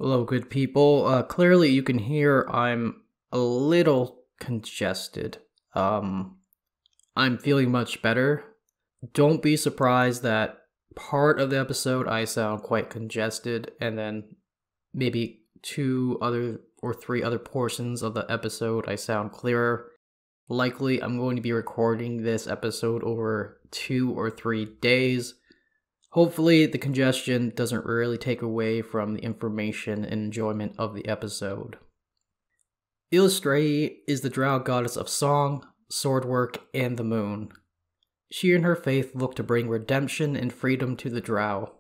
Hello, good people. Clearly you can hear I'm a little congested. I'm feeling much better. Don't be surprised that part of the episode I sound quite congested, and then maybe two other or three other portions of the episode I sound clearer. Likely I'm going to be recording this episode over 2 or 3 days. Hopefully, the congestion doesn't really take away from the information and enjoyment of the episode. Eilistraee is the Drow goddess of song, swordwork, and the moon. She and her faith look to bring redemption and freedom to the Drow,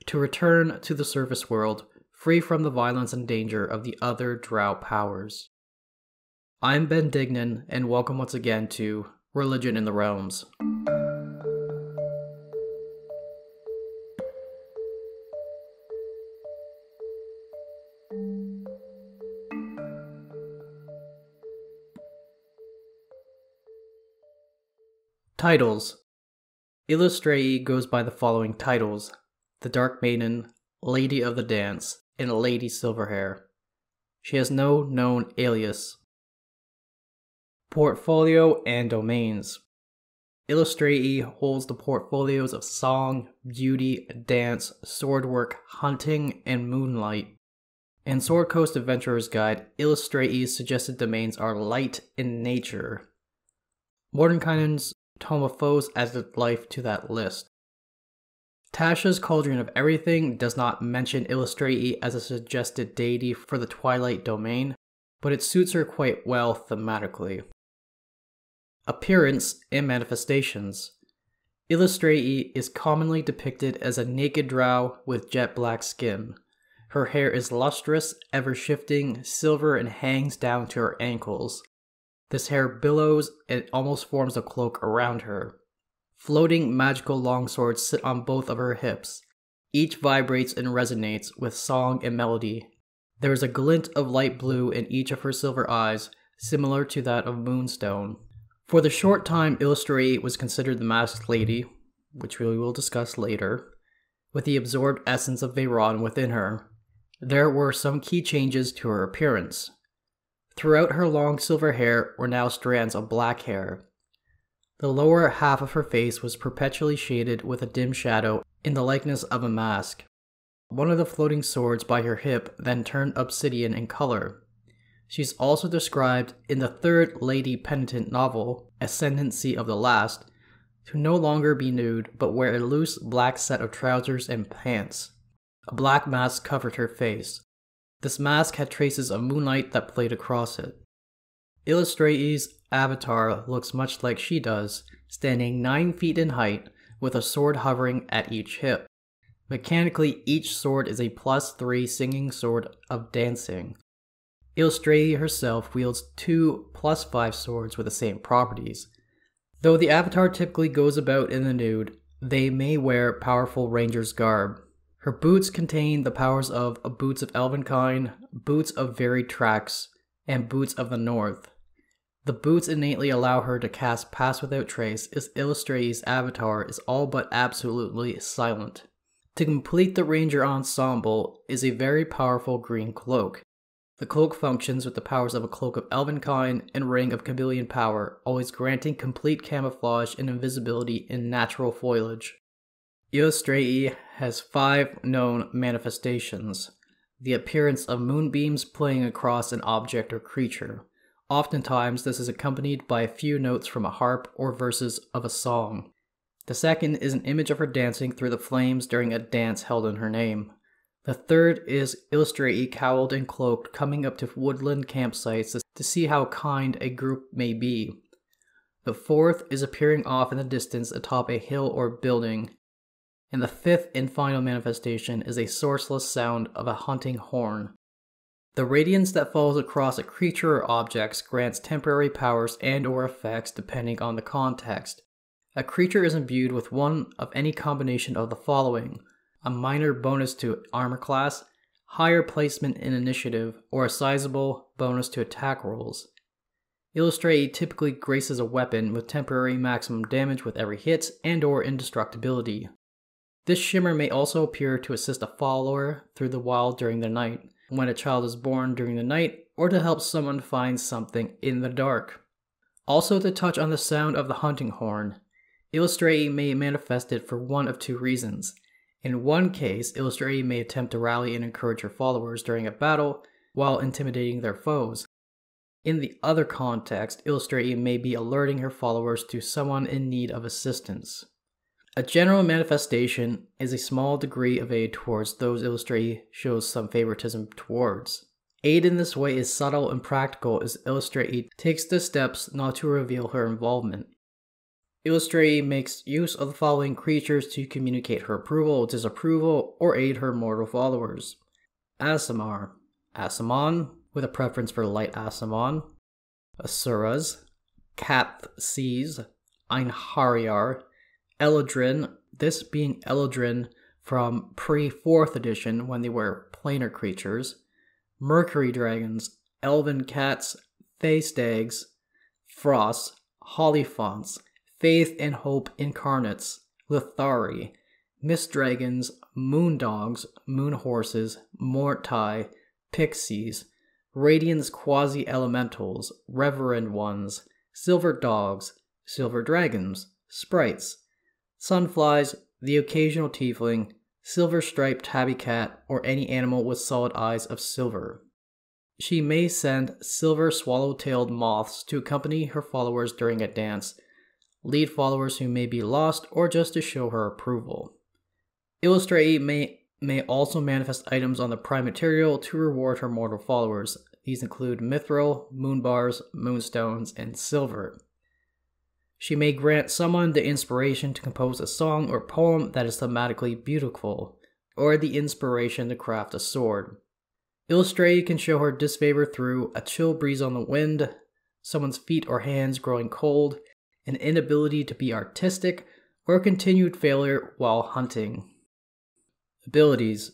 to return to the surface world, free from the violence and danger of the other Drow powers. I'm Ben Dignan, and welcome once again to Religion in the Realms. Titles. Eilistraee goes by the following titles: the Dark Maiden, Lady of the Dance, and Lady Silverhair. She has no known alias. Portfolio and domains. Eilistraee holds the portfolios of song, beauty, dance, swordwork, hunting, and moonlight. In Sword Coast Adventurer's Guide, Eilistraee's suggested domains are light in nature. Mordenkainen's Tome of Foes added life to that list. Tasha's Cauldron of Everything does not mention Eilistraee as a suggested deity for the Twilight domain, but it suits her quite well thematically. Appearance and manifestations. Eilistraee is commonly depicted as a naked drow with jet black skin. Her hair is lustrous, ever-shifting, silver, and hangs down to her ankles. This hair billows and almost forms a cloak around her. Floating magical longswords sit on both of her hips. Each vibrates and resonates with song and melody. There is a glint of light blue in each of her silver eyes, similar to that of Moonstone. For the short time Eilistraee was considered the Masked Lady, which we will discuss later, with the absorbed essence of Veyron within her, there were some key changes to her appearance. Throughout her long silver hair were now strands of black hair. The lower half of her face was perpetually shaded with a dim shadow in the likeness of a mask. One of the floating swords by her hip then turned obsidian in color. She's also described in the third Lady Penitent novel, Ascendancy of the Last, to no longer be nude but wear a loose black set of trousers and pants. A black mask covered her face. This mask had traces of moonlight that played across it. Eilistraee's avatar looks much like she does, standing 9 feet in height with a sword hovering at each hip. Mechanically, each sword is a +3 singing sword of dancing. Eilistraee herself wields 2 +5 swords with the same properties. Though the avatar typically goes about in the nude, they may wear powerful ranger's garb. Her boots contain the powers of Boots of Elvenkind, Boots of Varied Tracks, and Boots of the North. The boots innately allow her to cast Pass Without Trace, as Eilistraee's avatar is all but absolutely silent. To complete the ranger ensemble is a very powerful green cloak. The cloak functions with the powers of a Cloak of Elvenkind and Ring of Chameleon Power, always granting complete camouflage and invisibility in natural foliage. Eilistraee has 5 known manifestations. The appearance of moonbeams playing across an object or creature. Oftentimes, this is accompanied by a few notes from a harp or verses of a song. The second is an image of her dancing through the flames during a dance held in her name. The third is Eilistraee cowled and cloaked coming up to woodland campsites to see how kind a group may be. The fourth is appearing off in the distance atop a hill or building. And the fifth and final manifestation is a sourceless sound of a hunting horn. The radiance that falls across a creature or objects grants temporary powers and or effects depending on the context. A creature is imbued with one of any combination of the following: a minor bonus to armor class, higher placement in initiative, or a sizable bonus to attack rolls. Eilistraee typically graces a weapon with temporary maximum damage with every hit and or indestructibility. This shimmer may also appear to assist a follower through the wild during the night, when a child is born during the night, or to help someone find something in the dark. Also, to touch on the sound of the hunting horn, Eilistraee may manifest it for one of two reasons. In one case, Eilistraee may attempt to rally and encourage her followers during a battle while intimidating their foes. In the other context, Eilistraee may be alerting her followers to someone in need of assistance. A general manifestation is a small degree of aid towards those Eilistraee shows some favoritism towards. Aid in this way is subtle and practical as Eilistraee takes the steps not to reveal her involvement. Eilistraee makes use of the following creatures to communicate her approval, disapproval, or aid her mortal followers. Aasimar, Aasimon, with a preference for light Aasimon. Asuras, Cathses, Einhariar, Eladrin, this being Eladrin from pre-4th edition when they were planar creatures. Mercury dragons, elven cats, fey stags, frosts, holophants, faith and hope incarnates, Lithari, mist dragons, moon dogs, moon horses, mortai, pixies, radiance quasi-elementals, reverend ones, silver dogs, silver dragons, sprites, sunflies, the occasional tiefling, silver-striped tabby cat, or any animal with solid eyes of silver. She may send silver swallow-tailed moths to accompany her followers during a dance, lead followers who may be lost, or just to show her approval. Eilistraee may also manifest items on the prime material to reward her mortal followers. These include mithril, moonbars, moonstones, and silver. She may grant someone the inspiration to compose a song or poem that is thematically beautiful, or the inspiration to craft a sword. Eilistraee can show her disfavor through a chill breeze on the wind, someone's feet or hands growing cold, an inability to be artistic, or a continued failure while hunting. Abilities.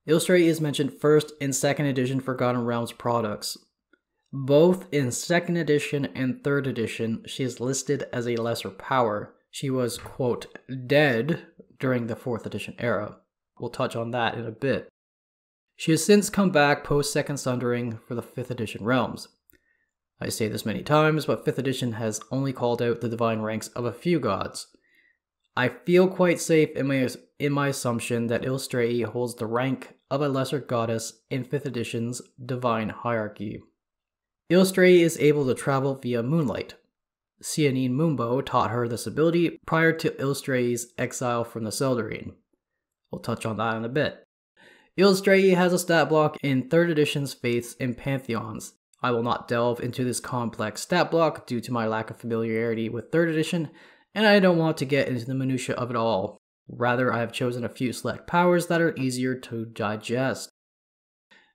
Eilistraee is mentioned first in 2nd edition Forgotten Realms products. Both in 2nd edition and 3rd edition, she is listed as a lesser power. She was, quote, dead during the 4th edition era. We'll touch on that in a bit. She has since come back post-Second Sundering for the 5th edition realms. I say this many times, but 5th edition has only called out the divine ranks of a few gods. I feel quite safe in my assumption that Eilistraee holds the rank of a lesser goddess in 5th edition's divine hierarchy. Eilistraee is able to travel via moonlight. Cianine Moonbow taught her this ability prior to Eilistraee's exile from the Seldarine. We'll touch on that in a bit. Eilistraee has a stat block in 3rd edition's Faiths and Pantheons. I will not delve into this complex stat block due to my lack of familiarity with 3rd edition, and I don't want to get into the minutiae of it all. Rather, I have chosen a few select powers that are easier to digest.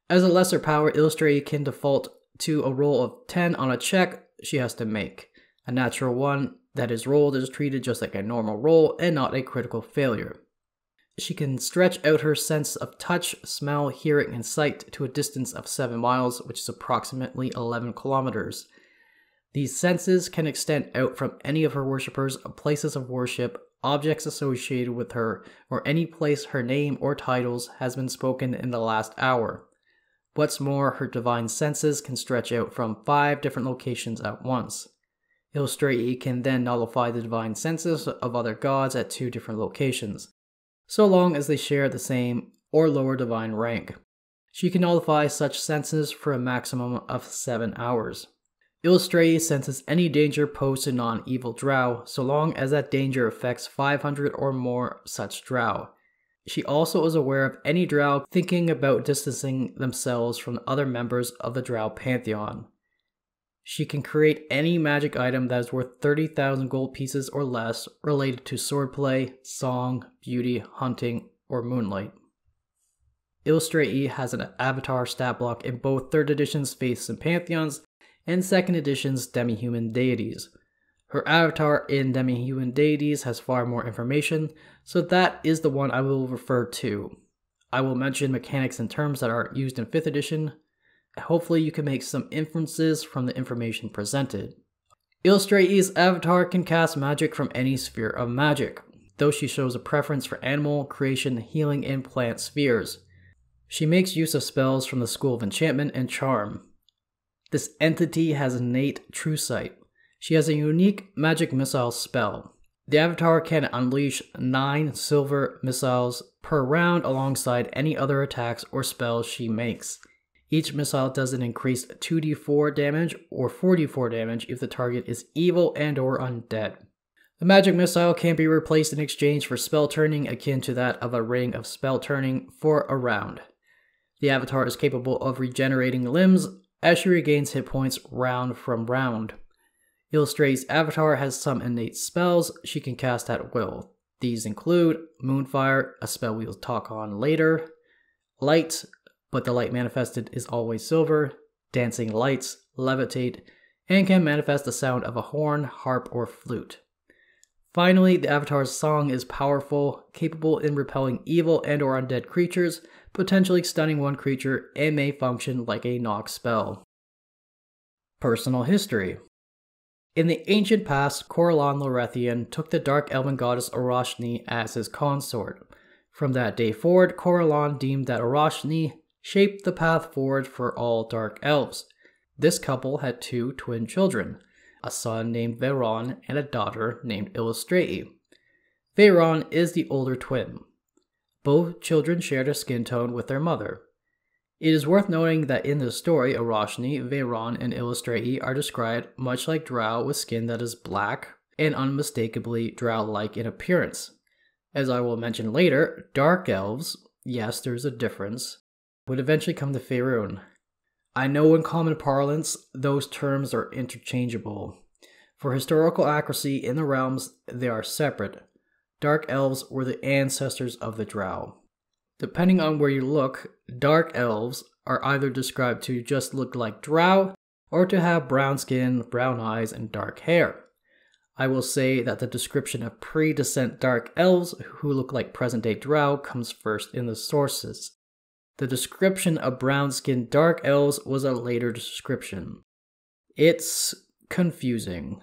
As a lesser power, Eilistraee can default to a roll of 10 on a check she has to make. A natural one that is rolled is treated just like a normal roll and not a critical failure. She can stretch out her sense of touch, smell, hearing, and sight to a distance of 7 miles, which is approximately 11 kilometers. These senses can extend out from any of her worshippers, places of worship, objects associated with her, or any place her name or titles has been spoken in the last hour. What's more, her divine senses can stretch out from 5 different locations at once. Eilistraee can then nullify the divine senses of other gods at 2 different locations, so long as they share the same or lower divine rank. She can nullify such senses for a maximum of 7 hours. Eilistraee senses any danger posed to non-evil drow, so long as that danger affects 500 or more such drow. She also is aware of any drow thinking about distancing themselves from other members of the Drow Pantheon. She can create any magic item that is worth 30,000 gold pieces or less related to swordplay, song, beauty, hunting, or moonlight. Eilistraee has an avatar stat block in both 3rd edition's Faiths and Pantheons and 2nd edition's Demi-Human Deities. Her avatar in Demi-Human Deities has far more information, so that is the one I will refer to. I will mention mechanics and terms that are used in 5th edition. Hopefully you can make some inferences from the information presented. Eilistraee's avatar can cast magic from any sphere of magic, though she shows a preference for animal, creation, healing, and plant spheres. She makes use of spells from the School of Enchantment and Charm. This entity has innate true sight. She has a unique magic missile spell. The avatar can unleash 9 silver missiles per round alongside any other attacks or spells she makes. Each missile does an increased 2d4 damage or 4d4 damage if the target is evil and or undead. The magic missile can be replaced in exchange for spell turning akin to that of a ring of spell turning for a round. The avatar is capable of regenerating limbs as she regains hit points round from round. Eilistraee's avatar has some innate spells she can cast at will. These include Moonfire, a spell we'll talk on later, Light, but the light manifested is always silver, Dancing Lights, Levitate, and can manifest the sound of a horn, harp, or flute. Finally, the avatar's song is powerful, capable in repelling evil and or undead creatures, potentially stunning one creature, and may function like a knock spell. Personal history. In the ancient past, Corellon Lorethian took the dark elven goddess Eilistraee as his consort. From that day forward, Corellon deemed that Eilistraee shaped the path forward for all dark elves. This couple had 2 twin children, a son named Veyron and a daughter named Eilistraee. Veyron is the older twin. Both children shared a skin tone with their mother. It is worth noting that in the story, Eilistraee, Veyron, and Eilistraee are described much like Drow with skin that is black and unmistakably Drow-like in appearance. As I will mention later, dark elves, yes, there's a difference, would eventually come to Faerûn. I know in common parlance, those terms are interchangeable. For historical accuracy in the realms, they are separate. Dark elves were the ancestors of the Drow. Depending on where you look, dark elves are either described to just look like Drow, or to have brown skin, brown eyes, and dark hair. I will say that the description of pre-descent dark elves who look like present-day Drow comes first in the sources. The description of brown-skinned dark elves was a later description. It's confusing.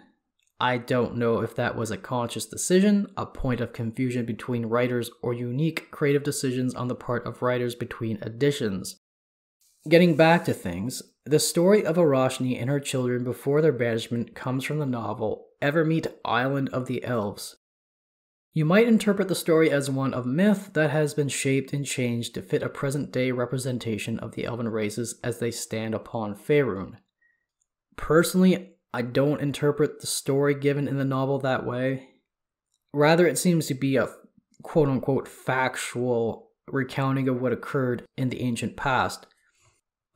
I don't know if that was a conscious decision, a point of confusion between writers, or unique creative decisions on the part of writers between editions. Getting back to things, the story of Eilistraee and her children before their banishment comes from the novel Evermeet Island of the Elves. You might interpret the story as one of myth that has been shaped and changed to fit a present-day representation of the elven races as they stand upon Faerûn. Personally, I don't interpret the story given in the novel that way. Rather, it seems to be a quote-unquote factual recounting of what occurred in the ancient past.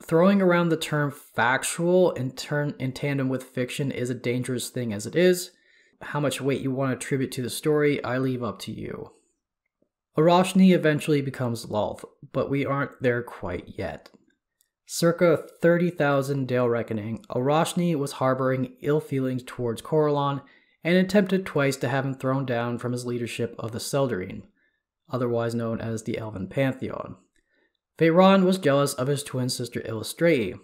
Throwing around the term factual in tandem with fiction is a dangerous thing as it is. How much weight you want to attribute to the story, I leave up to you. Eilistraee eventually becomes Lolth, but we aren't there quite yet. Circa 30,000 Dale Reckoning, Eilistraee was harboring ill feelings towards Corellon and attempted twice to have him thrown down from his leadership of the Seldarine, otherwise known as the Elven Pantheon. Veyron was jealous of his twin sister Eilistraee.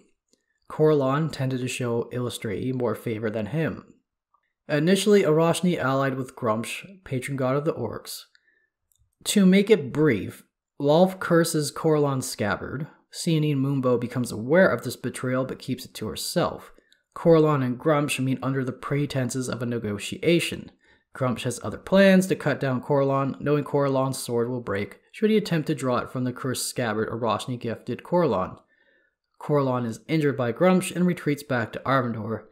Corellon tended to show Eilistraee more favor than him. Initially, Eilistraee allied with Gruumsh, patron god of the orcs. To make it brief, Lolth curses Corellon's scabbard. Seanine Moonbow becomes aware of this betrayal but keeps it to herself. Corellon and Gruumsh meet under the pretenses of a negotiation. Gruumsh has other plans to cut down Corellon, knowing Corellon's sword will break should he attempt to draw it from the cursed scabbard Eilistraee gifted Corellon. Corellon is injured by Gruumsh and retreats back to Arvandor.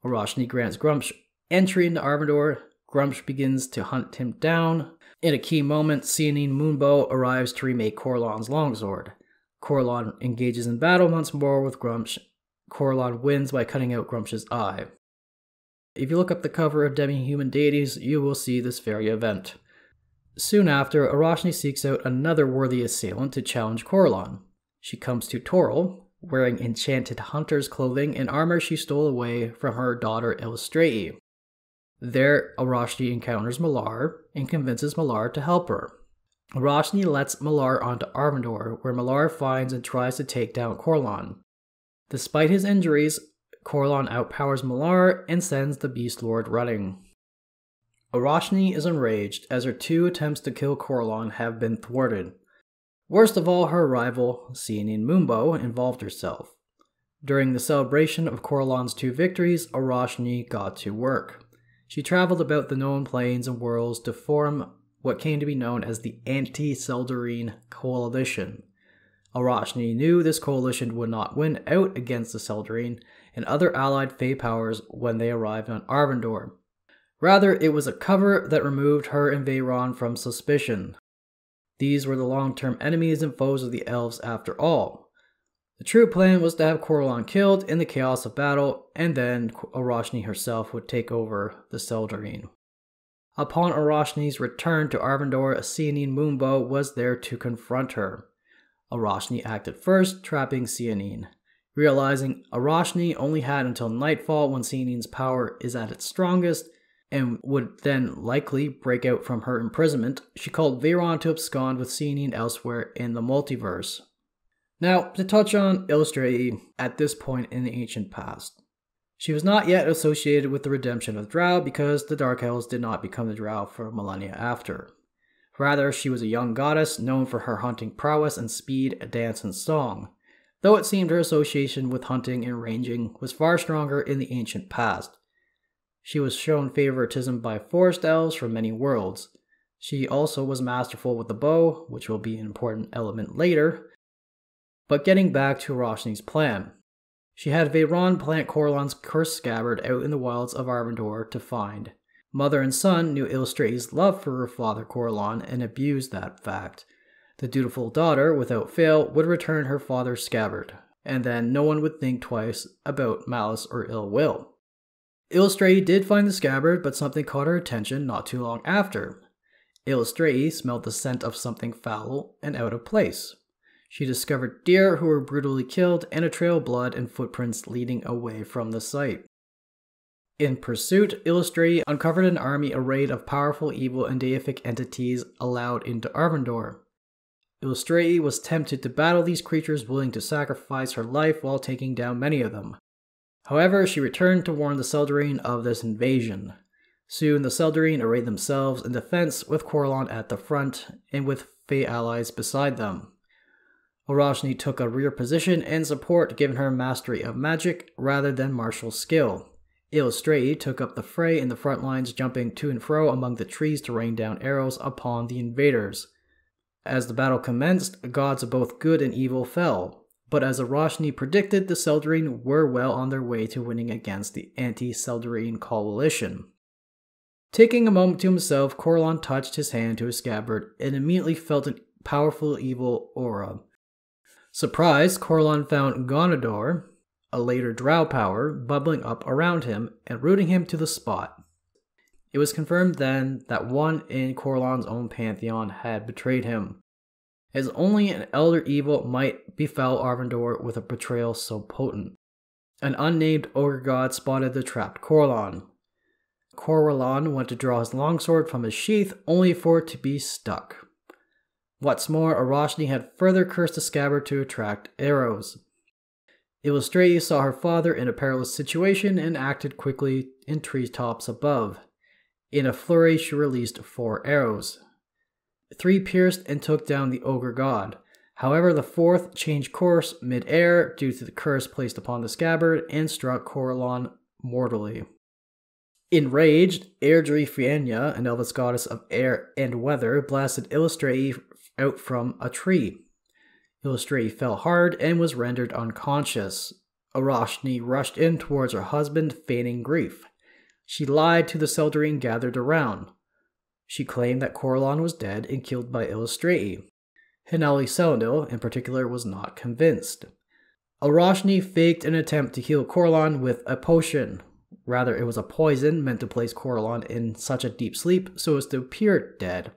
Eilistraee grants Gruumsh entry into Arvandor. Gruumsh begins to hunt him down. In a key moment, Seanine Moonbow arrives to remake Corellon's longsword. Corellon engages in battle once more with Gruumsh. Corellon wins by cutting out Gruumsh's eye. If you look up the cover of Demi-Human Deities, you will see this very event. Soon after, Eilistraee seeks out another worthy assailant to challenge Corellon. She comes to Toril, wearing enchanted hunter's clothing and armor she stole away from her daughter Eilistraee. There, Eilistraee encounters Malar and convinces Malar to help her. Eilistraee lets Malar onto Arvandor, where Malar finds and tries to take down Corellon. Despite his injuries, Corellon outpowers Malar and sends the Beast Lord running. Eilistraee is enraged as her 2 attempts to kill Corellon have been thwarted. Worst of all, her rival, Seanin Mumbo, involved herself. During the celebration of Corellon's 2 victories, Eilistraee got to work. She traveled about the known planes and worlds to form what came to be known as the Anti-Seldarine Coalition. Eilistraee knew this coalition would not win out against the Seldarine and other allied Fae powers when they arrived on Arvandor. Rather, it was a cover that removed her and Veyron from suspicion. These were the long-term enemies and foes of the elves after all. The true plan was to have Corellon killed in the chaos of battle, and then Eilistraee herself would take over the Seldarine. Upon Eilistraee's return to Arvandor, Seanin Mumbo was there to confront her. Eilistraee acted first, trapping Seanin. Realizing Eilistraee only had until nightfall when Seanin's power is at its strongest, and would then likely break out from her imprisonment, she called Veyron to abscond with Seanin elsewhere in the multiverse. Now, to touch on Eilistraee at this point in the ancient past. She was not yet associated with the redemption of Drow because the Dark Elves did not become the Drow for millennia after. Rather, she was a young goddess known for her hunting prowess and speed, dance, and song, though it seemed her association with hunting and ranging was far stronger in the ancient past. She was shown favoritism by forest elves from many worlds. She also was masterful with the bow, which will be an important element later. But getting back to Eilistraee's plan. She had Veyron plant Corellon's cursed scabbard out in the wilds of Arvandor to find. Mother and son knew Eilistraee's love for her father Corellon and abused that fact. The dutiful daughter, without fail, would return her father's scabbard, and then no one would think twice about malice or ill will. Eilistraee did find the scabbard, but something caught her attention not too long after. Eilistraee smelled the scent of something foul and out of place. She discovered deer who were brutally killed and a trail of blood and footprints leading away from the site. In pursuit, Eilistraee uncovered an army arrayed of powerful evil and deific entities allowed into Arvandor. Eilistraee was tempted to battle these creatures, willing to sacrifice her life while taking down many of them. However, she returned to warn the Seldarine of this invasion. Soon the Seldarine arrayed themselves in defense with Corellon at the front and with Fae allies beside them. Eilistraee took a rear position and support given her mastery of magic rather than martial skill. Eilistraee took up the fray in the front lines, jumping to and fro among the trees to rain down arrows upon the invaders. As the battle commenced, gods of both good and evil fell, but as Eilistraee predicted, the Seldarine were well on their way to winning against the Anti-Seldarine Coalition. Taking a moment to himself, Corellon touched his hand to his scabbard and immediately felt a powerful evil aura. Surprised, Corellon found Gonador, a later Drow power, bubbling up around him and rooting him to the spot. It was confirmed then that one in Corellon's own pantheon had betrayed him, as only an elder evil might befell Arvandor with a betrayal so potent. An unnamed ogre god spotted the trapped Corellon. Corellon went to draw his longsword from his sheath, only for it to be stuck. What's more, Eilistraee had further cursed the scabbard to attract arrows. Eilistraee saw her father in a perilous situation and acted quickly in treetops above. In a flurry, she released 4 arrows. 3 pierced and took down the ogre god. However, the 4th changed course mid-air due to the curse placed upon the scabbard and struck Corellon mortally. Enraged, Airdrie Fianna, an Elvish goddess of air and weather, blasted Eilistraee out from a tree. Eilistraee fell hard and was rendered unconscious. Eilistraee rushed in towards her husband, feigning grief. She lied to the Seldarine gathered around. She claimed that Corellon was dead and killed by Eilistraee. Hinali Selandil, in particular, was not convinced. Eilistraee faked an attempt to heal Corellon with a potion. Rather, it was a poison meant to place Corellon in such a deep sleep so as to appear dead.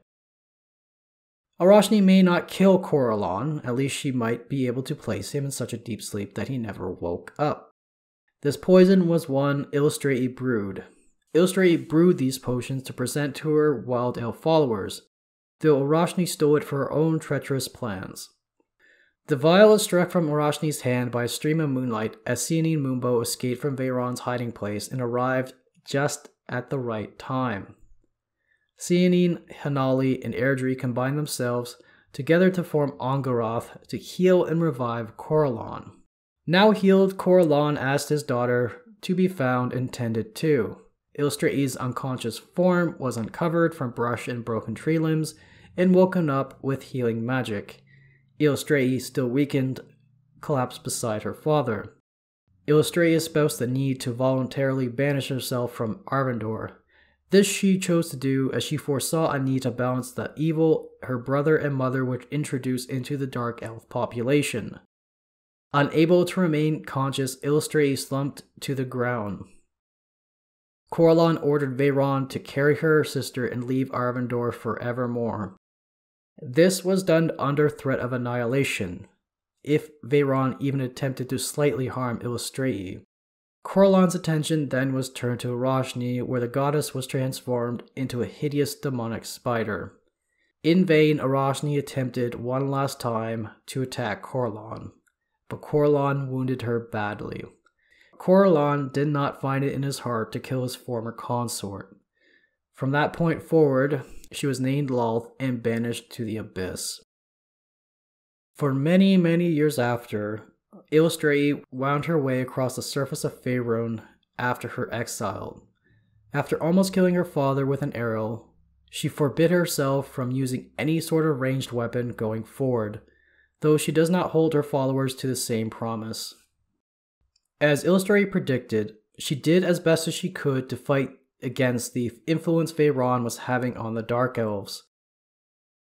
Eilistraee may not kill Corellon, at least she might be able to place him in such a deep sleep that he never woke up. This poison was one Eilistraee brewed. Eilistraee brewed these potions to present to her wild elf followers, though Eilistraee stole it for her own treacherous plans. The vial was struck from Eilistraee's hand by a stream of moonlight as Seanin Mumbo escaped from Veyron's hiding place and arrived just at the right time. Seanin, Hinali, and Airdrie combined themselves together to form Angaroth to heal and revive Corellon. Now healed, Corellon asked his daughter to be found and tended to. Eilistraee's unconscious form was uncovered from brush and broken tree limbs and woken up with healing magic. Eilistraee, still weakened, collapsed beside her father. Eilistraee espoused the need to voluntarily banish herself from Arvindor. This she chose to do as she foresaw a need to balance the evil her brother and mother would introduce into the Dark Elf population. Unable to remain conscious, Eilistraee slumped to the ground. Corellon ordered Veyron to carry her sister and leave Arvindor forevermore. This was done under threat of annihilation, if Veyron even attempted to slightly harm Eilistraee. Corellon's attention then was turned to Arachne, where the goddess was transformed into a hideous demonic spider. In vain, Arachne attempted one last time to attack Corellon, but Corellon wounded her badly. Corellon did not find it in his heart to kill his former consort. From that point forward, she was named Lolth and banished to the abyss. For many, many years after, Eilistraee wound her way across the surface of Faerun after her exile. After almost killing her father with an arrow, she forbid herself from using any sort of ranged weapon going forward, though she does not hold her followers to the same promise. As Eilistraee predicted, she did as best as she could to fight against the influence Veyron was having on the Dark Elves.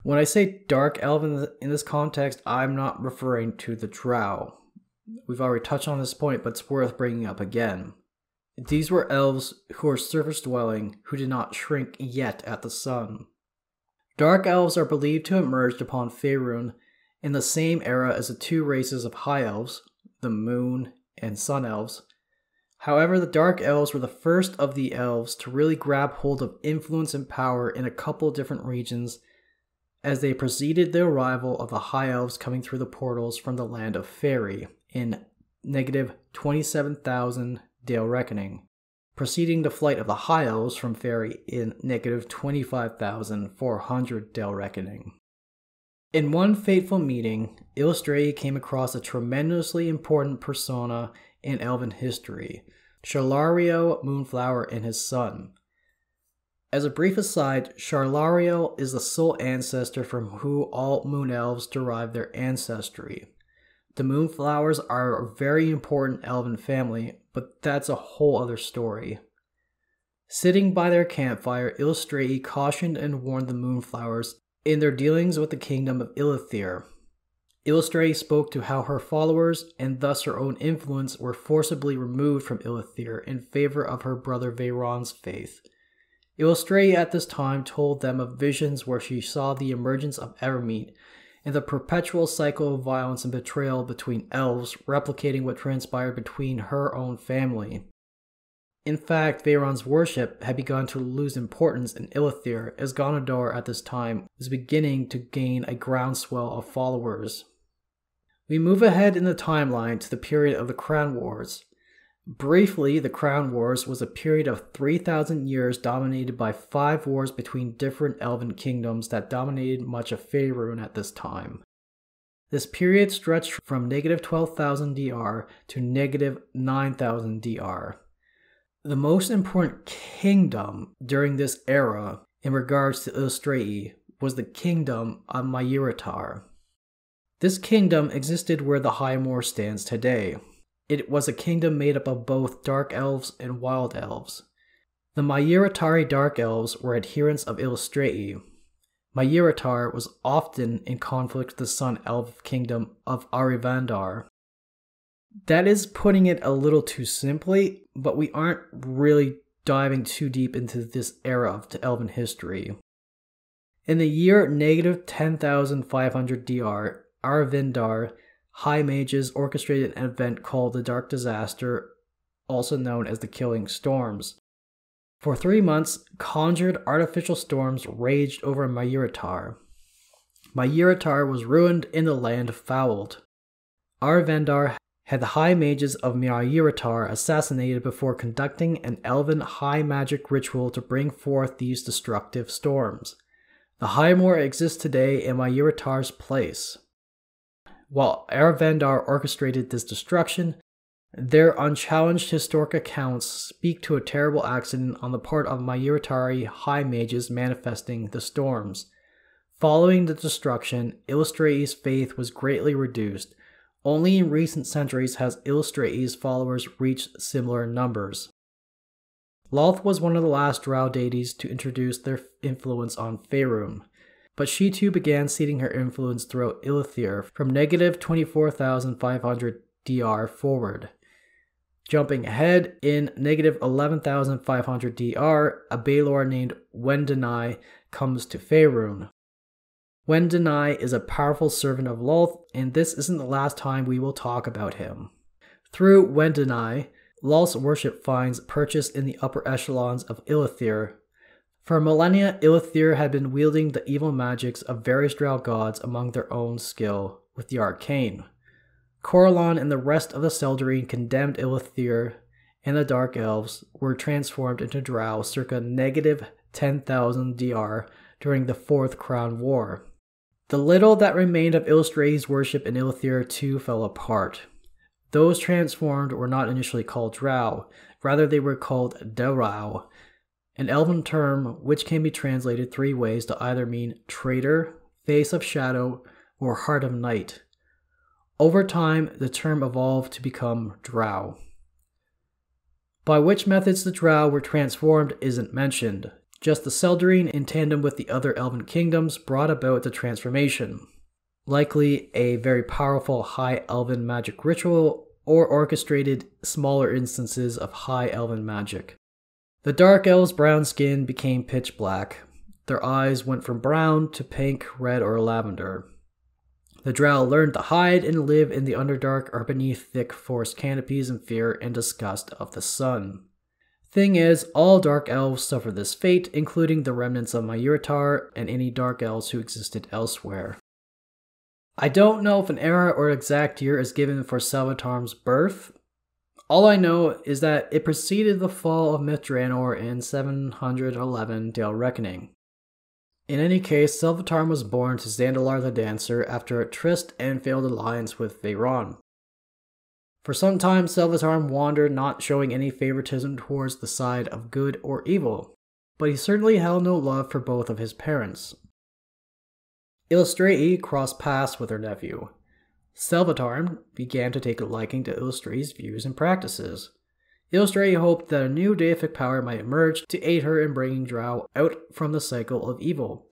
When I say Dark Elf in this context, I'm not referring to the Drow. We've already touched on this point, but it's worth bringing up again. These were elves who were surface-dwelling, who did not shrink yet at the sun. Dark Elves are believed to have emerged upon Faerun in the same era as the two races of High Elves, the Moon and Sun Elves. However, the Dark Elves were the first of the elves to really grab hold of influence and power in a couple different regions as they preceded the arrival of the High Elves coming through the portals from the land of Faerie in negative 27,000 Dale Reckoning, preceding the flight of the High Elves from Faerie in negative 25,400 Dale Reckoning. In one fateful meeting, Eilistraee came across a tremendously important persona in elven history, Sharlario Moonflower and his son. As a brief aside, Sharlario is the sole ancestor from whom all moon elves derive their ancestry. The Moonflowers are a very important elven family, but that's a whole other story. Sitting by their campfire, Eilistraee cautioned and warned the Moonflowers in their dealings with the kingdom of Ilythyr. Eilistraee spoke to how her followers, and thus her own influence, were forcibly removed from Ilythyr in favor of her brother Veyron's faith. Eilistraee at this time told them of visions where she saw the emergence of Evermeet and the perpetual cycle of violence and betrayal between elves, replicating what transpired between her own family. In fact, Veyron's worship had begun to lose importance in Ilythyr, as Ganondorr at this time was beginning to gain a groundswell of followers. We move ahead in the timeline to the period of the Crown Wars. Briefly, the Crown Wars was a period of 3,000 years dominated by 5 wars between different elven kingdoms that dominated much of Faerun at this time. This period stretched from negative 12,000 DR to negative 9,000 DR. The most important kingdom during this era in regards to Eilistraee was the kingdom of Mayeretar. This kingdom existed where the High Moor stands today. It was a kingdom made up of both Dark Elves and Wild Elves. The Mayeretari Dark Elves were adherents of Eilistraee. Mayeretar was often in conflict with the Sun Elf kingdom of Arivandar. That is putting it a little too simply, but we aren't really diving too deep into this era of elven history. In the year negative 10,500 DR, Arivandar High Mages orchestrated an event called the Dark Disaster, also known as the Killing Storms. For 3 months, conjured artificial storms raged over Mayeretar. Mayeretar was ruined and the land fouled. Arivandar had the High Mages of Mayeretar assassinated before conducting an elven high magic ritual to bring forth these destructive storms. The High Moor exists today in Mayuratar's place. While Aravendar orchestrated this destruction, their unchallenged historic accounts speak to a terrible accident on the part of Mayuratari high mages manifesting the storms. Following the destruction, Eilistraee's faith was greatly reduced. Only in recent centuries has Eilistraee's followers reached similar numbers. Lolth was one of the last Drow deities to introduce their influence on Faerûn, but she too began seeding her influence throughout Ilithir from negative 24,500 DR forward. Jumping ahead, in negative 11,500 DR, a Baelor named Wendenai comes to Faerûn. Wendenai is a powerful servant of Lolth, and this isn't the last time we will talk about him. Through Wendenai, Lolth's worship finds purchase in the upper echelons of Ilithir. For millennia, Ilithir had been wielding the evil magics of various Drow gods among their own skill with the arcane. Corellon and the rest of the Seldarine condemned Ilithir, and the Dark Elves were transformed into Drow circa negative 10,000 DR during the Fourth Crown War. The little that remained of Eilistraee's worship in Ilithir too fell apart. Those transformed were not initially called Drow, rather they were called Drow, an elven term which can be translated three ways to either mean traitor, face of shadow, or heart of night. Over time, the term evolved to become Drow. By which methods the Drow were transformed isn't mentioned. Just the Seldarine, in tandem with the other elven kingdoms, brought about the transformation. Likely a very powerful high elven magic ritual, or orchestrated smaller instances of high elven magic. The Dark Elves' brown skin became pitch black. Their eyes went from brown to pink, red, or lavender. The Drow learned to hide and live in the Underdark or beneath thick forest canopies in fear and disgust of the sun. Thing is, all Dark Elves suffer this fate, including the remnants of Mayuratar and any Dark Elves who existed elsewhere. I don't know if an era or exact year is given for Selvatarm's birth. All I know is that it preceded the fall of Myth Draenor in 711 Dale Reckoning. In any case, Selvatarm was born to Zandalar the Dancer after a tryst and failed alliance with Veyron. For some time, Selvatarm wandered, not showing any favoritism towards the side of good or evil, but he certainly held no love for both of his parents. Eilistraee crossed paths with her nephew. Selvatarm began to take a liking to Eilistraee's views and practices. Eilistraee hoped that a new deific power might emerge to aid her in bringing Drow out from the cycle of evil.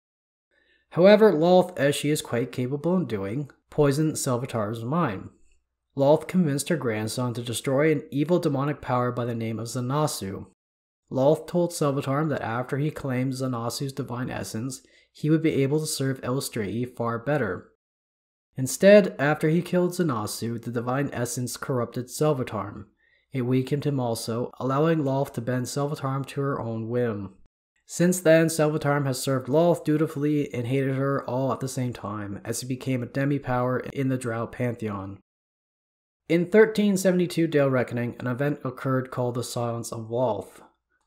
However, Lolth, as she is quite capable in doing, poisoned Selvatarm's mind. Lolth convinced her grandson to destroy an evil demonic power by the name of Zanasu. Lolth told Selvatarm that after he claimed Zanasu's divine essence, he would be able to serve Eilistraee far better. Instead, after he killed Zanasu, the divine essence corrupted Selvatarm. It weakened him also, allowing Lolth to bend Selvatarm to her own whim. Since then, Selvatarm has served Lolth dutifully and hated her all at the same time, as he became a demi-power in the Drow Pantheon. In 1372 Dale Reckoning, an event occurred called the Silence of Lolth.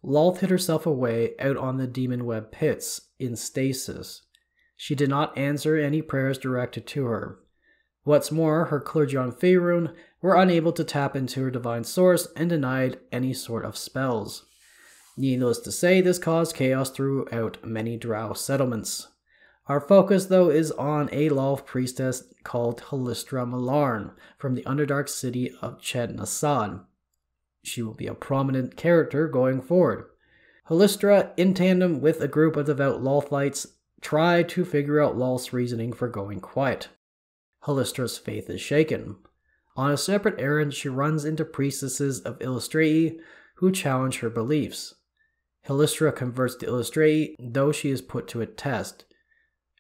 Lolth hid herself away out on the Demon Web Pits, in stasis. She did not answer any prayers directed to her. What's more, her clergy on Faerûn were unable to tap into her divine source and denied any sort of spells. Needless to say, this caused chaos throughout many Drow settlements. Our focus, though, is on a Lolth priestess called Eilistraee Malarn from the Underdark city of Ched Nasad. She will be a prominent character going forward. Eilistraee, in tandem with a group of devout Lolthites, try to figure out Lolth's reasoning for going quiet. Eilistraee's faith is shaken. On a separate errand, she runs into priestesses of Eilistraee who challenge her beliefs. Eilistraee converts to Eilistraee, though she is put to a test.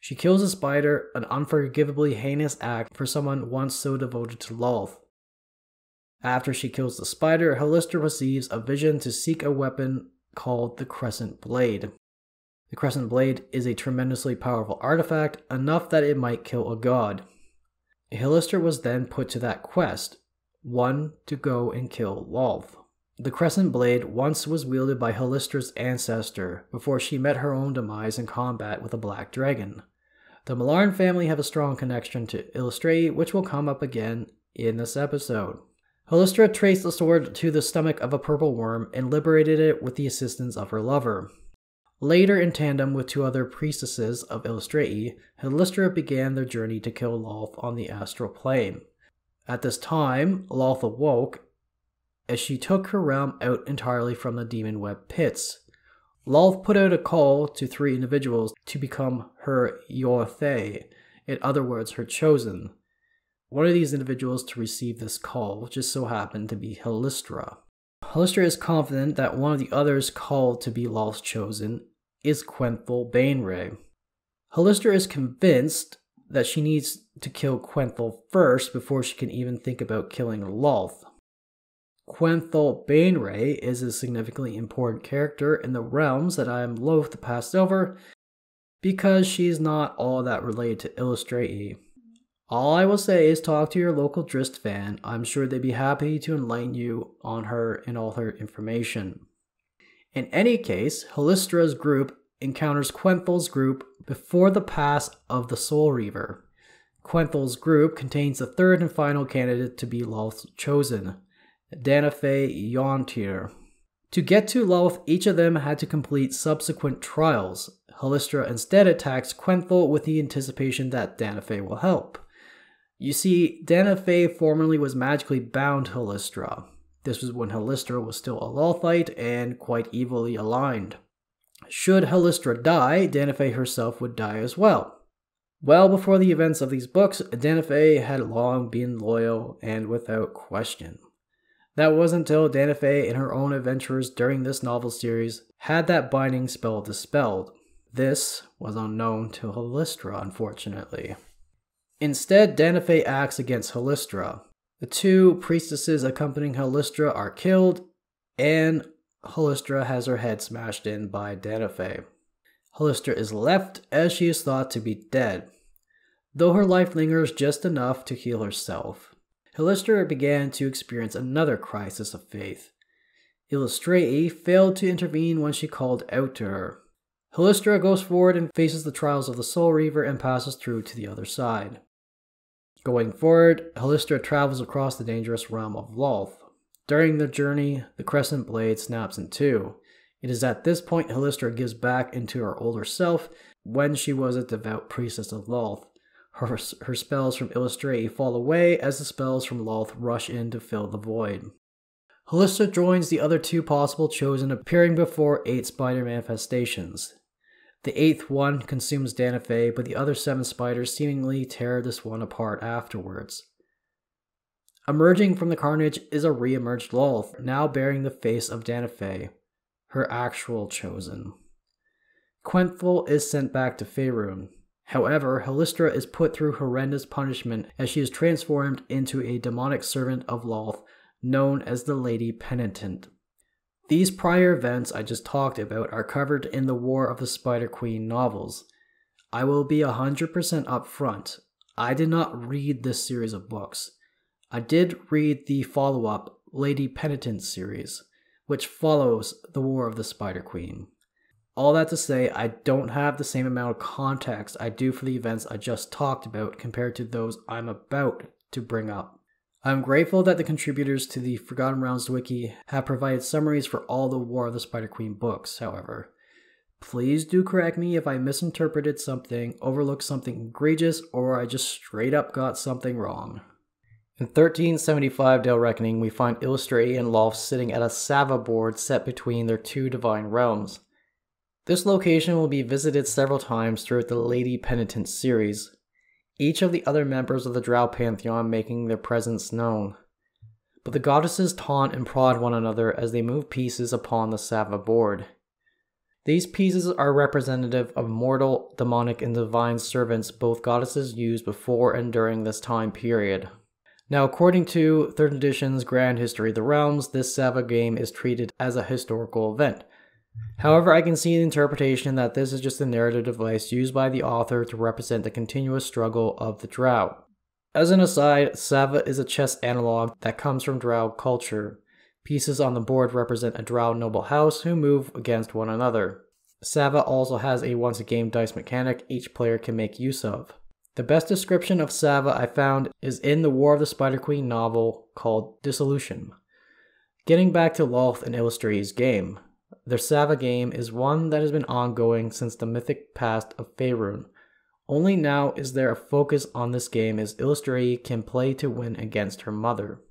She kills a spider, an unforgivably heinous act for someone once so devoted to Lolth. After she kills the spider, Eilistraee receives a vision to seek a weapon called the Crescent Blade. The Crescent Blade is a tremendously powerful artifact, enough that it might kill a god. Eilistraee was then put to that quest, one to go and kill Lolth. The crescent blade once was wielded by Eilistraee's ancestor before she met her own demise in combat with a black dragon. The Millarn family have a strong connection to Eilistraee, which will come up again in this episode. Eilistraee traced the sword to the stomach of a purple worm and liberated it with the assistance of her lover. Later, in tandem with 2 other priestesses of Eilistraee, Eilistraee began their journey to kill Lolth on the astral plane. At this time, Lolth awoke as she took her realm out entirely from the demon web pits. Lolth put out a call to 3 individuals to become her Yothei, in other words, her chosen. One of these individuals to receive this call just so happened to be Eilistraee. Eilistraee is confident that one of the others called to be Lolth's chosen is Quenthel Bainray. Eilistraee is convinced that she needs to kill Quenthel first before she can even think about killing Lolth. Quenthel Bainray is a significantly important character in the realms that I am loath to pass over because she is not all that related to Eilistraee. All I will say is talk to your local Drizzt fan. I'm sure they'd be happy to enlighten you on her and all her information. In any case, Eilistraee's group encounters Quenthel's group before the pass of the Soul Reaver. Quenthel's group contains the 3rd and final candidate to be Lolth's chosen, Danafe Yontir. To get to Lolth, each of them had to complete subsequent trials. Eilistraee instead attacks Quenthel with the anticipation that Danafe will help. You see, Danafe formerly was magically bound to Eilistraee. This was when Eilistraee was still a Lolthite and quite evilly aligned. Should Eilistraee die, Danafe herself would die as well. Well before the events of these books, Danafe had long been loyal and without question. That wasn't until Danafe and her own adventures during this novel series had that binding spell dispelled. This was unknown to Eilistraee, unfortunately. Instead, Danafe acts against Eilistraee. The 2 priestesses accompanying Eilistraee are killed, and Eilistraee has her head smashed in by Danafe. Eilistraee is left as she is thought to be dead, though her life lingers just enough to heal herself. Eilistraee began to experience another crisis of faith. Eilistraee failed to intervene when she called out to her. Eilistraee goes forward and faces the trials of the Soul Reaver and passes through to the other side. Going forward, Eilistraee travels across the dangerous realm of Lolth. During the journey, the crescent blade snaps in 2. It is at this point Eilistraee gives back into her older self when she was a devout priestess of Lolth. Her spells from Eilistraee fall away as the spells from Lolth rush in to fill the void. Eilistraee joins the other 2 possible chosen, appearing before 8 spider manifestations. The 8th one consumes Danafe, but the other 7 spiders seemingly tear this one apart afterwards. Emerging from the carnage is a re-emerged Lolth, now bearing the face of Danafe, her actual chosen. Quenthel is sent back to Faerun. However, Eilistraee is put through horrendous punishment as she is transformed into a demonic servant of Lolth known as the Lady Penitent. These prior events I just talked about are covered in the War of the Spider Queen novels. I will be 100% upfront. I did not read this series of books. I did read the follow-up Lady Penitent series, which follows the War of the Spider Queen. All that to say, I don't have the same amount of context I do for the events I just talked about compared to those I'm about to bring up. I'm grateful that the contributors to the Forgotten Realms wiki have provided summaries for all the War of the Spider Queen books, however. Please do correct me if I misinterpreted something, overlooked something egregious, or I just straight up got something wrong. In 1375 Dale Reckoning, we find Eilistraee and Lolth sitting at a Sava board set between their 2 divine realms. This location will be visited several times throughout the Lady Penitent series, each of the other members of the Drow Pantheon making their presence known. But the goddesses taunt and prod one another as they move pieces upon the Sava board. These pieces are representative of mortal, demonic, and divine servants both goddesses used before and during this time period. Now, according to 3rd edition's Grand History of the Realms, this Sava game is treated as a historical event. However, I can see the interpretation that this is just a narrative device used by the author to represent the continuous struggle of the Drow. As an aside, Sava is a chess analog that comes from Drow culture. Pieces on the board represent a Drow noble house who move against one another. Sava also has a once-a-game dice mechanic each player can make use of. The best description of Sava I found is in the War of the Spider Queen novel called Dissolution. Getting back to Lolth and Eilistraee's game, their Sava game is one that has been ongoing since the mythic past of Faerun. Only now is there a focus on this game as Eilistraee can play to win against her mother.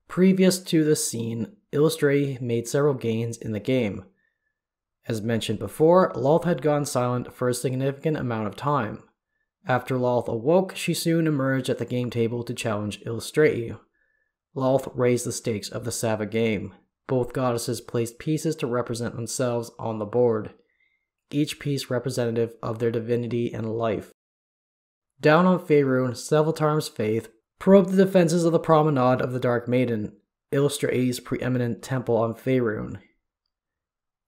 Previous to this scene, Eilistraee made several gains in the game. As mentioned before, Lolth had gone silent for a significant amount of time. After Lolth awoke, she soon emerged at the game table to challenge Eilistraee. Lolth raised the stakes of the Sava game. Both goddesses placed pieces to represent themselves on the board, each piece representative of their divinity and life. Down on Faerun, Selvatarm's faith probed the defenses of the Promenade of the Dark Maiden, Eilistraee's preeminent temple on Faerun.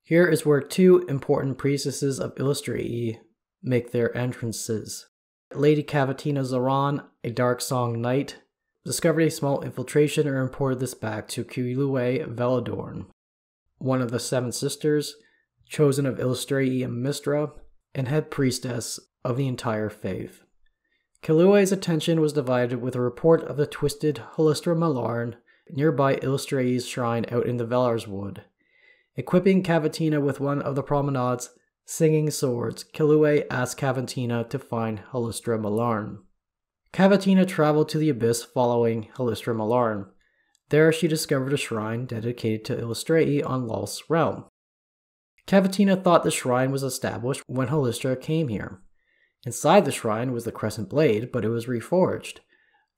Here is where two important priestesses of Eilistraee make their entrances. Lady Cavatina Zoran, a Dark Song Knight, discovered a small infiltration and reported this back to Eilistraee Veladorn, one of the Seven Sisters, chosen of Eilistraee and Mistra, and head priestess of the entire faith. Eilistraee's attention was divided with a report of the twisted Holistra Malarn nearby Eilistraee's shrine out in the Velar's Wood. Equipping Cavatina with one of the Promenade's singing swords, Eilistraee asked Cavatina to find Holistra Malarn. Cavatina traveled to the Abyss following Holistra Malarn. There she discovered a shrine dedicated to Eilistraee on Lolth's realm. Cavatina thought the shrine was established when Holistra came here. Inside the shrine was the crescent blade, but it was reforged.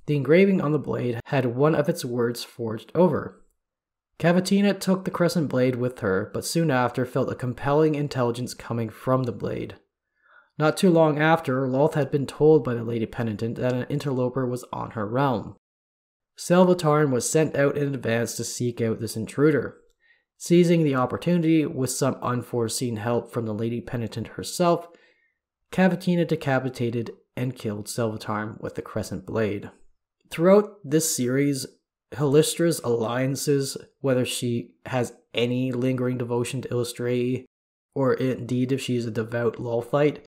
The engraving on the blade had one of its words forged over. Cavatina took the crescent blade with her, but soon after felt a compelling intelligence coming from the blade. Not too long after, Lolth had been told by the Lady Penitent that an interloper was on her realm. Selvatarm was sent out in advance to seek out this intruder. Seizing the opportunity with some unforeseen help from the Lady Penitent herself, Cavatina decapitated and killed Selvatarm with the crescent blade. Throughout this series, Eilistraee's alliances, whether she has any lingering devotion to Eilistraee, or indeed if she is a devout Lolthite,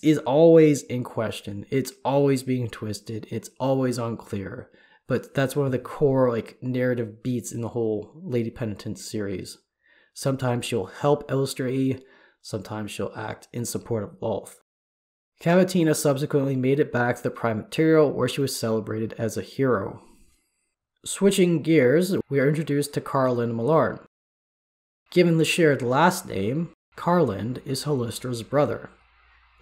is always in question. It's always being twisted. It's always unclear. But that's one of the core narrative beats in the whole Lady Penitent series. Sometimes she'll help Eilistraee, sometimes she'll act in support of Lolth. Cavatina subsequently made it back to the Prime Material, where she was celebrated as a hero. Switching gears, we are introduced to Carlin Malarn. Given the shared last name, Carlin is Holistra's brother.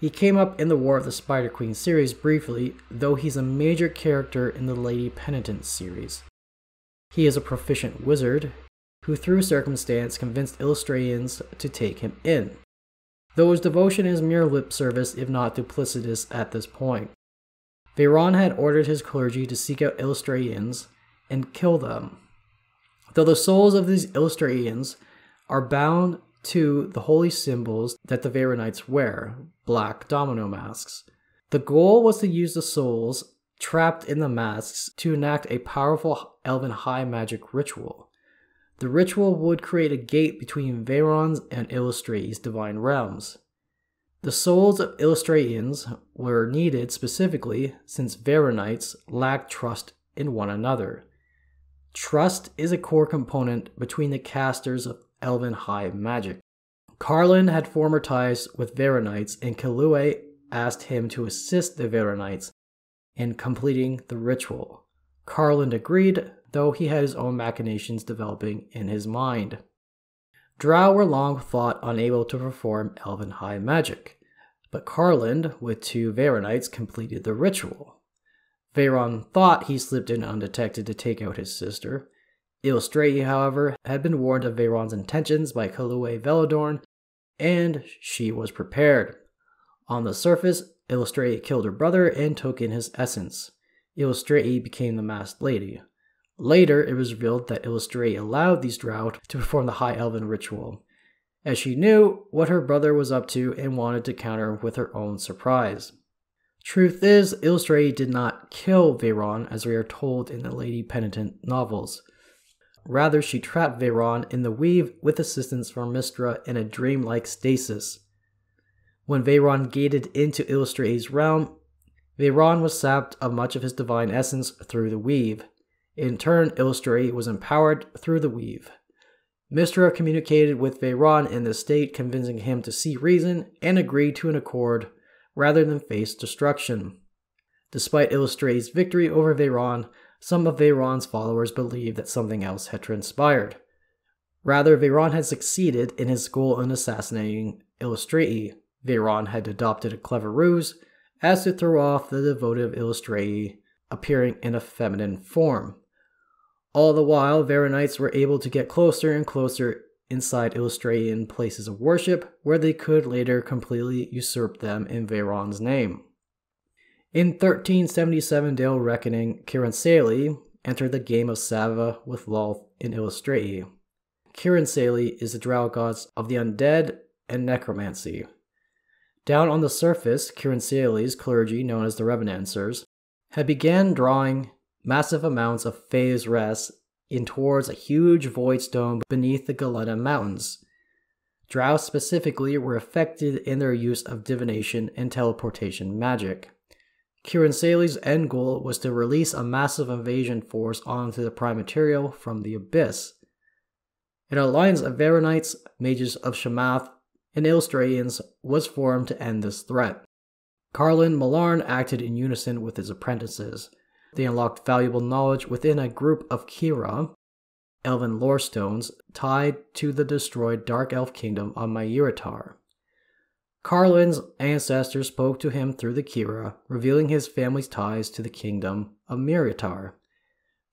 He came up in the War of the Spider Queen series briefly, though he's a major character in the Lady Penitent series. He is a proficient wizard who through circumstance convinced Eilistraeans to take him in, though his devotion is mere lip service if not duplicitous at this point. Veyron had ordered his clergy to seek out Eilistraeans and kill them, though the souls of these Eilistraeans are bound to the holy symbols that the Veyronites wear, black domino masks. The goal was to use the souls trapped in the masks to enact a powerful elven high magic ritual. The ritual would create a gate between Veyron's and Eilistraee's divine realms. The souls of Eilistraeans were needed specifically since Veyronites lacked trust in one another. Trust is a core component between the casters of elven high magic. Carlin had former ties with Veyronites, and Eilistraee asked him to assist the Veyronites in completing the ritual. Carlin agreed, though he had his own machinations developing in his mind. Drow were long thought unable to perform elven high magic, but Carlin, with two Veyronites, completed the ritual. Veyron thought he slipped in undetected to take out his sister. Eilistraee, however, had been warned of Veyron's intentions by Eilistraee Veladorn, and she was prepared. On the surface, Eilistraee killed her brother and took in his essence. Eilistraee became the masked lady. Later, it was revealed that Eilistraee allowed these Drow to perform the High Elven ritual, as she knew what her brother was up to and wanted to counter with her own surprise. Truth is, Eilistraee did not kill Veyron as we are told in the Lady Penitent novels. Rather, she trapped Veyron in the weave with assistance from Mystra in a dreamlike stasis. When Veyron gated into Eilistraee's realm, Veyron was sapped of much of his divine essence through the weave. In turn, Eilistraee was empowered through the weave. Mystra communicated with Veyron in this state, convincing him to see reason and agree to an accord rather than face destruction. Despite Eilistraee's victory over Veyron, some of Veyron's followers believed that something else had transpired. Rather, Veyron had succeeded in his goal in assassinating Eilistraee. Veyron had adopted a clever ruse as to throw off the devotive Eilistraee, appearing in a feminine form. All the while, Veyronites were able to get closer and closer inside Eilistraean places of worship, where they could later completely usurp them in Veyron's name. In 1377 Dale Reckoning, Kiransalee entered the game of Sava with Lolth in Eilistraee. Kiransalee is the drow gods of the undead and necromancy. Down on the surface, Kiransalee's clergy, known as the Revenancers, had began drawing massive amounts of phase res in towards a huge void stone beneath the Galena Mountains. Drow specifically were affected in their use of divination and teleportation magic. Kiransalee's end goal was to release a massive invasion force onto the prime material from the abyss. An alliance of Veyronites, mages of Shamath, and Eilistraeans was formed to end this threat. Carlin Malarn acted in unison with his apprentices. They unlocked valuable knowledge within a group of Kira, elven lore stones, tied to the destroyed Dark Elf kingdom of Myritar. Carlin's ancestors spoke to him through the Kira, revealing his family's ties to the kingdom of Myritar.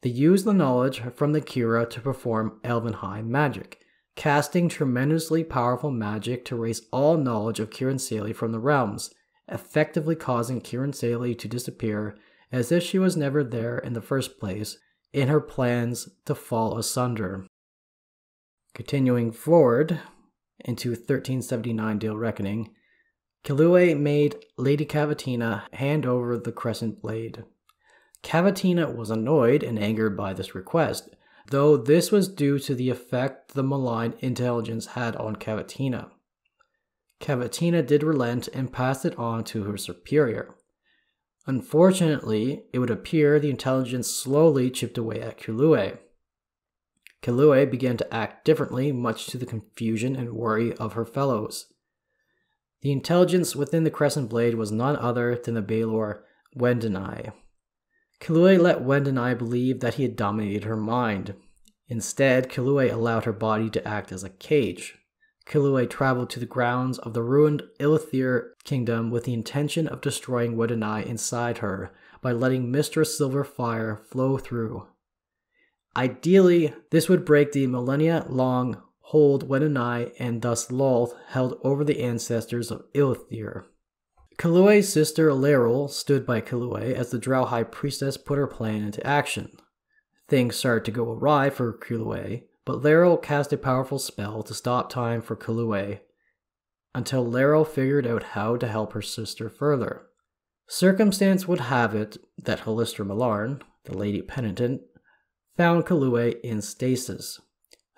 They used the knowledge from the Kira to perform elven high magic, casting tremendously powerful magic to erase all knowledge of Kiransalee from the realms, effectively causing Kiransalee to disappear as if she was never there in the first place, in her plans to fall asunder. Continuing forward into 1379 Dale Reckoning, Kilue made Lady Cavatina hand over the crescent blade. Cavatina was annoyed and angered by this request, though this was due to the effect the malign intelligence had on Cavatina. Cavatina did relent and passed it on to her superior. Unfortunately, it would appear the intelligence slowly chipped away at Kilue. Kilue began to act differently, much to the confusion and worry of her fellows. The intelligence within the Crescent Blade was none other than the Baelor Wendenai. Kilue let Wendenai believe that he had dominated her mind. Instead, Kilue allowed her body to act as a cage. Kilue traveled to the grounds of the ruined Eilistraee kingdom with the intention of destroying Wendenai inside her by letting Mistress Silver Fire flow through. Ideally, this would break the millennia-long hold Wendenai and thus Lolth held over the ancestors of Eilistraee. Kilue's sister Laeral stood by Kilue as the Drow High Priestess put her plan into action. Things started to go awry for Kilue, but Laeral cast a powerful spell to stop time for Kilue, until Laeral figured out how to help her sister further. Circumstance would have it that Eilistraee Malarn, the Lady Penitent, found Kilue in stasis.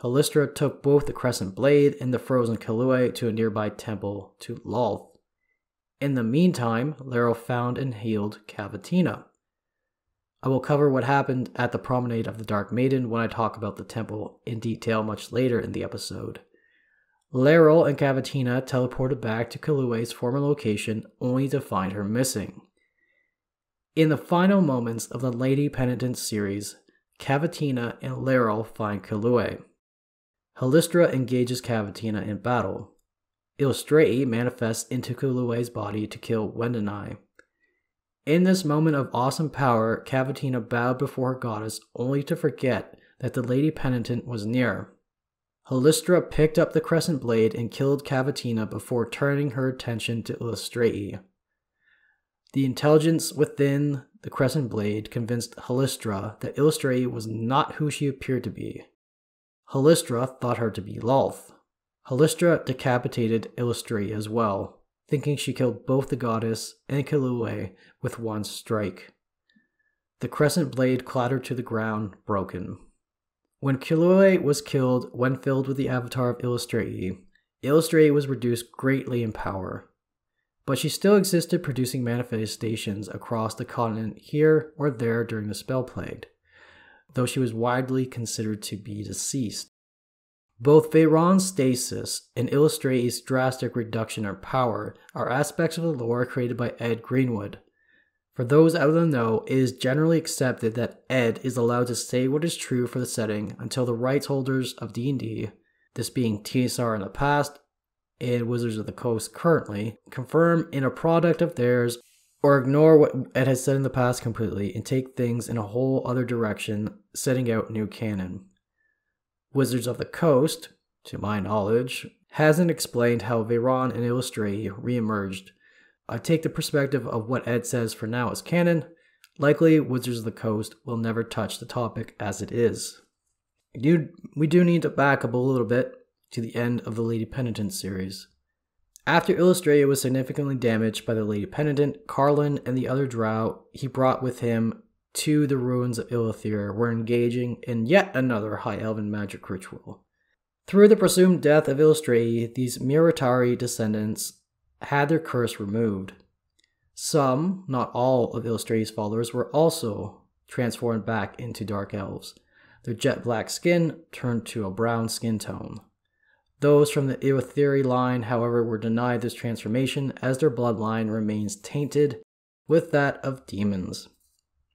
Eilistraee took both the Crescent Blade and the frozen Kilue to a nearby temple to Lolth. In the meantime, Laeral found and healed Cavatina. I will cover what happened at the Promenade of the Dark Maiden when I talk about the temple in detail much later in the episode. Laeral and Cavatina teleported back to Kilue's former location only to find her missing. In the final moments of the Lady Penitent series, Cavatina and Laeral find Kilue. Eilistraee engages Cavatina in battle. Eilistraee manifests into Kilue's body to kill Wendenai. In this moment of awesome power, Cavatina bowed before her goddess only to forget that the Lady Penitent was near. Eilistraee picked up the Crescent Blade and killed Cavatina before turning her attention to Eilistraee. The intelligence within the Crescent Blade convinced Eilistraee that Eilistraee was not who she appeared to be. Eilistraee thought her to be Lolth. Eilistraee decapitated Eilistraee as well, thinking she killed both the goddess and Kilue with one strike. The Crescent Blade clattered to the ground, broken. When Kilue was killed when filled with the avatar of Eilistraee, Eilistraee was reduced greatly in power. But she still existed, producing manifestations across the continent here or there during the spell plague, though she was widely considered to be deceased. Both Veyron's stasis and Eilistraee's drastic reduction in power are aspects of the lore created by Ed Greenwood. For those out of the know, it is generally accepted that Ed is allowed to say what is true for the setting until the rights holders of D&D, this being TSR in the past and Wizards of the Coast currently, confirm in a product of theirs or ignore what Ed has said in the past completely and take things in a whole other direction, setting out new canon. Wizards of the Coast, to my knowledge, hasn't explained how Veyron and Eilistraee re-emerged. I take the perspective of what Ed says for now as canon. Likely, Wizards of the Coast will never touch the topic as it is. We do need to back up a little bit to the end of the Lady Penitent series. After Eilistraee was significantly damaged by the Lady Penitent, Carlin and the other Drow he brought with him to the ruins of Iluthir were engaging in yet another High Elven magic ritual. Through the presumed death of Eilistraee, these Miratari descendants had their curse removed. Some, not all, of Eilistraee's followers were also transformed back into Dark Elves. Their jet black skin turned to a brown skin tone. Those from the Iluthiri line, however, were denied this transformation as their bloodline remains tainted with that of demons.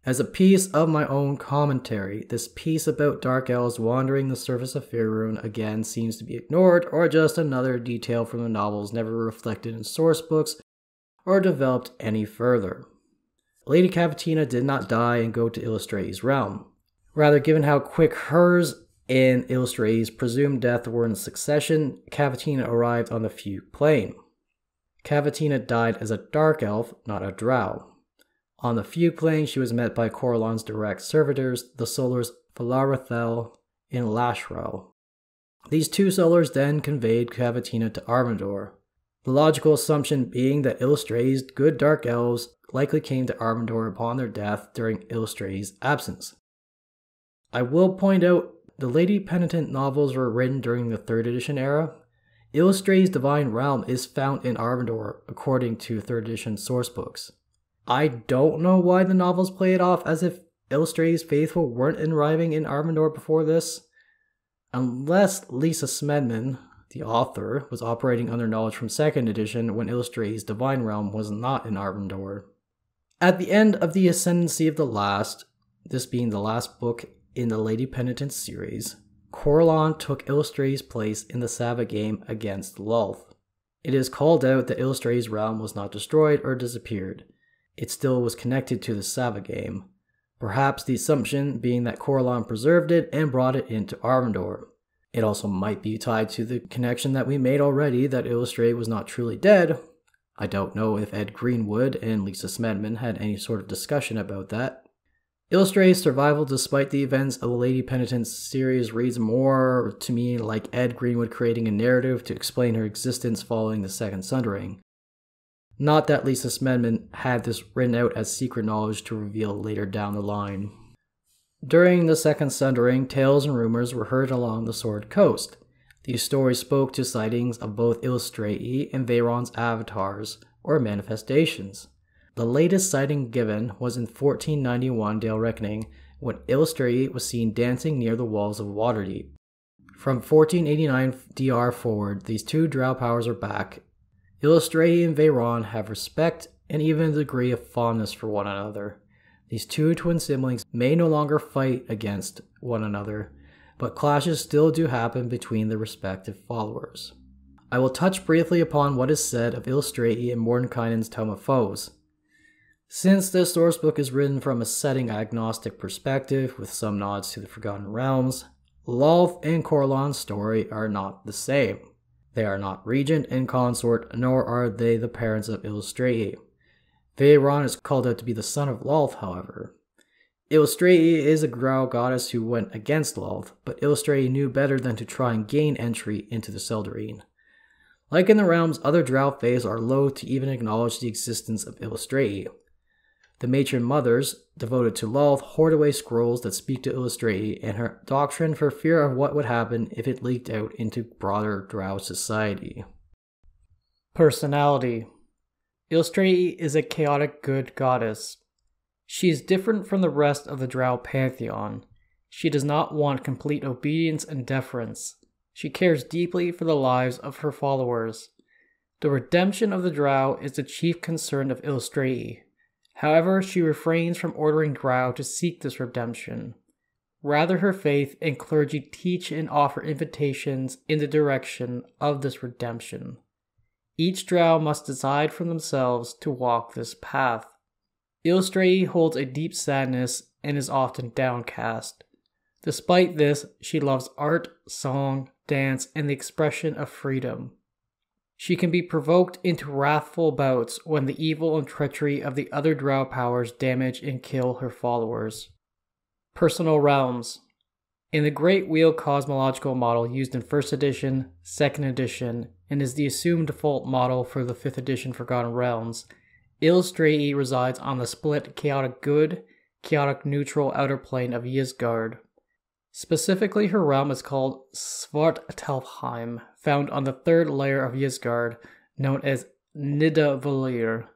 As a piece of my own commentary, this piece about Dark Elves wandering the surface of Faerun again seems to be ignored, or just another detail from the novels never reflected in source books or developed any further. Lady Cavatina did not die and go to Eilistraee's realm. Rather, given how quick hers and Eilistraee's presumed death were in succession, Cavatina arrived on the Fugue Plane. Cavatina died as a Dark Elf, not a Drow. On the Fugue Plane, she was met by Coralon's direct servitors, the Solars Valarathel and Lashrel. These two Solars then conveyed Cavatina to Arvandor, the logical assumption being that Eilistraee's good Dark Elves likely came to Arvandor upon their death during Eilistraee's absence. I will point out the Lady Penitent novels were written during the 3rd edition era. Eilistraee's divine realm is found in Arvandor according to 3rd edition sourcebooks. I don't know why the novels play it off as if Eilistraee's faithful weren't arriving in Arvandor before this, unless Lisa Smedman, the author, was operating under knowledge from 2nd edition when Eilistraee's divine realm was not in Arvandor. At the end of the Ascendancy of the Last, this being the last book in the Lady Penitent series, Coralon took Eilistraee's place in the Sava game against Lolth. It is called out that Eilistraee's realm was not destroyed or disappeared. It still was connected to the Sava game, perhaps the assumption being that Coralon preserved it and brought it into Arvandor. It also might be tied to the connection that we made already that Eilistraee was not truly dead. I don't know if Ed Greenwood and Lisa Smedman had any sort of discussion about that. Eilistraee's survival despite the events of the Lady Penitent series reads more to me like Ed Greenwood creating a narrative to explain her existence following the Second Sundering. Not that Lisa Smedman had this written out as secret knowledge to reveal later down the line. During the Second Sundering, tales and rumors were heard along the Sword Coast. These stories spoke to sightings of both Eilistraee and Veyron's avatars, or manifestations. The latest sighting given was in 1491 Dale Reckoning, when Eilistraee was seen dancing near the walls of Waterdeep. From 1489 DR forward, these two Drow powers are back. Eilistraee and Veyron have respect and even a degree of fondness for one another. These two twin siblings may no longer fight against one another, but clashes still do happen between their respective followers. I will touch briefly upon what is said of Eilistraee in Mordenkainen's Tome of Foes. Since this sourcebook is written from a setting-agnostic perspective with some nods to the Forgotten Realms, Lolth and Coralon's story are not the same. They are not regent and consort, nor are they the parents of Eilistraee. Veyron is called out to be the son of Lolth, however. Eilistraee is a Drow goddess who went against Lolth, but Eilistraee knew better than to try and gain entry into the Seldarine. Like in the realms, other Drow faiths are loath to even acknowledge the existence of Eilistraee. The matron mothers, devoted to Lolth, hoard away scrolls that speak to Eilistraee and her doctrine for fear of what would happen if it leaked out into broader Drow society. Personality. Eilistraee is a chaotic good goddess. She is different from the rest of the Drow Pantheon. She does not want complete obedience and deference. She cares deeply for the lives of her followers. The redemption of the Drow is the chief concern of Eilistraee. However, she refrains from ordering Drow to seek this redemption. Rather, her faith and clergy teach and offer invitations in the direction of this redemption. Each Drow must decide for themselves to walk this path. Eilistraee holds a deep sadness and is often downcast. Despite this, she loves art, song, dance, and the expression of freedom. She can be provoked into wrathful bouts when the evil and treachery of the other Drow powers damage and kill her followers. Personal realms. In the Great Wheel cosmological model used in 1st edition, 2nd edition, and is the assumed default model for the 5th edition Forgotten Realms, Eilistraee resides on the split chaotic good, chaotic neutral outer plane of Ysgard. Specifically, her realm is called Svartalfheim, found on the 3rd layer of Ysgard, known as Nidavellir.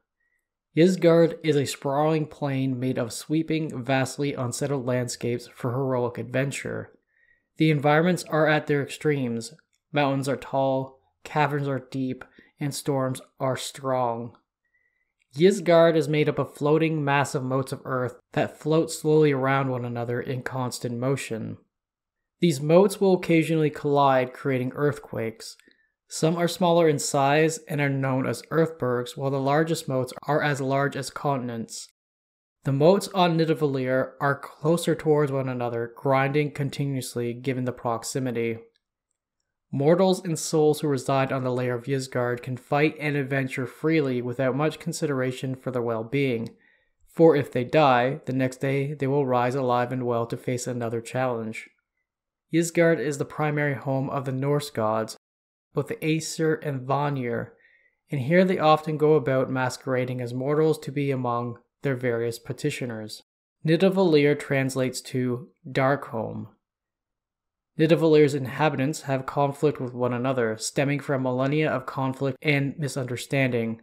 Ysgard is a sprawling plain made of sweeping, vastly unsettled landscapes for heroic adventure. The environments are at their extremes. Mountains are tall, caverns are deep, and storms are strong. Ysgard is made up of floating, massive motes of earth that float slowly around one another in constant motion. These motes will occasionally collide, creating earthquakes. Some are smaller in size and are known as earthbergs, while the largest motes are as large as continents. The motes on Nidavellir are closer towards one another, grinding continuously given the proximity. Mortals and souls who reside on the layer of Ysgard can fight and adventure freely without much consideration for their well-being, for if they die, the next day they will rise alive and well to face another challenge. Ysgard is the primary home of the Norse gods, both the Aesir and Vanir, and here they often go about masquerading as mortals to be among their various petitioners. Nidavellir translates to Dark Home. Nidavellir's inhabitants have conflict with one another, stemming from millennia of conflict and misunderstanding.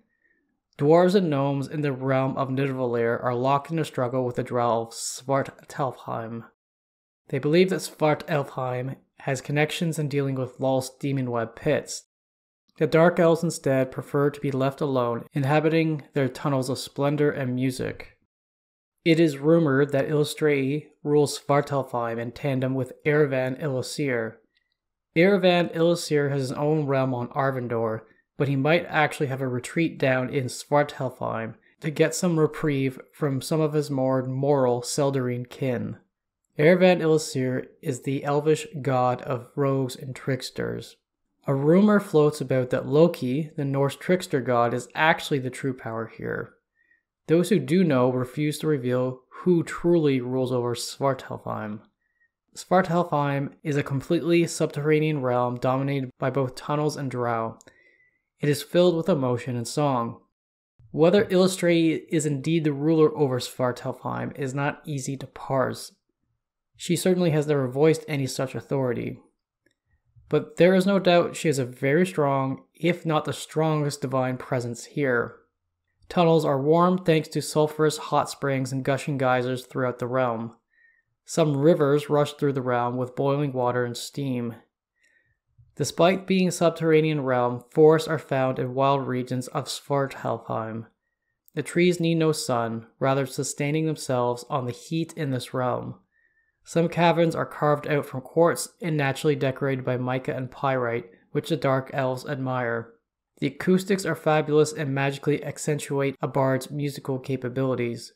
Dwarves and gnomes in the realm of Nidavellir are locked in a struggle with the Drow of Svartalfheim. They believe that Svartalfheim has connections in dealing with Lolth's demon web pits. The Dark Elves instead prefer to be left alone, inhabiting their tunnels of splendor and music. It is rumored that Eilistraee rules Svartalfheim in tandem with Erevan Eilistraee. Erevan Eilistraee has his own realm on Arvindor, but he might actually have a retreat down in Svartalfheim to get some reprieve from some of his more moral Seldarine kin. Erevan Eilistraee is the elvish god of rogues and tricksters. A rumor floats about that Loki, the Norse trickster god, is actually the true power here. Those who do know refuse to reveal who truly rules over Svartalfheim. Svartalfheim is a completely subterranean realm dominated by both tunnels and drow. It is filled with emotion and song. Whether Eilistraee is indeed the ruler over Svartalfheim is not easy to parse. She certainly has never voiced any such authority. But there is no doubt she has a very strong, if not the strongest, divine presence here. Tunnels are warm thanks to sulphurous hot springs and gushing geysers throughout the realm. Some rivers rush through the realm with boiling water and steam. Despite being a subterranean realm, forests are found in wild regions of Svartalfheim. The trees need no sun, rather sustaining themselves on the heat in this realm. Some caverns are carved out from quartz and naturally decorated by mica and pyrite, which the Dark Elves admire. The acoustics are fabulous and magically accentuate a bard's musical capabilities.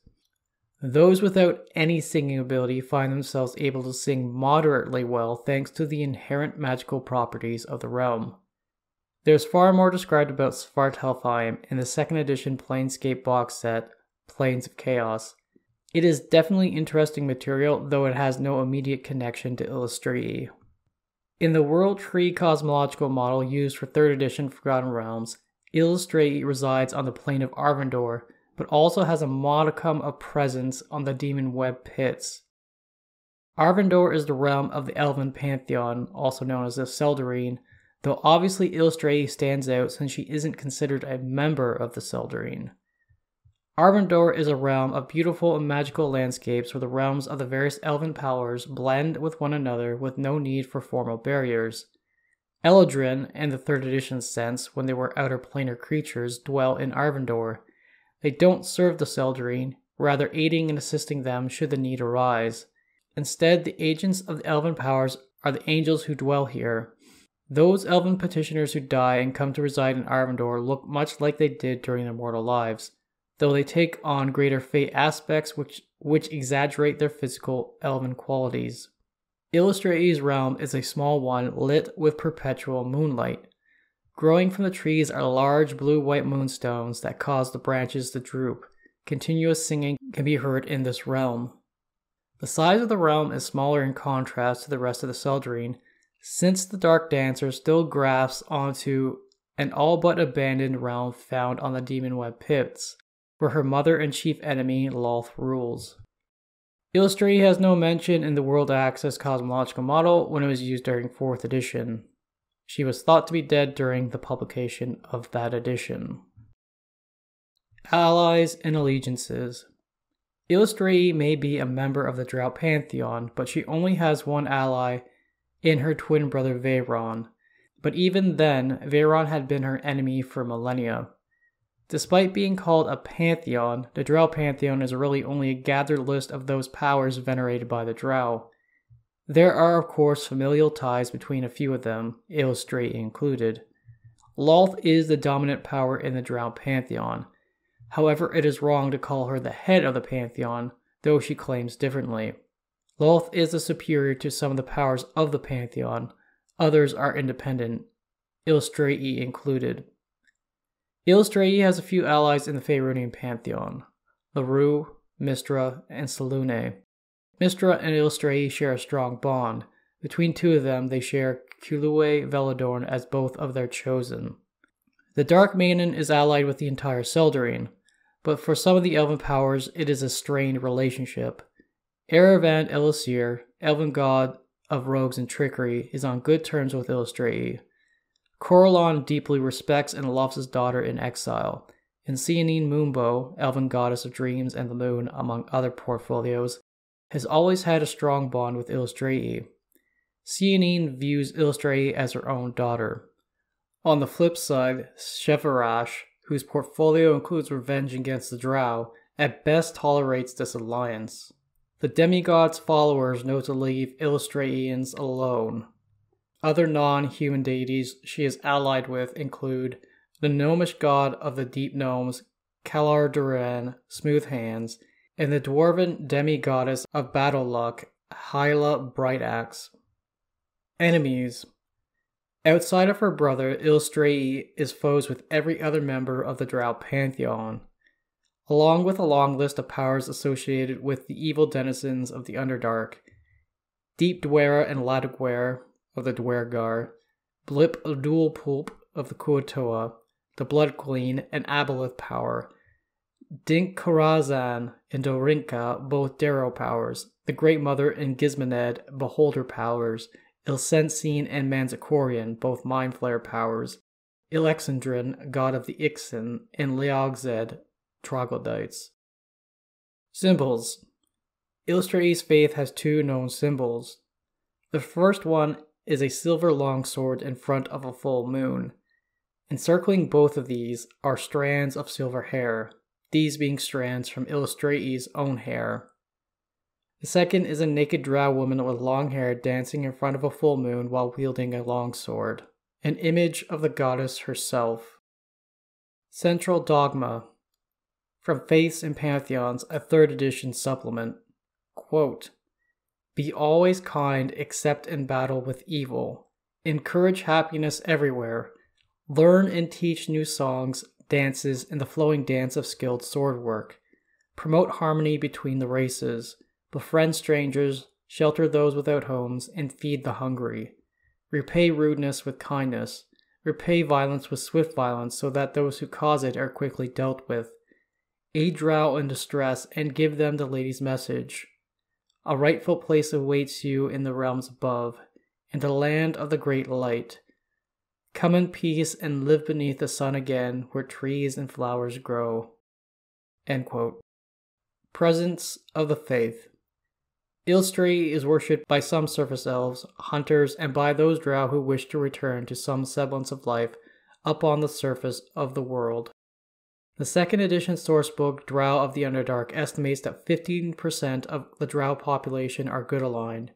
Those without any singing ability find themselves able to sing moderately well thanks to the inherent magical properties of the realm. There's far more described about Svartalfheim in the 2nd edition Planescape box set, Planes of Chaos. It is definitely interesting material, though it has no immediate connection to Eilistraee. In the World Tree cosmological model used for 3rd edition Forgotten Realms, Eilistraee resides on the plane of Arvindor, but also has a modicum of presence on the demon web pits. Arvindor is the realm of the Elven Pantheon, also known as the Seldarine, though obviously Eilistraee stands out since she isn't considered a member of the Seldarine. Arvindor is a realm of beautiful and magical landscapes where the realms of the various elven powers blend with one another with no need for formal barriers. Eladrin, in the 3rd edition sense, when they were outer planar creatures, dwell in Arvindor. They don't serve the Seldarine, rather aiding and assisting them should the need arise. Instead, the agents of the elven powers are the angels who dwell here. Those elven petitioners who die and come to reside in Arvindor look much like they did during their mortal lives, though they take on greater fate aspects which exaggerate their physical elven qualities. Eilistraee's realm is a small one lit with perpetual moonlight. Growing from the trees are large blue-white moonstones that cause the branches to droop. Continuous singing can be heard in this realm. The size of the realm is smaller in contrast to the rest of the Seldarine, since the Dark Dancer still grafts onto an all but abandoned realm found on the Demon Web Pits, where her mother and chief enemy, Lolth, rules. Eilistraee has no mention in the World Access cosmological model when it was used during 4th edition. She was thought to be dead during the publication of that edition. Allies and allegiances. Eilistraee may be a member of the Drow Pantheon, but she only has one ally in her twin brother Veyron. But even then, Veyron had been her enemy for millennia. Despite being called a pantheon, the Drow Pantheon is really only a gathered list of those powers venerated by the Drow. There are of course familial ties between a few of them, Eilistraee included. Lolth is the dominant power in the Drow Pantheon. However, it is wrong to call her the head of the Pantheon, though she claims differently. Lolth is the superior to some of the powers of the Pantheon. Others are independent, Eilistraee included. Eilistraee has a few allies in the Faerunian Pantheon: Larue, Mystra, and Selûne. Mystra and Eilistraee share a strong bond. Between two of them, they share Culue Veladorn as both of their chosen. The Dark Maiden is allied with the entire Seldarine, but for some of the elven powers, it is a strained relationship. Erevan Elisir, elven god of rogues and trickery, is on good terms with Eilistraee. Corellon deeply respects and loves his daughter in exile, and Seanine Moonbow, elven goddess of dreams and the moon, among other portfolios, has always had a strong bond with Eilistraee. Seanine views Eilistraee as her own daughter. On the flip side, Shevarash, whose portfolio includes revenge against the Drow, at best tolerates this alliance. The demigod's followers know to leave Eilistraeans alone. Other non-human deities she is allied with include the gnomish god of the deep gnomes, Kalar Duran, Smooth Hands, and the dwarven demi-goddess of battle luck, Hyla Brightaxe. Enemies. Outside of her brother, Eilistraee is foes with every other member of the Drow Pantheon, along with a long list of powers associated with the evil denizens of the Underdark: Deep Dwera and Ladugware of the Dwergar, Blip Dual-Pulp of the Kuatoa, the Blood Queen and Aboleth power, Dink Karazhan and Dorinka, both Darrow powers, the Great Mother and Gizmoned, Beholder powers, Ilsensine and Manzicorian, both Mind Flare powers, Ilexandrin, god of the Ixen, and Leogzed, troglodytes. Symbols. Eilistraee's faith has two known symbols. The first one is a silver longsword in front of a full moon. Encircling both of these are strands of silver hair, these being strands from Eilistraee's own hair. The second is a naked drow woman with long hair dancing in front of a full moon while wielding a longsword, an image of the goddess herself. Central Dogma. From Faiths and Pantheons, a 3rd edition supplement. Quote, "Be always kind except in battle with evil. Encourage happiness everywhere. Learn and teach new songs, dances, and the flowing dance of skilled sword work. Promote harmony between the races. Befriend strangers, shelter those without homes, and feed the hungry. Repay rudeness with kindness. Repay violence with swift violence so that those who cause it are quickly dealt with. aid Drow in distress, and give them the lady's message. A rightful place awaits you in the realms above, in the land of the great light. Come in peace and live beneath the sun again, where trees and flowers grow. End quote. Presence of the Faith. Eilistraee is worshipped by some surface elves, hunters, and by those Drow who wish to return to some semblance of life up on the surface of the world. The 2nd edition sourcebook Drow of the Underdark estimates that 15% of the Drow population are good aligned.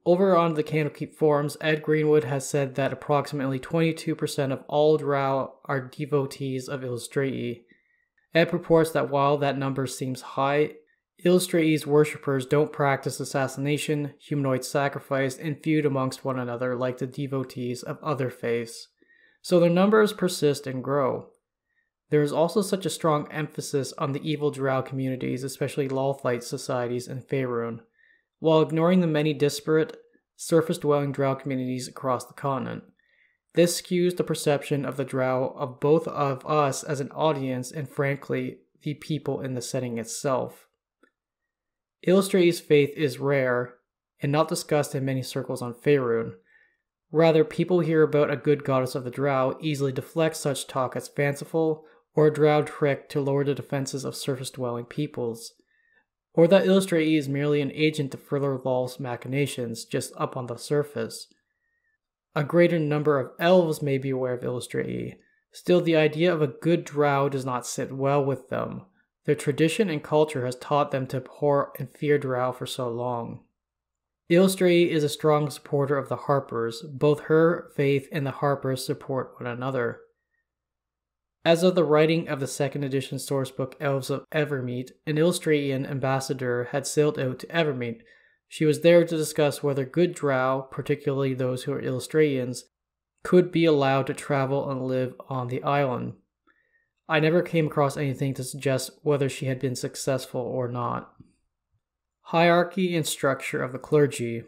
Over on the Candlekeep forums, Ed Greenwood has said that approximately 22% of all Drow are devotees of Eilistraee. Ed purports that while that number seems high, Eilistraee's worshippers don't practice assassination, humanoid sacrifice, and feud amongst one another like the devotees of other faiths, so their numbers persist and grow. There is also such a strong emphasis on the evil Drow communities, especially Lawflight societies in Faerûn, while ignoring the many disparate, surface-dwelling Drow communities across the continent. This skews the perception of the Drow of both of us as an audience and, frankly, the people in the setting itself. Eilistraee's faith is rare and not discussed in many circles on Faerûn. Rather, people hear about a good goddess of the Drow easily deflect such talk as fanciful or a Drow trick to lower the defenses of surface-dwelling peoples, or that Eilistraee is merely an agent to further Law's machinations just up on the surface. A greater number of elves may be aware of Eilistraee. Still, the idea of a good Drow does not sit well with them. Their tradition and culture has taught them to abhor and fear Drow for so long. Eilistraee is a strong supporter of the Harpers. Both her faith and the Harpers support one another. As of the writing of the 2nd edition sourcebook Elves of Evermeet, an Eilistraean ambassador had sailed out to Evermeet. She was there to discuss whether good Drow, particularly those who are Eilistraeans, could be allowed to travel and live on the island. I never came across anything to suggest whether she had been successful or not. Hierarchy and structure of the clergy.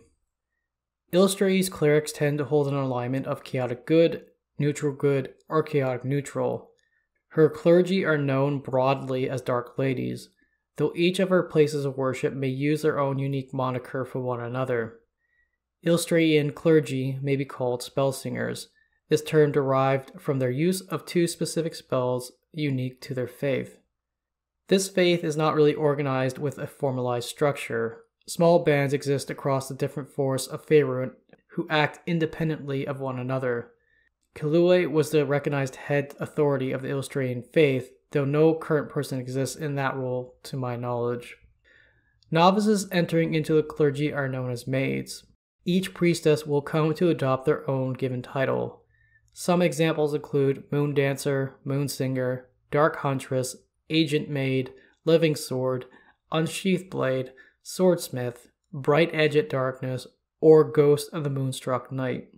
Eilistraee's clerics tend to hold an alignment of chaotic good, neutral good, or chaotic neutral. Her clergy are known broadly as Dark Ladies, though each of her places of worship may use their own unique moniker for one another. Eilistraean clergy may be called spellsingers, this term derived from their use of 2 specific spells unique to their faith. This faith is not really organized with a formalized structure. Small bands exist across the different forests of Faerûn who act independently of one another. Kilue was the recognized head authority of the Eilistraean faith, though no current person exists in that role to my knowledge. Novices entering into the clergy are known as maids. Each priestess will come to adopt their own given title. Some examples include Moon Dancer, Moon Singer, Dark Huntress, Agent Maid, Living Sword, Unsheathed Blade, Swordsmith, Bright Edge at Darkness, or Ghost of the Moonstruck Night.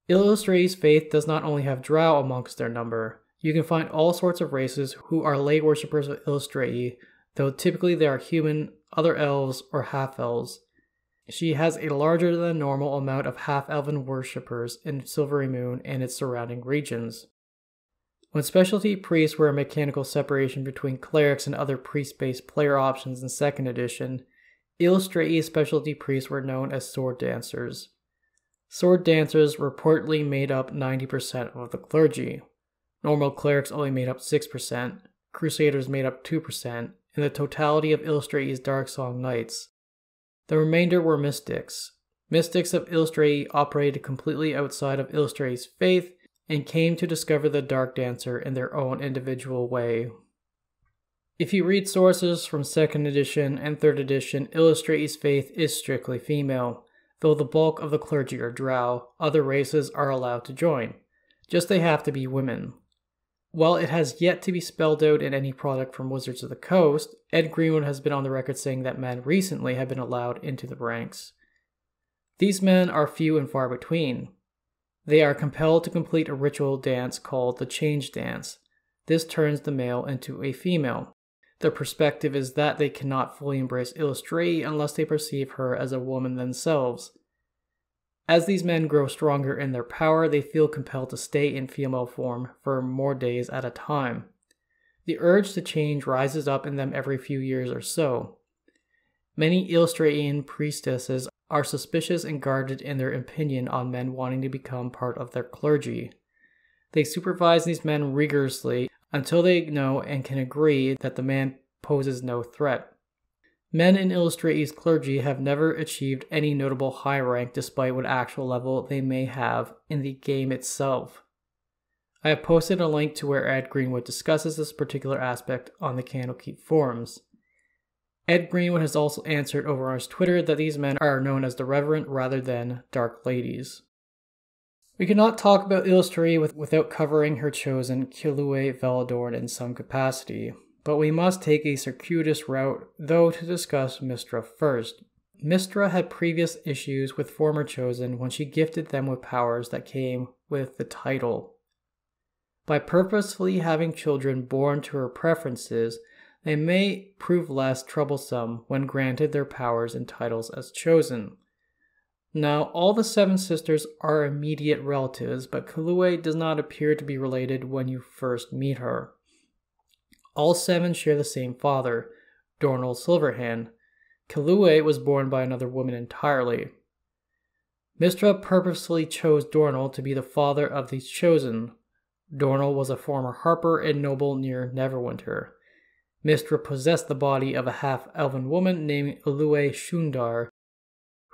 Eilistraee's faith does not only have Drow amongst their number. You can find all sorts of races who are lay worshippers of Eilistraee, though typically they are human, other elves, or half-elves. She has a larger than normal amount of half-elven worshippers in Silvery Moon and its surrounding regions. When specialty priests were a mechanical separation between clerics and other priest-based player options in 2nd edition, Eilistraee's specialty priests were known as sword dancers. Sword dancers reportedly made up 90% of the clergy. Normal clerics only made up 6%, crusaders made up 2%, and the totality of Eilistraee's Darksong Knights. The remainder were mystics. Mystics of Eilistraee operated completely outside of Eilistraee's faith and came to discover the Dark Dancer in their own individual way. If you read sources from 2nd edition and 3rd edition, Eilistraee's faith is strictly female. Though the bulk of the clergy are Drow, other races are allowed to join. Just they have to be women. While it has yet to be spelled out in any product from Wizards of the Coast, Ed Greenwood has been on the record saying that men recently have been allowed into the ranks. These men are few and far between. They are compelled to complete a ritual dance called the Change Dance. This turns the male into a female. Their perspective is that they cannot fully embrace Eilistraee unless they perceive her as a woman themselves. As these men grow stronger in their power, they feel compelled to stay in female form for more days at a time. The urge to change rises up in them every few years or so. Many Eilistraean priestesses are suspicious and guarded in their opinion on men wanting to become part of their clergy. They supervise these men rigorously until they know and can agree that the man poses no threat. Men in Eilistraee's clergy have never achieved any notable high rank despite what actual level they may have in the game itself. I have posted a link to where Ed Greenwood discusses this particular aspect on the Candlekeep forums. Ed Greenwood has also answered over on his Twitter that these men are known as the Reverend rather than Dark Ladies. We cannot talk about Eilistraee without covering her chosen Clergy Veladorn in some capacity, but we must take a circuitous route though to discuss Mystra first. Mystra had previous issues with former chosen when she gifted them with powers that came with the title. By purposefully having children born to her preferences, they may prove less troublesome when granted their powers and titles as chosen. Now, all the 7 sisters are immediate relatives, but Clergy does not appear to be related when you first meet her. All 7 share the same father, Dornal Silverhand. Clergy was born by another woman entirely. Mystra purposefully chose Dornal to be the father of these chosen. Dornal was a former harper and noble near Neverwinter. Mystra possessed the body of a half-elven woman named Eilistraee Shundar,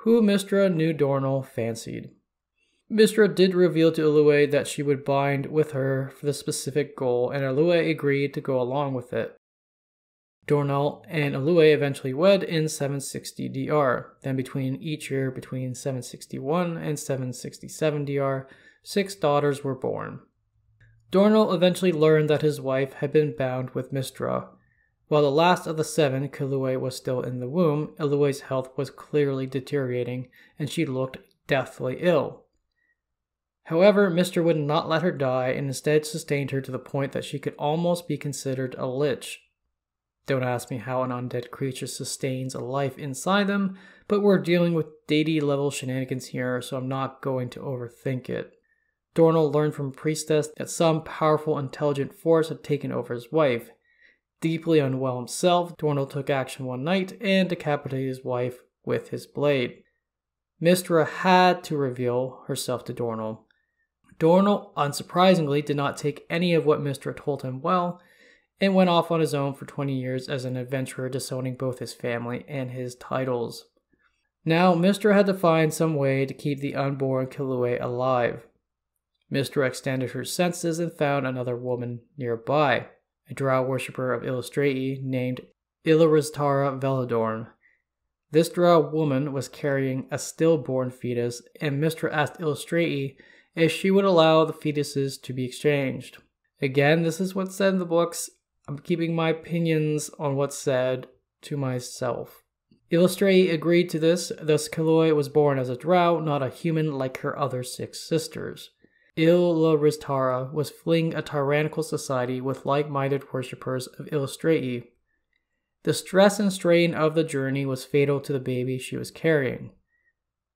who Mystra knew Dornal fancied. Mystra did reveal to Eilistraee that she would bind with her for the specific goal, and Eilistraee agreed to go along with it. Dornal and Eilistraee eventually wed in 760 DR. Then between each year between 761 and 767 DR, 6 daughters were born. Dornal eventually learned that his wife had been bound with Mystra. While the last of the 7, Clergy, was still in the womb, Eilistraee's health was clearly deteriorating, and she looked deathly ill. However, Mystra would not let her die and instead sustained her to the point that she could almost be considered a lich. Don't ask me how an undead creature sustains a life inside them, but we're dealing with deity-level shenanigans here, so I'm not going to overthink it. Dornal learned from Priestess that some powerful, intelligent force had taken over his wife. Deeply unwell himself, Dornal took action one night and decapitated his wife with his blade. Mystra had to reveal herself to Dornal. Dornal, unsurprisingly, did not take any of what Mystra told him well, and went off on his own for 20 years as an adventurer, disowning both his family and his titles. Now, Mystra had to find some way to keep the unborn Clergy alive. Mystra extended her senses and found another woman nearby, a drow worshipper of Eilistraee named Eilistraee Veladorn. This drow woman was carrying a stillborn fetus, and Mystra asked Eilistraee if she would allow the fetuses to be exchanged. Again, this is what's said in the books. I'm keeping my opinions on what's said to myself. Eilistraee agreed to this, thus Clergy was born as a drow, not a human like her other 6 sisters. Eilistraee was fleeing a tyrannical society with like-minded worshippers of Eilistraee. The stress and strain of the journey was fatal to the baby she was carrying.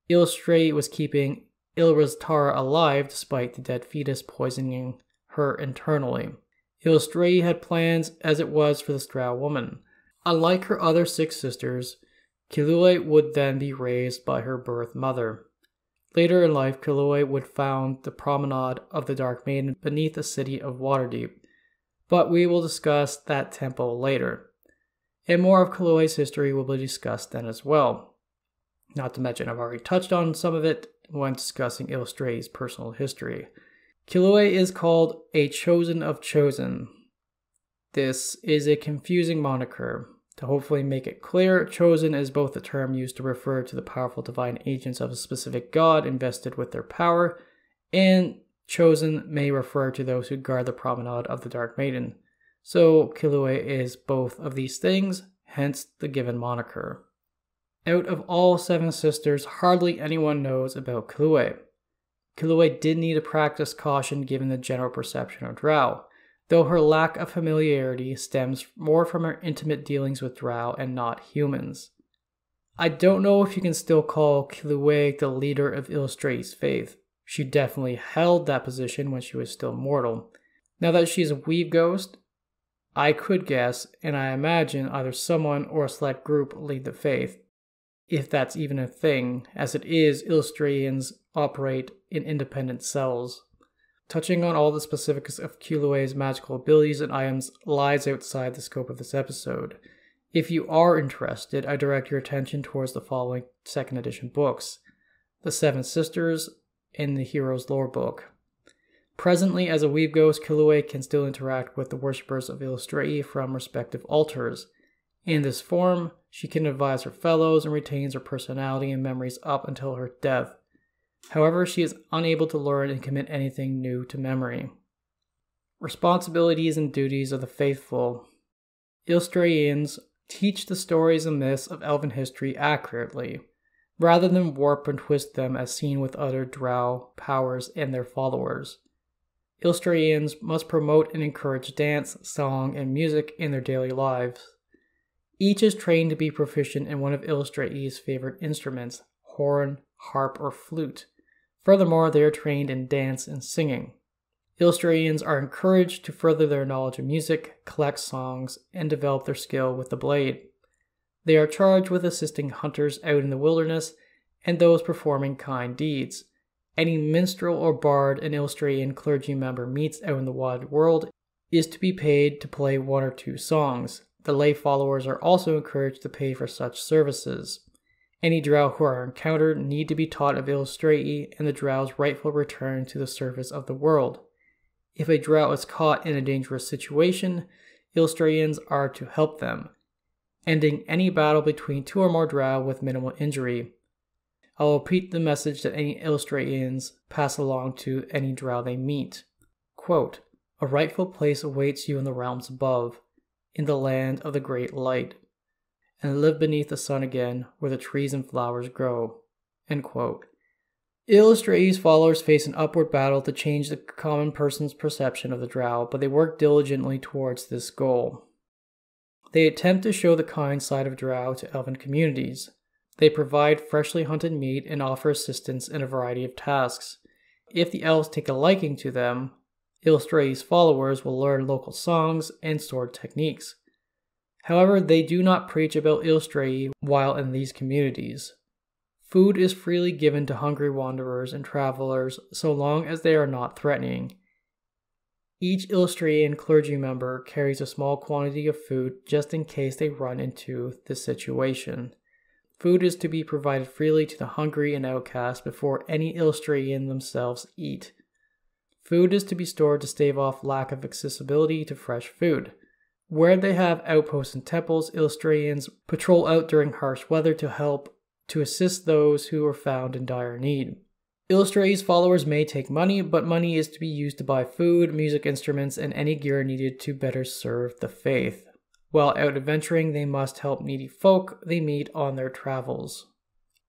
Eilistraee was keeping Eilistraee alive despite the dead fetus poisoning her internally. Eilistraee had plans as it was for this drow woman. Unlike her other 6 sisters, Clergy would then be raised by her birth mother. Later in life, Clergy would found the Promenade of the Dark Maiden beneath the city of Waterdeep, but we will discuss that temple later. And more of Clergy's history will be discussed then as well. Not to mention, I've already touched on some of it when discussing Eilistraee's personal history. Clergy is called a Chosen of Chosen. This is a confusing moniker. To hopefully make it clear, chosen is both a term used to refer to the powerful divine agents of a specific god invested with their power, and chosen may refer to those who guard the Promenade of the Dark Maiden. So Clergy is both of these things, hence the given moniker. Out of all 7 sisters, hardly anyone knows about Clergy. Clergy did need to practice caution given the general perception of drow, though her lack of familiarity stems more from her intimate dealings with drow and not humans. I don't know if you can still call Clergy the leader of Eilistraee's faith. She definitely held that position when she was still mortal. Now that she's a weave ghost, I could guess, and I imagine either someone or a select group lead the faith, if that's even a thing. As it is, Eilistraeans operate in independent cells. Touching on all the specifics of Clergy's magical abilities and items lies outside the scope of this episode. If you are interested, I direct your attention towards the following 2nd edition books: The Seven Sisters and the Hero's Lore book. Presently, as a weave ghost, Clergy can still interact with the worshippers of Eilistraee from respective altars. In this form, she can advise her fellows and retains her personality and memories up until her death. However, she is unable to learn and commit anything new to memory. Responsibilities and duties of the faithful. Eilistraeans teach the stories and myths of elven history accurately, rather than warp and twist them as seen with other Drow powers and their followers. Eilistraeans must promote and encourage dance, song, and music in their daily lives. Each is trained to be proficient in one of Eilistraee's favorite instruments: horn, harp, or flute. Furthermore, they are trained in dance and singing. Eilistraeans are encouraged to further their knowledge of music, collect songs, and develop their skill with the blade. They are charged with assisting hunters out in the wilderness and those performing kind deeds. Any minstrel or bard an Eilistraean clergy member meets out in the wide world is to be paid to play 1 or 2 songs. The lay followers are also encouraged to pay for such services. Any Drow who are encountered need to be taught of Eilistraee and the Drow's rightful return to the surface of the world. If a Drow is caught in a dangerous situation, Eilistraeans are to help them, ending any battle between 2 or more Drow with minimal injury. I will repeat the message that any Eilistraeans pass along to any Drow they meet. Quote, "A rightful place awaits you in the realms above, in the land of the great light, and live beneath the sun again, where the trees and flowers grow." End quote. Eilistraee's followers face an upward battle to change the common person's perception of the Drow, but they work diligently towards this goal. They attempt to show the kind side of Drow to elven communities. They provide freshly hunted meat and offer assistance in a variety of tasks. If the elves take a liking to them, Eilistraee's followers will learn local songs and sword techniques. However, they do not preach about Eilistraee while in these communities. Food is freely given to hungry wanderers and travelers so long as they are not threatening. Each Eilistraean clergy member carries a small quantity of food just in case they run into this situation. Food is to be provided freely to the hungry and outcast before any Eilistraean themselves eat. Food is to be stored to stave off lack of accessibility to fresh food. Where they have outposts and temples, Eilistraeans patrol out during harsh weather to help to assist those who are found in dire need. Eilistraee's followers may take money, but money is to be used to buy food, music instruments, and any gear needed to better serve the faith. While out adventuring, they must help needy folk they meet on their travels.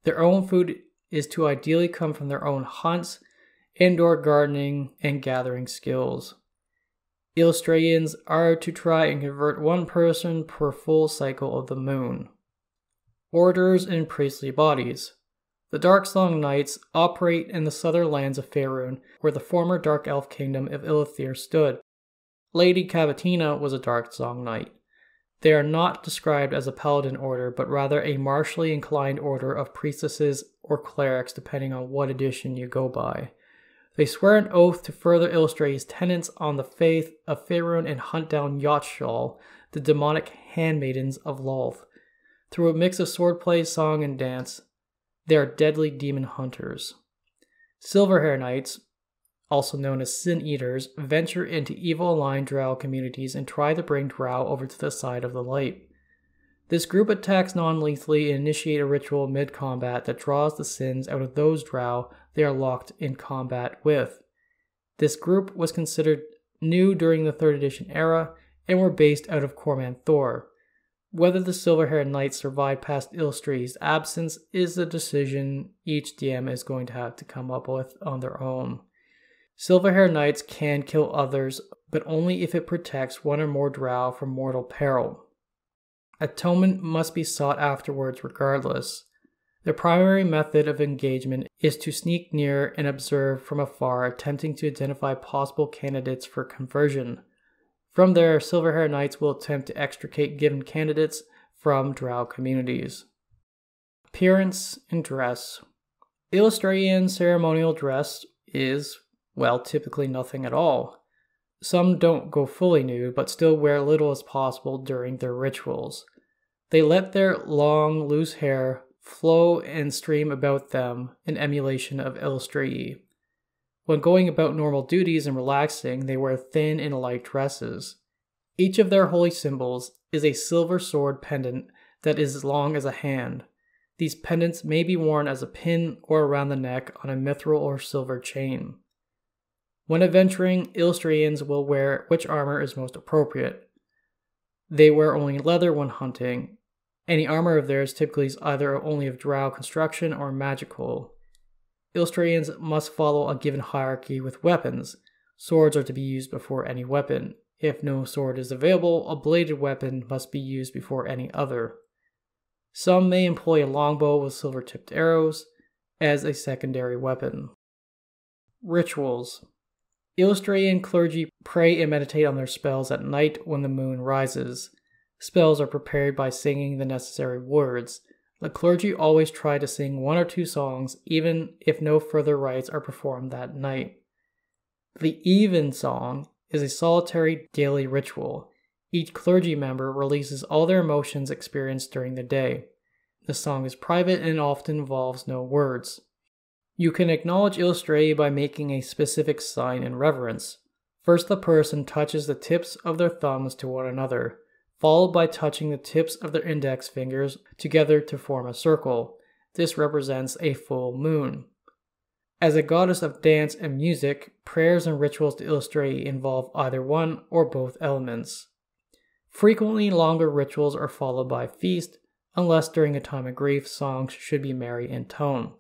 Their own food is to ideally come from their own hunts, indoor gardening, and gathering skills. Eilistraeans are to try and convert 1 person per full cycle of the moon. Orders and priestly bodies. The Darksong Knights operate in the southern lands of Faerun, where the former Dark Elf Kingdom of Iluthir stood. Lady Cavatina was a Darksong Knight. They are not described as a paladin order, but rather a martially inclined order of priestesses or clerics, depending on what edition you go by. They swear an oath to further Eilistraee's tenets on the faith of Faerun and hunt down Yachtshal, the demonic handmaidens of Lolth. Through a mix of swordplay, song, and dance, they are deadly demon hunters. Silverhair Knights, also known as Sin Eaters, venture into evil-aligned Drow communities and try to bring Drow over to the side of the light. This group attacks non-lethally and initiate a ritual mid-combat that draws the sins out of those Drow they are locked in combat with. This group was considered new during the 3rd edition era and were based out of Corman Thor. Whether the Silverhair Knights survive past Eilistraee's absence is a decision each DM is going to have to come up with on their own. Silverhair Knights can kill others, but only if it protects 1 or more Drow from mortal peril. Atonement must be sought afterwards regardless. Their primary method of engagement is to sneak near and observe from afar, attempting to identify possible candidates for conversion. From there, Silverhair Knights will attempt to extricate given candidates from Drow communities. Appearance and dress. Eilistraean ceremonial dress is, well, typically nothing at all. Some don't go fully nude, but still wear little as possible during their rituals. They let their long, loose hair flow and stream about them in emulation of Eilistraee. When going about normal duties and relaxing, they wear thin and light dresses. Each of their holy symbols is a silver sword pendant that is as long as a hand. These pendants may be worn as a pin or around the neck on a mithril or silver chain. When adventuring, Eilistraeans will wear which armor is most appropriate. They wear only leather when hunting. Any armor of theirs typically is either only of Drow construction or magical. Eilistraeans must follow a given hierarchy with weapons. Swords are to be used before any weapon. If no sword is available, a bladed weapon must be used before any other. Some may employ a longbow with silver-tipped arrows as a secondary weapon. Rituals. Eilistraean clergy pray and meditate on their spells at night when the moon rises. Spells are prepared by singing the necessary words. The clergy always try to sing 1 or 2 songs, even if no further rites are performed that night. The evensong is a solitary daily ritual. Each clergy member releases all their emotions experienced during the day. The song is private and often involves no words. You can acknowledge Eilistraee by making a specific sign in reverence. First, the person touches the tips of their thumbs to one another, followed by touching the tips of their index fingers together to form a circle. This represents a full moon. As a goddess of dance and music, prayers and rituals to Eilistraee involve either one or both elements. Frequently, longer rituals are followed by a feast, unless during a time of grief, songs should be merry in tone.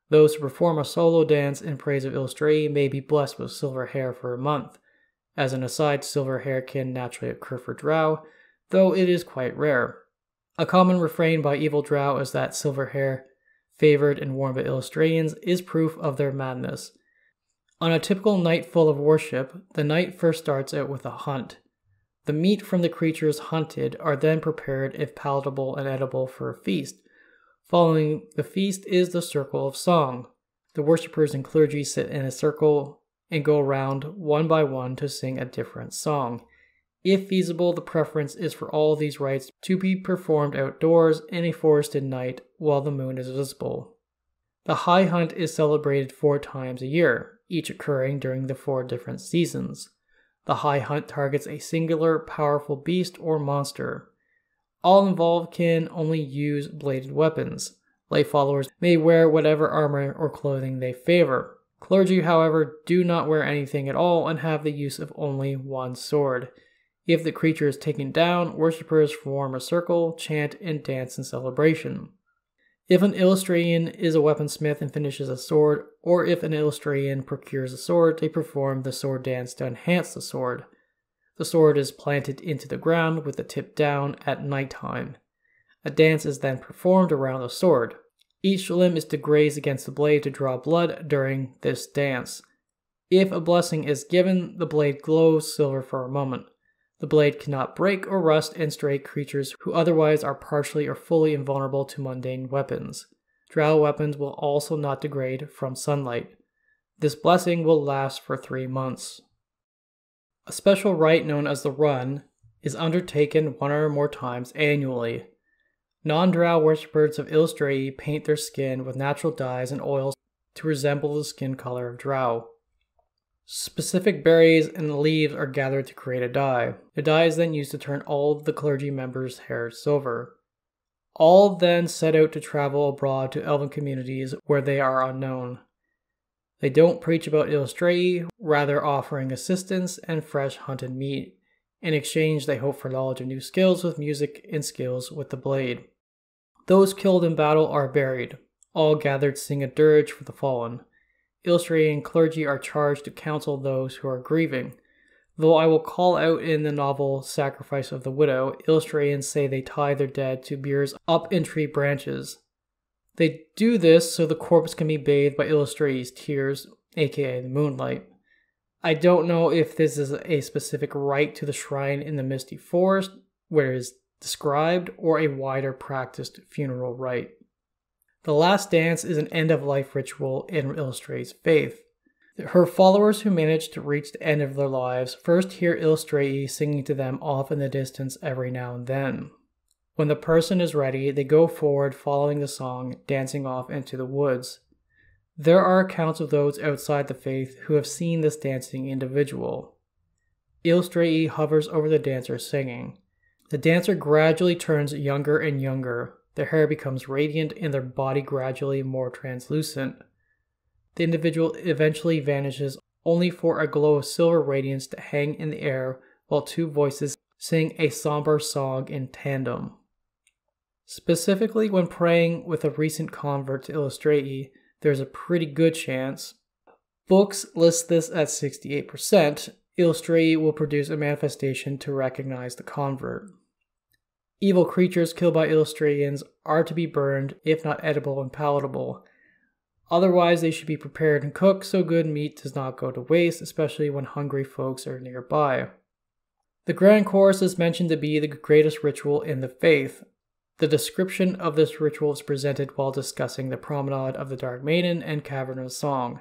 Those who perform a solo dance in praise of Eilistraee may be blessed with silver hair for a month. As an aside, silver hair can naturally occur for Drow, though it is quite rare. A common refrain by evil Drow is that silver hair, favored and worn by Eilistraeans, is proof of their madness. On a typical night full of worship, the night first starts out with a hunt. The meat from the creatures hunted are then prepared if palatable and edible for a feast. Following the feast is the circle of song. The worshippers and clergy sit in a circle and go around one by one to sing a different song. If feasible, the preference is for all these rites to be performed outdoors in a forested night while the moon is visible. The high hunt is celebrated 4 times a year, each occurring during the 4 different seasons. The high hunt targets a singular, powerful beast or monster. All involved can only use bladed weapons. Lay followers may wear whatever armor or clothing they favor. Clergy, however, do not wear anything at all and have the use of only 1 sword. If the creature is taken down, worshippers form a circle, chant, and dance in celebration. If an Eilistraean is a weaponsmith and finishes a sword, or if an Eilistraean procures a sword, they perform the sword dance to enhance the sword. The sword is planted into the ground with the tip down at nighttime. A dance is then performed around the sword. Each limb is to graze against the blade to draw blood during this dance. If a blessing is given, the blade glows silver for a moment. The blade cannot break or rust and strike creatures who otherwise are partially or fully invulnerable to mundane weapons. Drow weapons will also not degrade from sunlight. This blessing will last for 3 months. A special rite known as the Run is undertaken 1 or more times annually. Non-Drow worshippers of Eilistraee paint their skin with natural dyes and oils to resemble the skin color of Drow. Specific berries and leaves are gathered to create a dye. The dye is then used to turn all of the clergy members' hair silver. All then set out to travel abroad to elven communities where they are unknown. They don't preach about Eilistraee, rather offering assistance and fresh hunted meat. In exchange, they hope for knowledge of new skills with music and skills with the blade. Those killed in battle are buried. All gathered sing a dirge for the fallen. Eilistraean clergy are charged to counsel those who are grieving. Though I will call out in the novel Sacrifice of the Widow, Eilistraeans say they tie their dead to biers up in tree branches. They do this so the corpse can be bathed by Eilistraee's tears, aka the moonlight. I don't know if this is a specific rite to the shrine in the Misty Forest, where it is described, or a wider practiced funeral rite. The last dance is an end-of-life ritual in Eilistraee's faith. Her followers who manage to reach the end of their lives first hear Eilistraee singing to them off in the distance every now and then. When the person is ready, they go forward following the song, dancing off into the woods. There are accounts of those outside the faith who have seen this dancing individual. Eilistraee hovers over the dancer singing. The dancer gradually turns younger and younger. Their hair becomes radiant and their body gradually more translucent. The individual eventually vanishes, only for a glow of silver radiance to hang in the air while two voices sing a somber song in tandem. Specifically, when praying with a recent convert to Eilistraee, there's a pretty good chance. Books list this at 68%. Eilistraee will produce a manifestation to recognize the convert. Evil creatures killed by Eilistraeans are to be burned, if not edible and palatable. Otherwise, they should be prepared and cooked so good meat does not go to waste, especially when hungry folks are nearby. The Grand Chorus is mentioned to be the greatest ritual in the faith. The description of this ritual is presented while discussing the Promenade of the Dark Maiden and Cavern of Song.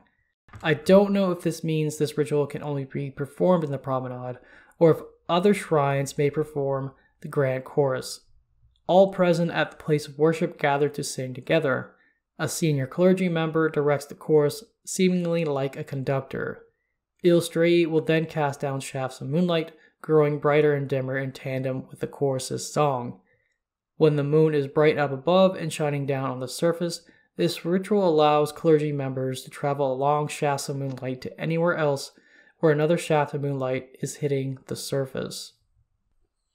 I don't know if this means this ritual can only be performed in the Promenade, or if other shrines may perform the Grand Chorus. All present at the place of worship gather to sing together. A senior clergy member directs the chorus, seemingly like a conductor. Eilistraee will then cast down shafts of moonlight, growing brighter and dimmer in tandem with the chorus's song. When the moon is bright up above and shining down on the surface, this ritual allows clergy members to travel along shafts of moonlight to anywhere else where another shaft of moonlight is hitting the surface.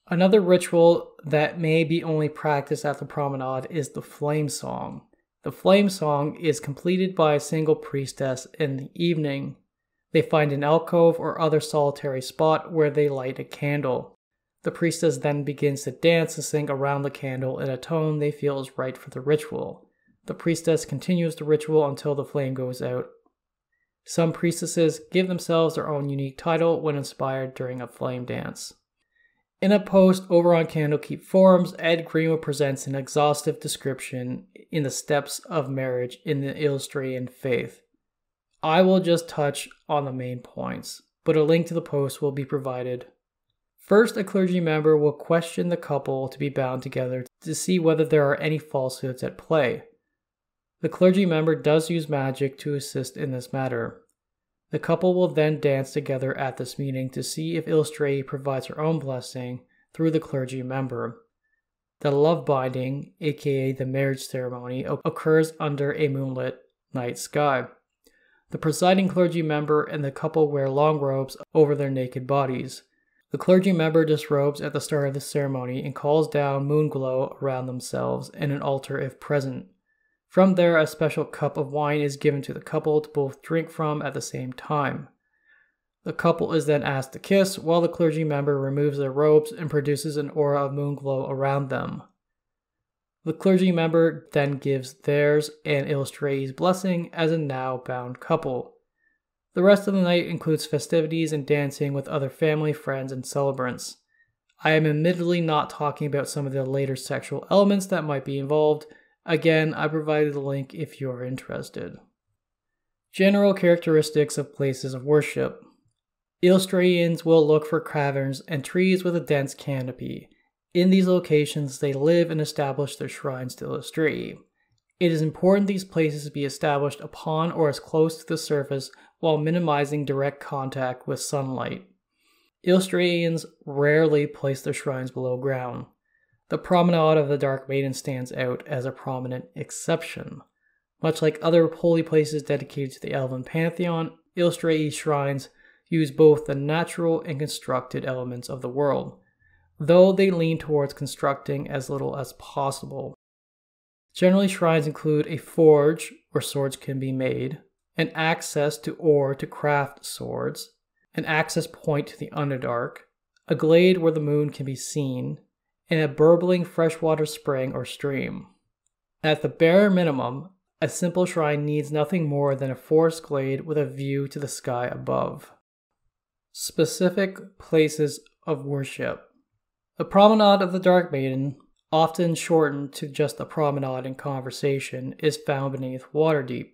Another ritual that may be only practiced at the promenade is the flame song. The flame song is completed by a single priestess in the evening. They find an alcove or other solitary spot where they light a candle. The priestess then begins to dance and sing around the candle in a tone they feel is right for the ritual. The priestess continues the ritual until the flame goes out. Some priestesses give themselves their own unique title when inspired during a flame dance. In a post over on Candlekeep forums, Ed Greenwood presents an exhaustive description in the steps of marriage in the Eilistraean faith. I will just touch on the main points, but a link to the post will be provided. First, a clergy member will question the couple to be bound together to see whether there are any falsehoods at play. The clergy member does use magic to assist in this matter. The couple will then dance together at this meeting to see if Eilistraee provides her own blessing through the clergy member. The love binding, aka the marriage ceremony, occurs under a moonlit night sky. The presiding clergy member and the couple wear long robes over their naked bodies. The clergy member disrobes at the start of the ceremony and calls down moon glow around themselves and an altar if present. From there, a special cup of wine is given to the couple to both drink from at the same time. The couple is then asked to kiss, while the clergy member removes their robes and produces an aura of moon glow around them. The clergy member then gives theirs and Eilistraee's blessing as a now bound couple. The rest of the night includes festivities and dancing with other family, friends, and celebrants. I am admittedly not talking about some of the later sexual elements that might be involved. Again, I provided a link if you are interested. General characteristics of places of worship. Eilistraeans will look for caverns and trees with a dense canopy. In these locations, they live and establish their shrines to Eilistraee. It is important these places be established upon or as close to the surface while minimizing direct contact with sunlight. Eilistraeans rarely place their shrines below ground. The Promenade of the Dark Maiden stands out as a prominent exception. Much like other holy places dedicated to the Elven Pantheon, Eilistraee's shrines use both the natural and constructed elements of the world, though they lean towards constructing as little as possible. Generally, shrines include a forge where swords can be made, an access to ore to craft swords, an access point to the Underdark, a glade where the moon can be seen, and a burbling freshwater spring or stream. At the bare minimum, a simple shrine needs nothing more than a forest glade with a view to the sky above. Specific places of worship. The Promenade of the Dark Maiden, often shortened to just the Promenade in conversation, is found beneath Waterdeep.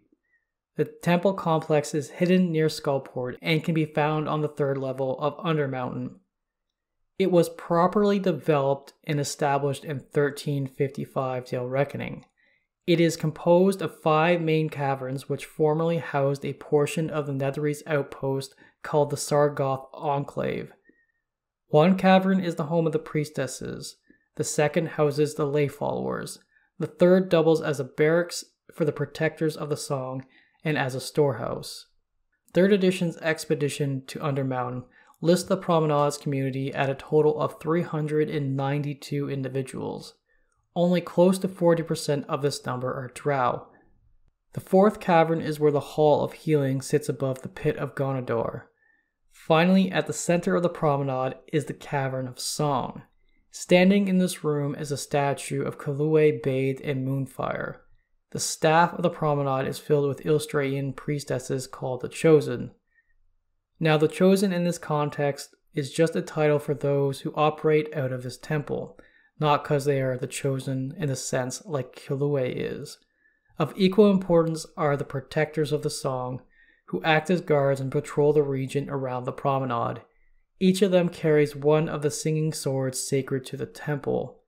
The temple complex is hidden near Skullport and can be found on the 3rd level of Undermountain. It was properly developed and established in 1355 Dale Reckoning. It is composed of 5 main caverns which formerly housed a portion of the Netherese outpost called the Sargoth Enclave. One cavern is the home of the priestesses, the second houses the lay followers, the third doubles as a barracks for the protectors of the song and as a storehouse. 3rd edition's expedition to Undermountain lists the Promenade's community at a total of 392 individuals. Only close to 40% of this number are Drow. The 4th cavern is where the Hall of Healing sits above the Pit of Gonador. Finally, at the center of the promenade is the Cavern of Song. Standing in this room is a statue of Clergy bathed in moonfire. The staff of the promenade is filled with Eilistraean priestesses called the Chosen. Now, the Chosen in this context is just a title for those who operate out of this temple, not because they are the Chosen in the sense like Clergy is. Of equal importance are the protectors of the song, who act as guards and patrol the region around the promenade. Each of them carries one of the singing swords sacred to the temple.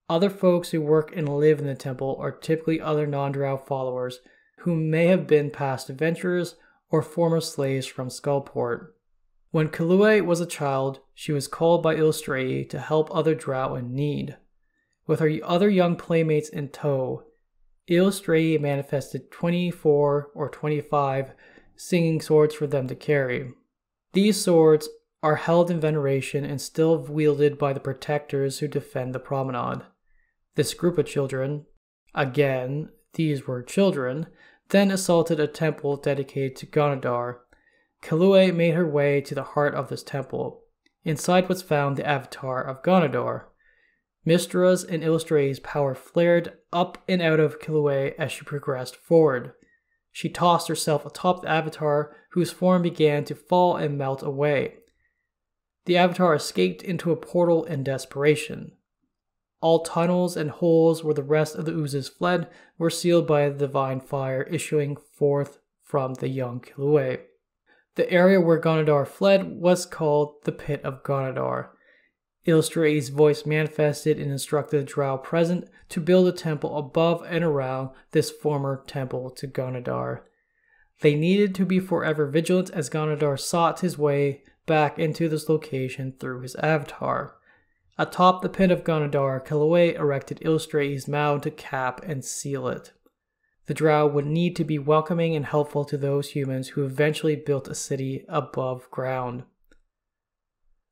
Other folks who work and live in the temple are typically other non-Drow followers who may have been past adventurers or former slaves from Skullport. When Clergy was a child, she was called by Eilistraee to help other Drow in need. With her other young playmates in tow, Eilistraee manifested 24 or 25 singing swords for them to carry. These swords are held in veneration and still wielded by the protectors who defend the promenade. This group of children, again, these were children, then assaulted a temple dedicated to Gonador. Clergy made her way to the heart of this temple. Inside was found the avatar of Gonador. Mystra's and Eilistraee's power flared up and out of Clergy as she progressed forward. She tossed herself atop the avatar, whose form began to fall and melt away. The avatar escaped into a portal in desperation. All tunnels and holes where the rest of the oozes fled were sealed by the divine fire issuing forth from the young Clergy. The area where Gonador fled was called the Pit of Gonador. Eilistraee's voice manifested and instructed the Drow present to build a temple above and around this former temple to Gonador. They needed to be forever vigilant as Gonador sought his way back into this location through his avatar. Atop the Pit of Gonador, Clergy erected Eilistraee's mound to cap and seal it. The Drow would need to be welcoming and helpful to those humans who eventually built a city above ground.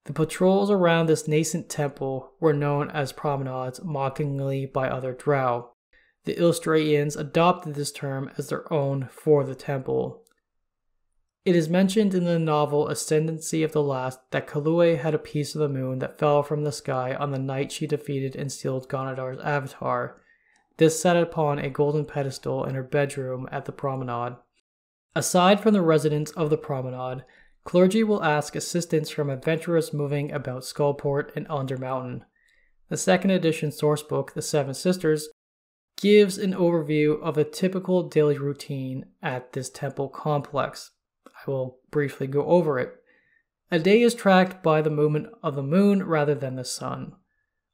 The patrols around this nascent temple were known as promenades mockingly by other Drow. The Eilistraeans adopted this term as their own for the temple. It is mentioned in the novel Ascendancy of the Last that Clergy had a piece of the moon that fell from the sky on the night she defeated and sealed Gonador's avatar. This sat upon a golden pedestal in her bedroom at the promenade. Aside from the residents of the promenade, Clergy will ask assistance from adventurers moving about Skullport and Undermountain. The 2nd edition sourcebook, The Seven Sisters, gives an overview of a typical daily routine at this temple complex. I will briefly go over it. A day is tracked by the movement of the moon rather than the sun.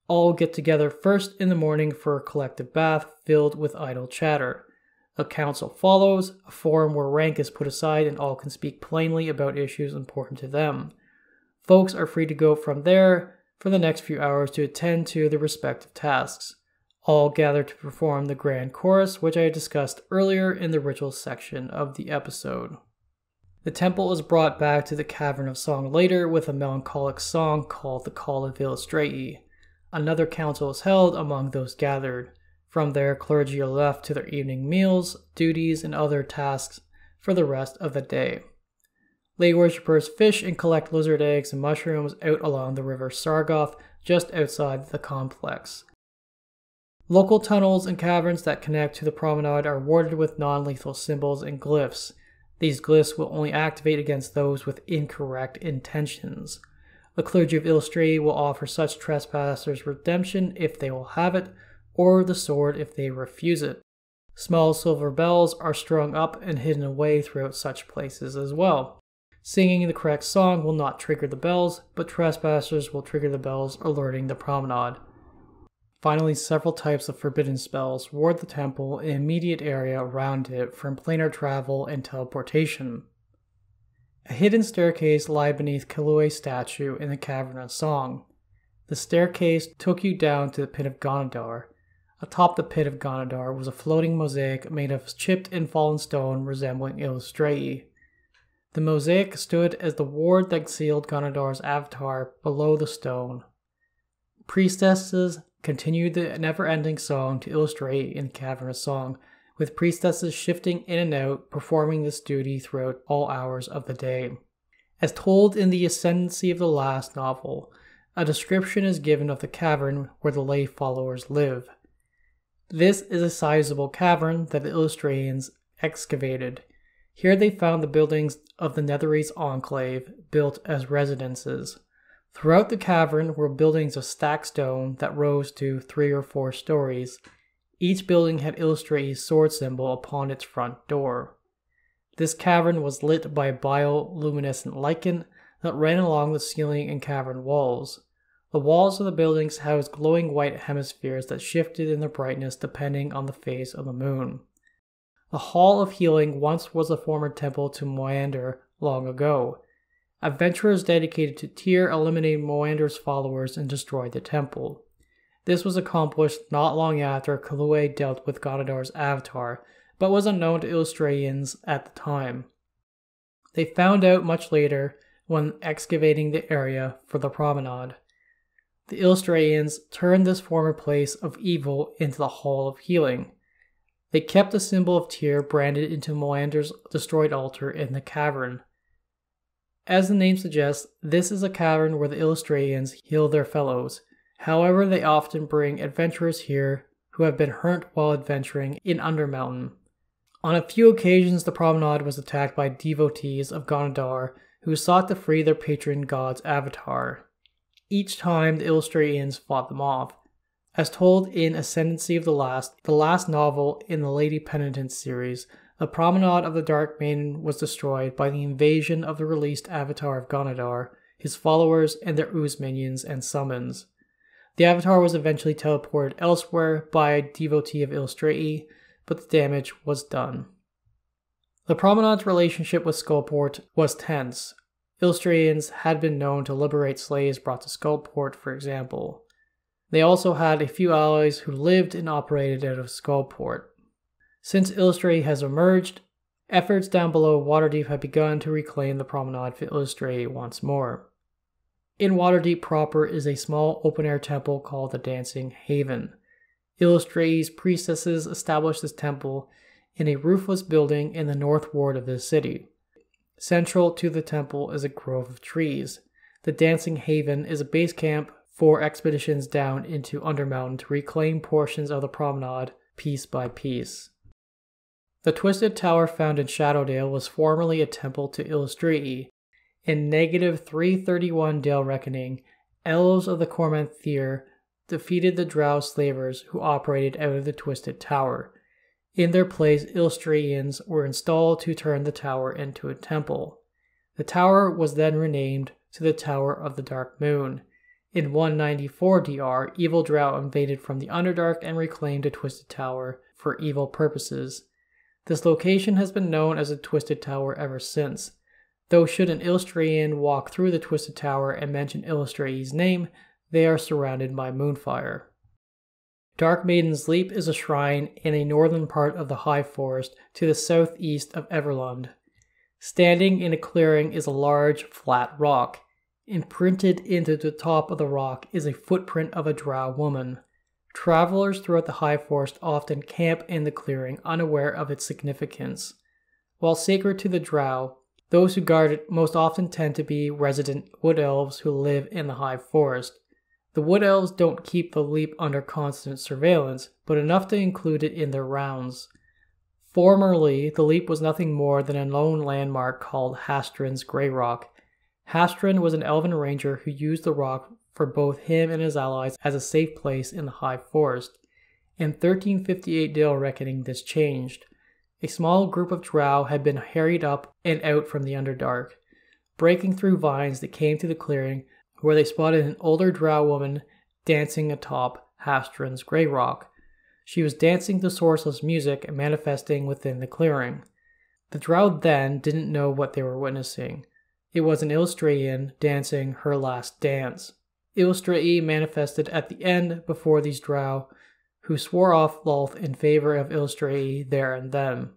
All get together first in the morning for a collective bath filled with idle chatter. A council follows, a forum where rank is put aside and all can speak plainly about issues important to them. Folks are free to go from there for the next few hours to attend to their respective tasks. All gather to perform the grand chorus, which I discussed earlier in the rituals section of the episode. The temple is brought back to the Cavern of Song later with a melancholic song called the Call of Eilistraee. Another council is held among those gathered. From there, clergy are left to their evening meals, duties, and other tasks for the rest of the day. Lay worshippers fish and collect lizard eggs and mushrooms out along the river Sargoth, just outside the complex. Local tunnels and caverns that connect to the promenade are warded with non-lethal symbols and glyphs. These glyphs will only activate against those with incorrect intentions. The Clergy of Eilistraee will offer such trespassers redemption if they will have it, or the sword if they refuse it. Small silver bells are strung up and hidden away throughout such places as well. Singing the correct song will not trigger the bells, but trespassers will trigger the bells, alerting the promenade. Finally, several types of forbidden spells ward the temple and immediate area around it from planar travel and teleportation. A hidden staircase lay beneath Killue's statue in the Cavern of Song. The staircase took you down to the Pit of Gonadar. Atop the Pit of Gonadar was a floating mosaic made of chipped and fallen stone resembling Eilistraee. The mosaic stood as the ward that sealed Gonadar's avatar below the stone. Priestesses continued the never-ending song to Eilistraee in the Cavern of Song, with priestesses shifting in and out, performing this duty throughout all hours of the day. As told in The Ascendancy of the Last novel, a description is given of the cavern where the lay followers live. This is a sizable cavern that the Eilistraeans excavated. Here they found the buildings of the Netherese Enclave, built as residences. Throughout the cavern were buildings of stacked stone that rose to 3 or 4 stories. Each building had Eilistraee's sword symbol upon its front door. This cavern was lit by a bioluminescent lichen that ran along the ceiling and cavern walls. The walls of the buildings housed glowing white hemispheres that shifted in their brightness depending on the phase of the moon. The Hall of Healing once was a former temple to Moander long ago. Adventurers dedicated to Tyr eliminated Moander's followers and destroyed the temple. This was accomplished not long after Killue dealt with Gonadar's avatar, but was unknown to Eilistraeans at the time. They found out much later when excavating the area for the promenade. The Eilistraeans turned this former place of evil into the Hall of Healing. They kept the symbol of Tyr branded into Moander's destroyed altar in the cavern. As the name suggests, this is a cavern where the Eilistraeans heal their fellows. However, they often bring adventurers here who have been hurt while adventuring in Undermountain. On a few occasions, the promenade was attacked by devotees of Gonadar who sought to free their patron god's avatar. Each time, the Eilistraeans fought them off. As told in Ascendancy of the last novel in the Lady Penitent series, the Promenade of the Dark Maiden was destroyed by the invasion of the released avatar of Gonadar, his followers, and their ooze minions and summons. The avatar was eventually teleported elsewhere by a devotee of Eilistraee, but the damage was done. The Promenade's relationship with Skullport was tense. Eilistraeans had been known to liberate slaves brought to Skullport, for example. They also had a few allies who lived and operated out of Skullport. Since Eilistraee has emerged, efforts down below Waterdeep have begun to reclaim the promenade for Eilistraee once more. In Waterdeep proper is a small open-air temple called the Dancing Haven. Eilistraee's priestesses established this temple in a roofless building in the north ward of the city. Central to the temple is a grove of trees. The Dancing Haven is a base camp for expeditions down into Undermountain to reclaim portions of the promenade piece by piece. The Twisted Tower found in Shadowdale was formerly a temple to Eilistraee. In negative 331 Dale Reckoning, elves of the Cormanthyr defeated the Drow slavers who operated out of the Twisted Tower. In their place, Eilistraeans were installed to turn the tower into a temple. The tower was then renamed to the Tower of the Dark Moon. In 194 DR, evil Drow invaded from the Underdark and reclaimed the Twisted Tower for evil purposes. This location has been known as the Twisted Tower ever since, though should an Eilistraean walk through the Twisted Tower and mention Eilistraee's name, they are surrounded by moonfire. Dark Maiden's Leap is a shrine in a northern part of the High Forest to the southeast of Everlund. Standing in a clearing is a large, flat rock. Imprinted into the top of the rock is a footprint of a Drow woman. Travelers throughout the High Forest often camp in the clearing, unaware of its significance. While sacred to the Drow, those who guard it most often tend to be resident Wood Elves who live in the High Forest. The Wood Elves don't keep the leap under constant surveillance, but enough to include it in their rounds. Formerly, the Leap was nothing more than a lone landmark called Hastrin's Grey Rock. Hastrin was an elven ranger who used the rock for both him and his allies as a safe place in the High Forest. In 1358 Dale Reckoning, this changed. A small group of drow had been harried up and out from the Underdark, breaking through vines that came to the clearing, where they spotted an older drow woman dancing atop Hastrin's Grey Rock. She was dancing to sourceless music and manifesting within the clearing. The drow then didn't know what they were witnessing. It was an Eilistraee dancing her last dance. Eilistraee manifested at the end before these drow, who swore off Lolth in favor of Eilistraee there and then.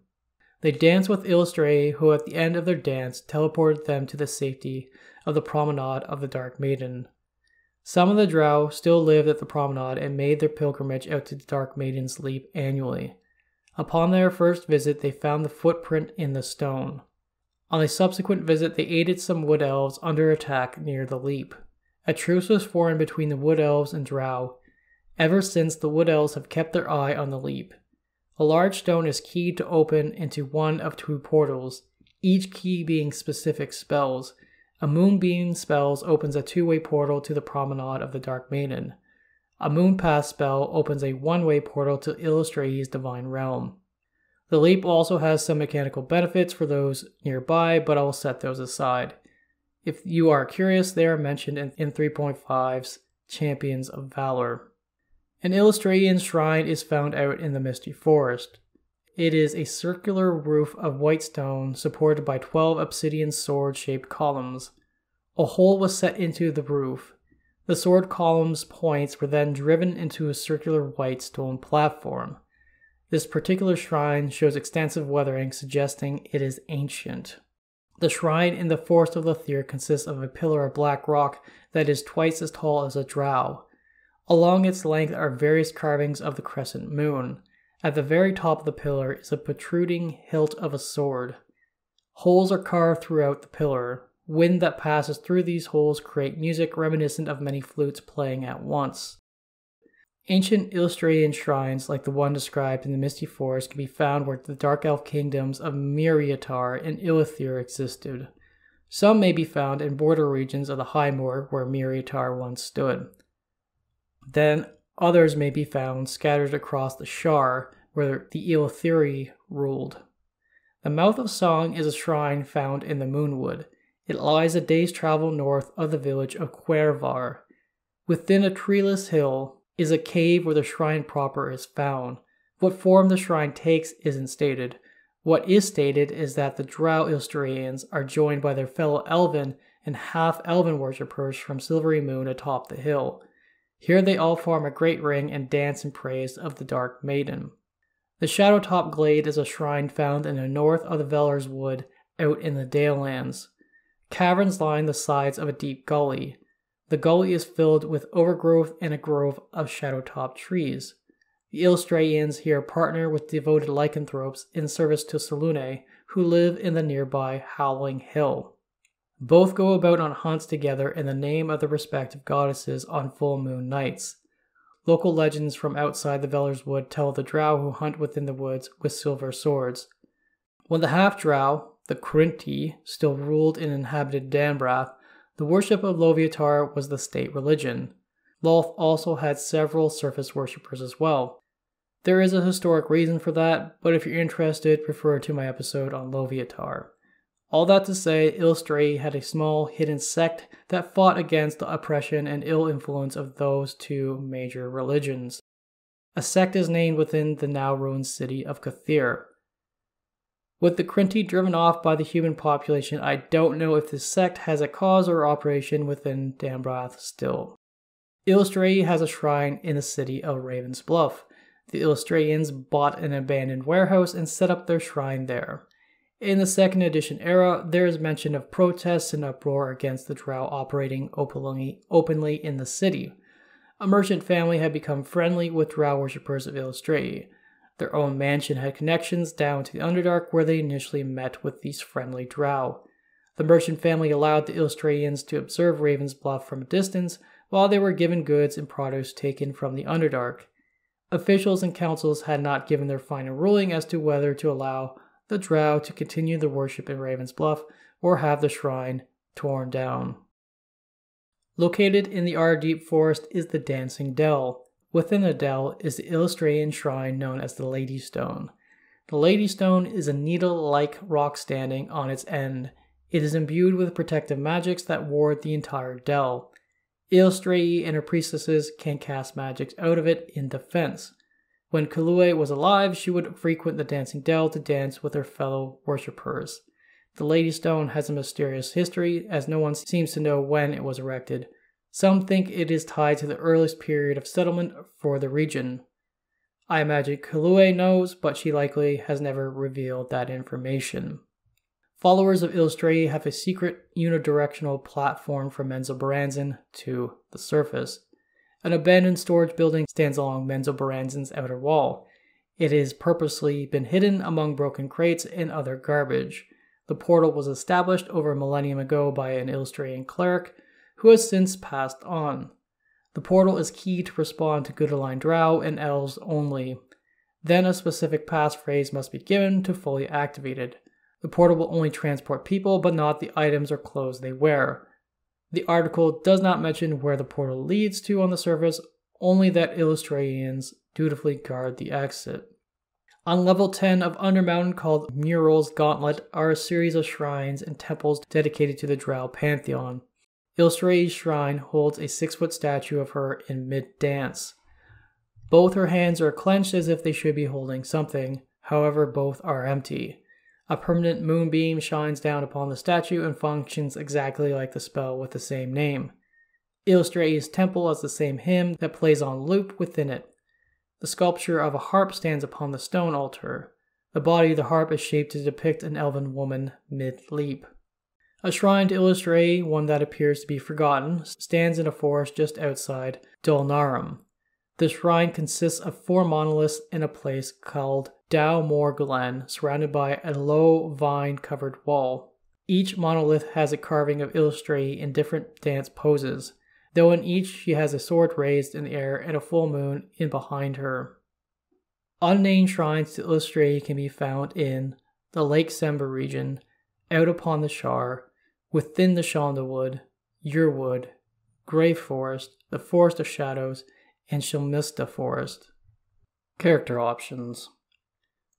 They danced with Eilistraee, who at the end of their dance teleported them to the safety of the promenade of the Dark Maiden. Some of the drow still lived at the promenade and made their pilgrimage out to the Dark Maiden's Leap annually. Upon their first visit, they found the footprint in the stone. On a subsequent visit, they aided some wood elves under attack near the Leap. A truce was formed between the wood elves and drow. Ever since, the wood elves have kept their eye on the Leap. A large stone is keyed to open into one of two portals, each key being specific spells. A Moonbeam spell opens a two-way portal to the promenade of the Dark Maiden. A Moonpath spell opens a one-way portal to Eilistraee's divine realm. The Leap also has some mechanical benefits for those nearby, but I will set those aside. If you are curious, they are mentioned in 3.5's Champions of Valor. An Eilistraee shrine is found out in the Misty Forest. It is a circular roof of white stone supported by 12 obsidian sword-shaped columns. A hole was set into the roof. The sword columns' points were then driven into a circular white stone platform. This particular shrine shows extensive weathering, suggesting it is ancient. The shrine in the Forest of Lothier consists of a pillar of black rock that is twice as tall as a drow. Along its length are various carvings of the crescent moon. At the very top of the pillar is a protruding hilt of a sword. Holes are carved throughout the pillar. Wind that passes through these holes create music reminiscent of many flutes playing at once. Ancient Eilistraean shrines like the one described in the Misty Forest can be found where the Dark Elf kingdoms of Miriatar and Ilithir existed. Some may be found in border regions of the High Moor where Miriatar once stood. Then others may be found scattered across the Shar, where the Ilithiri ruled. The Mouth of Song is a shrine found in the Moonwood. It lies a day's travel north of the village of Quervar. Within a treeless hill is a cave where the shrine proper is found. What form the shrine takes isn't stated. What is stated is that the Drow Eilistraeans are joined by their fellow elven and half-elven worshippers from Silvery Moon atop the hill. Here they all form a great ring and dance in praise of the Dark Maiden. The Shadowtop Glade is a shrine found in the north of the Veller's Wood out in the Dalelands. Caverns line the sides of a deep gully. The gully is filled with overgrowth and a grove of shadowtop trees. The Eilistraeans here partner with devoted lycanthropes in service to Selûne, who live in the nearby Howling Hill. Both go about on hunts together in the name of their respective goddesses on full moon nights. Local legends from outside the Veller's Wood tell of the drow who hunt within the woods with silver swords. When the half-drow, the Clergy, still ruled and inhabited Danbrath, the worship of Loviatar was the state religion. Lolth also had several surface worshippers as well. There is a historic reason for that, but if you're interested, refer to my episode on Loviatar. All that to say, Eilistraee had a small, hidden sect that fought against the oppression and ill influence of those two major religions. A sect is named within the now-ruined city of Cthir. With the Clergy driven off by the human population, I don't know if this sect has a cause or operation within Danbrath still. Eilistraee has a shrine in the city of Raven's Bluff. The Eilistraeans bought an abandoned warehouse and set up their shrine there. In the 2nd edition era, there is mention of protests and uproar against the drow operating openly in the city. A merchant family had become friendly with drow worshippers of Eilistraee. Their own mansion had connections down to the Underdark where they initially met with these friendly drow. The merchant family allowed the Eilistraeans to observe Raven's Bluff from a distance while they were given goods and produce taken from the Underdark. Officials and councils had not given their final ruling as to whether to allow the Drow to continue their worship in Raven's Bluff or have the shrine torn down. Located in the Ardeep Forest is the Dancing Dell. Within the dell is the Eilistraee shrine known as the Lady Stone. The Lady Stone is a needle-like rock standing on its end. It is imbued with protective magics that ward the entire dell. Eilistraee and her priestesses can cast magics out of it in defense. When Kalue was alive, she would frequent the Dancing Dell to dance with her fellow worshippers. The Lady Stone has a mysterious history, as no one seems to know when it was erected. Some think it is tied to the earliest period of settlement for the region. I imagine Kalue knows, but she likely has never revealed that information. Followers of Eilistraee have a secret unidirectional platform from Menzoberranzan to the surface. An abandoned storage building stands along Menzoberranzan's outer wall. It has purposely been hidden among broken crates and other garbage. The portal was established over a millennium ago by an Eilistraean cleric who has since passed on. The portal is key to respond to good aligned Drow and Elves only. Then a specific passphrase must be given to fully activate it. The portal will only transport people, but not the items or clothes they wear. The article does not mention where the portal leads to on the surface, only that Eilistraeans dutifully guard the exit. On level 10 of Undermountain, called Mural's Gauntlet, are a series of shrines and temples dedicated to the Drow Pantheon. Eilistraee's shrine holds a 6-foot statue of her in mid-dance. Both her hands are clenched as if they should be holding something, however both are empty. A permanent moonbeam shines down upon the statue and functions exactly like the spell with the same name. Eilistraee's temple has the same hymn that plays on loop within it. The sculpture of a harp stands upon the stone altar. The body of the harp is shaped to depict an elven woman mid-leap. A shrine to Eilistraee, one that appears to be forgotten, stands in a forest just outside Dulnarum. The shrine consists of 4 monoliths in a place called Dow Moor Glen, surrounded by a low vine-covered wall. Each monolith has a carving of Eilistraee in different dance poses, though in each she has a sword raised in the air and a full moon in behind her. Unnamed shrines to Eilistraee can be found in the Lake Sember region, out upon the Shar, within the Shondawood, Yearwood, Grey Forest, the Forest of Shadows, and Shilmista Forest. Character options.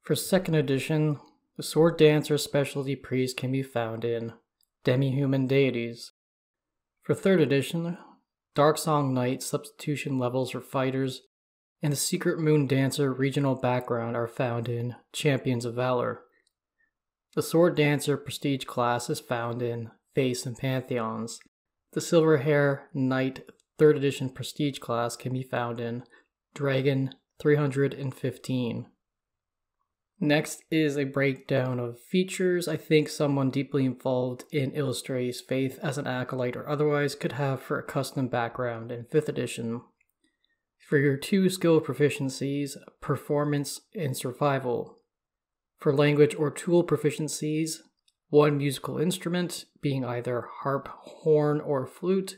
For 2nd edition, the Sword Dancer Specialty Priest can be found in Demi-Human Deities. For 3rd edition, Darksong Knight substitution levels for fighters and the Secret Moon Dancer regional background are found in Champions of Valor. The Sword Dancer Prestige class is found in Face and Pantheons. The Silver Hair Knight 3rd edition Prestige class can be found in Dragon 315. Next is a breakdown of features I think someone deeply involved in Eilistraee's faith as an acolyte or otherwise could have for a custom background in 5th edition. For your 2 skill proficiencies, Performance and Survival. For language or tool proficiencies, 1 musical instrument, being either harp, horn, or flute,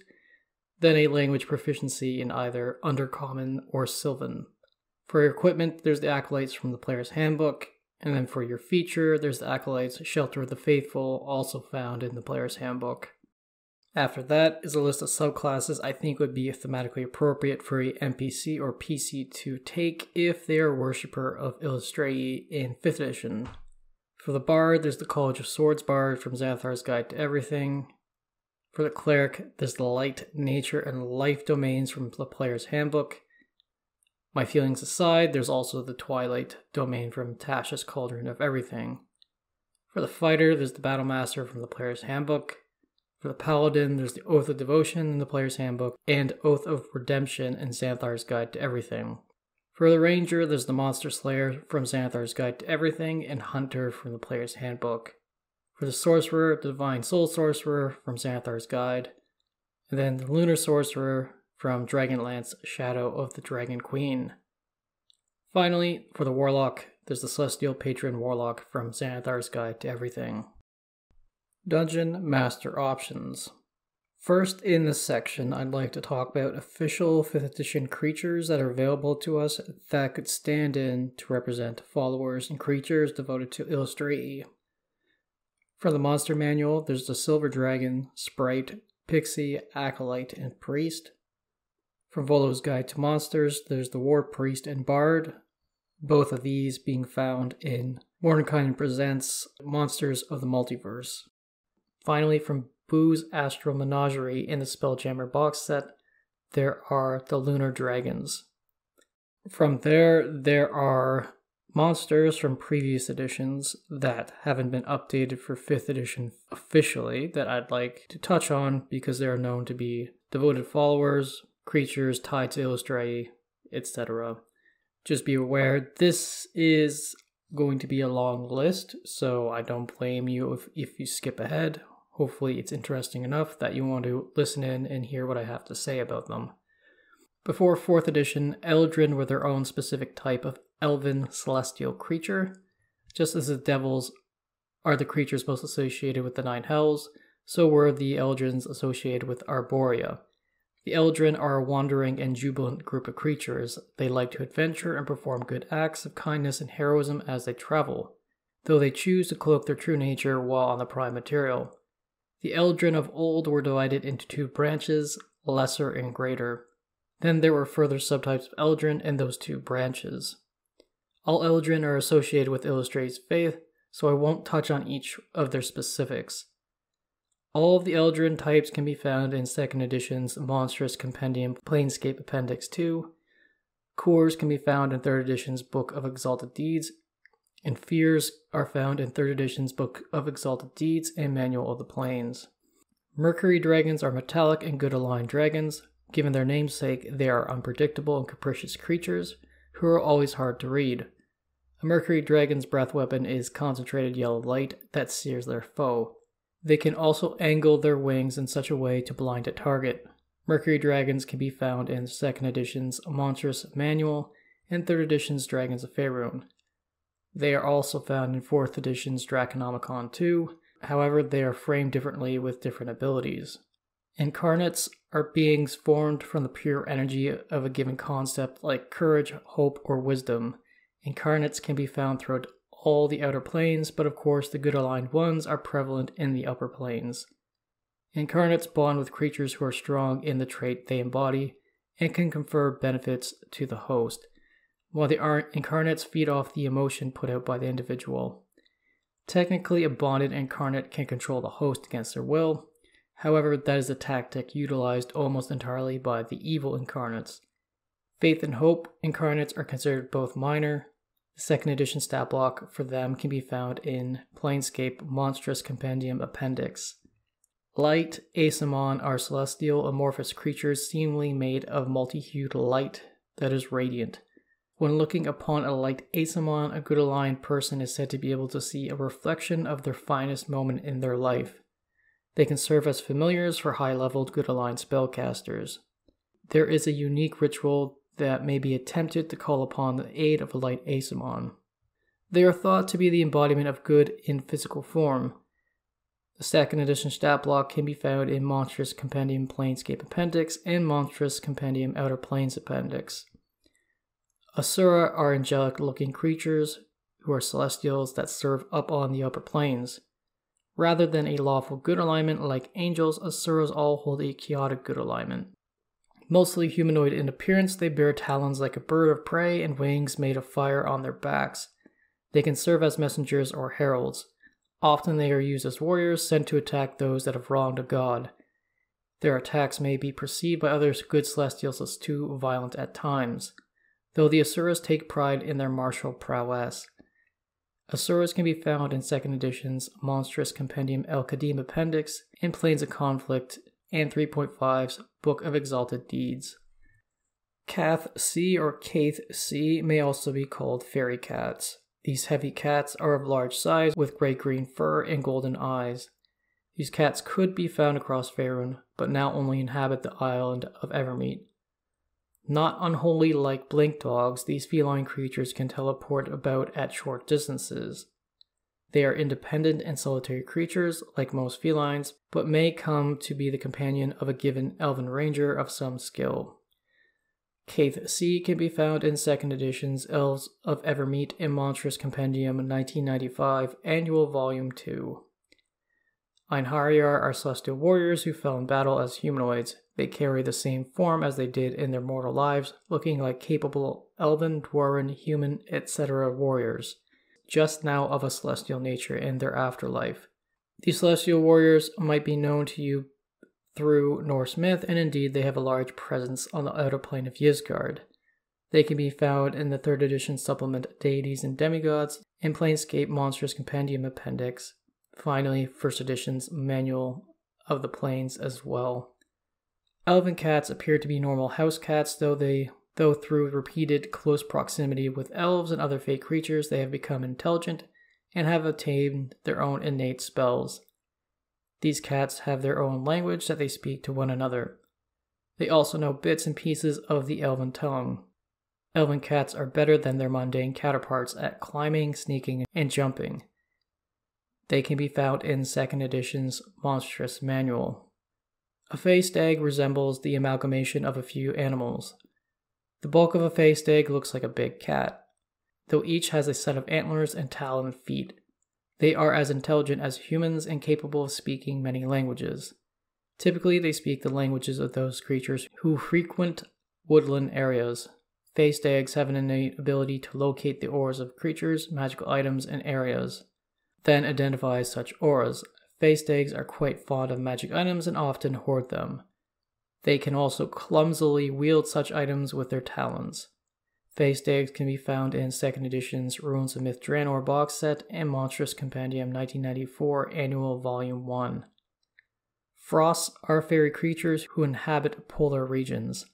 then a language proficiency in either Undercommon or Sylvan. For your equipment, there's the Acolytes from the Player's Handbook, and then for your feature, there's the Acolytes Shelter of the Faithful, also found in the Player's Handbook. After that is a list of subclasses I think would be thematically appropriate for a NPC or PC to take if they are a worshipper of Eilistraee in 5th edition. For the Bard, there's the College of Swords Bard from Xanthar's Guide to Everything. For the Cleric, there's the Light, Nature, and Life domains from the Player's Handbook. My feelings aside, there's also the Twilight domain from Tasha's Cauldron of Everything. For the Fighter, there's the Battlemaster from the Player's Handbook. For the Paladin, there's the Oath of Devotion in the Player's Handbook, and Oath of Redemption in Xanthar's Guide to Everything. For the Ranger, there's the Monster Slayer from Xanthar's Guide to Everything, and Hunter from the Player's Handbook. For the Sorcerer, the Divine Soul Sorcerer from Xanthar's Guide, and then the Lunar Sorcerer from Dragonlance Shadow of the Dragon Queen. Finally, for the Warlock, there's the Celestial Patron Warlock from Xanthar's Guide to Everything. Dungeon Master Options. First in this section, I'd like to talk about official 5th edition creatures that are available to us that could stand in to represent followers and creatures devoted to Eilistraee. From the monster manual, there's the Silver Dragon, Sprite, Pixie, Acolyte, and Priest. From Volo's Guide to Monsters, there's the War Priest and Bard, both of these being found in Mordenkainen Presents Monsters of the Multiverse. Finally, from Boo's Astral Menagerie in the Spelljammer box set, there are the Lunar Dragons. From there are monsters from previous editions that haven't been updated for 5th edition officially that I'd like to touch on because they are known to be devoted followers, creatures tied to Eilistraee, etc. Just be aware, this is going to be a long list, so I don't blame you if you skip ahead. Hopefully it's interesting enough that you want to listen in and hear what I have to say about them. Before 4th edition, Eldrin were their own specific type of elven celestial creature. Just as the devils are the creatures most associated with the 9 hells, so were the Eldrins associated with Arborea. The Eldrin are a wandering and jubilant group of creatures. They like to adventure and perform good acts of kindness and heroism as they travel, though they choose to cloak their true nature while on the prime material. The Eldrin of old were divided into 2 branches, lesser and greater. Then there were further subtypes of Eldrin in those 2 branches. All Eldrin are associated with Eilistraee's faith, so I won't touch on each of their specifics. All of the Eldrin types can be found in 2nd edition's Monstrous Compendium Planescape Appendix 2. Cores can be found in 3rd edition's Book of Exalted Deeds, and Fears are found in 3rd edition's Book of Exalted Deeds and Manual of the Planes. Mercury dragons are metallic and good aligned dragons. Given their namesake, they are unpredictable and capricious creatures who are always hard to read. A Mercury dragon's breath weapon is concentrated yellow light that sears their foe. They can also angle their wings in such a way to blind a target. Mercury dragons can be found in 2nd edition's Monstrous Manual and 3rd edition's Dragons of Faerun. They are also found in 4th edition's Draconomicon 2, however they are framed differently with different abilities. Incarnates are beings formed from the pure energy of a given concept like courage, hope, or wisdom. Incarnates can be found throughout all the outer planes, but of course the good aligned ones are prevalent in the upper planes. Incarnates bond with creatures who are strong in the trait they embody and can confer benefits to the host, while the incarnates feed off the emotion put out by the individual. Technically, a bonded incarnate can control the host against their will. However, that is a tactic utilized almost entirely by the evil incarnates. Faith and Hope incarnates are considered both minor. The 2nd edition stat block for them can be found in Planescape Monstrous Compendium Appendix. Light Asamon are celestial amorphous creatures seemingly made of multi-hued light that is radiant. When looking upon a light Asamon, a good aligned person is said to be able to see a reflection of their finest moment in their life. They can serve as familiars for high-leveled good aligned spellcasters. There is a unique ritual that may be attempted to call upon the aid of a light Asamon. They are thought to be the embodiment of good in physical form. The 2nd edition stat block can be found in Monstrous Compendium Planescape Appendix and Monstrous Compendium Outer Planes Appendix. Asura are angelic-looking creatures who are celestials that serve up on the upper planes. Rather than a lawful good alignment like angels, Asuras all hold a chaotic good alignment. Mostly humanoid in appearance, they bear talons like a bird of prey and wings made of fire on their backs. They can serve as messengers or heralds. Often they are used as warriors sent to attack those that have wronged a god. Their attacks may be perceived by other good celestials as too violent at times, though the Asuras take pride in their martial prowess. Asuras can be found in 2nd edition's Monstrous Compendium El Qadim Appendix and Planes of Conflict and 3.5's Book of Exalted Deeds. Cath C or Caith C may also be called fairy cats. These heavy cats are of large size with gray-green fur and golden eyes. These cats could be found across Faerun, but now only inhabit the island of Evermeet. Not unholy like blink dogs, these feline creatures can teleport about at short distances. They are independent and solitary creatures, like most felines, but may come to be the companion of a given elven ranger of some skill. Caith C can be found in 2nd edition's Elves of Evermeet and Monstrous Compendium 1995, Annual Volume 2. Einherjar are celestial warriors who fell in battle as humanoids. They carry the same form as they did in their mortal lives, looking like capable elven, dwarven, human, etc. warriors, just now of a celestial nature in their afterlife. These celestial warriors might be known to you through Norse myth, and indeed they have a large presence on the outer plane of Ysgard. They can be found in the 3rd edition supplement Deities and Demigods and Planescape Monstrous Compendium Appendix. Finally, 1st edition's Manual of the Planes as well. Elven cats appear to be normal house cats, though through repeated close proximity with elves and other fey creatures they have become intelligent and have attained their own innate spells. These cats have their own language that they speak to one another. They also know bits and pieces of the elven tongue. Elven cats are better than their mundane counterparts at climbing, sneaking, and jumping. They can be found in 2nd edition's Monstrous Manual. A fey stag resembles the amalgamation of a few animals. The bulk of a fey stag looks like a big cat, though each has a set of antlers and taloned feet. They are as intelligent as humans and capable of speaking many languages. Typically, they speak the languages of those creatures who frequent woodland areas. Fey stags have an innate ability to locate the auras of creatures, magical items, and areas, then identify such auras. Fey stags are quite fond of magic items and often hoard them. They can also clumsily wield such items with their talons. Fey stags can be found in 2nd edition's Ruins of Myth Draenor box set and Monstrous Compendium 1994 Annual Volume 1. Frosts are fairy creatures who inhabit polar regions.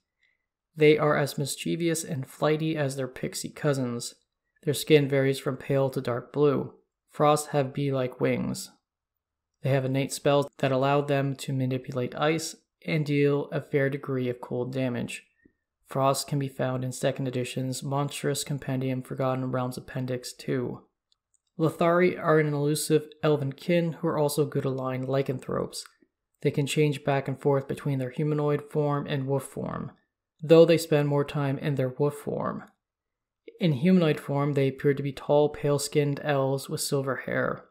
They are as mischievous and flighty as their pixie cousins. Their skin varies from pale to dark blue. Frosts have bee-like wings. They have innate spells that allow them to manipulate ice and deal a fair degree of cold damage. Frosts can be found in 2nd edition's Monstrous Compendium Forgotten Realms Appendix 2. Lethari are an elusive elven kin who are also good aligned lycanthropes. They can change back and forth between their humanoid form and wolf form, though they spend more time in their wolf form. In humanoid form, they appear to be tall, pale-skinned elves with silver hair.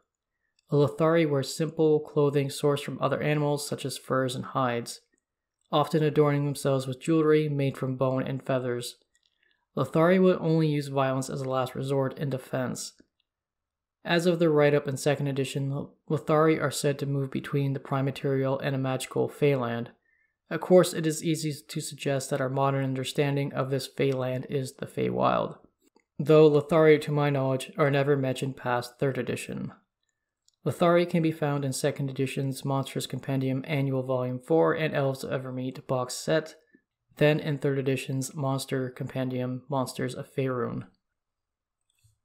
A Lethari wears simple clothing sourced from other animals such as furs and hides, often adorning themselves with jewelry made from bone and feathers. Lethari will only use violence as a last resort in defense. As of the write-up in 2nd edition, Lethari are said to move between the prime material and a magical Feyland. Of course, it is easy to suggest that our modern understanding of this Feyland is the Feywild, though Lethari, to my knowledge, are never mentioned past 3rd edition. Lethari can be found in 2nd edition's Monstrous Compendium Annual Volume 4 and Elves of Evermeet box set, then in 3rd edition's Monster Compendium Monsters of Faerun.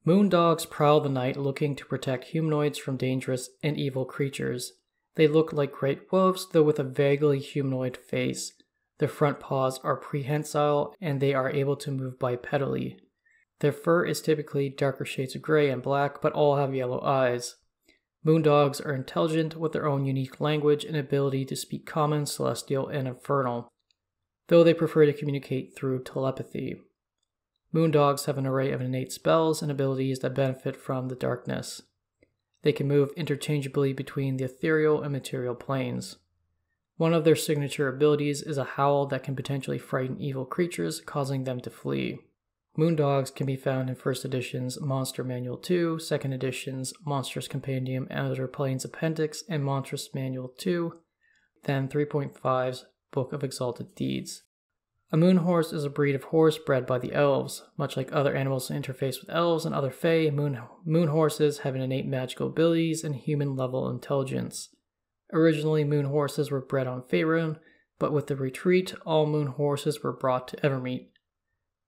Moondogs prowl the night looking to protect humanoids from dangerous and evil creatures. They look like great wolves, though with a vaguely humanoid face. Their front paws are prehensile and they are able to move bipedally. Their fur is typically darker shades of gray and black, but all have yellow eyes. Moondogs are intelligent with their own unique language and ability to speak common, celestial, and infernal, though they prefer to communicate through telepathy. Moondogs have an array of innate spells and abilities that benefit from the darkness. They can move interchangeably between the ethereal and material planes. One of their signature abilities is a howl that can potentially frighten evil creatures, causing them to flee. Moondogs can be found in 1st edition's Monster Manual 2, 2nd edition's Monstrous Compendium Outer Planes Appendix, and Monstrous Manual 2, then 3.5's Book of Exalted Deeds. A moon horse is a breed of horse bred by the elves. Much like other animals that interface with elves and other fae, moon horses have innate magical abilities and human-level intelligence. Originally, moon horses were bred on Faerun, but with the retreat, all moon horses were brought to Evermeet.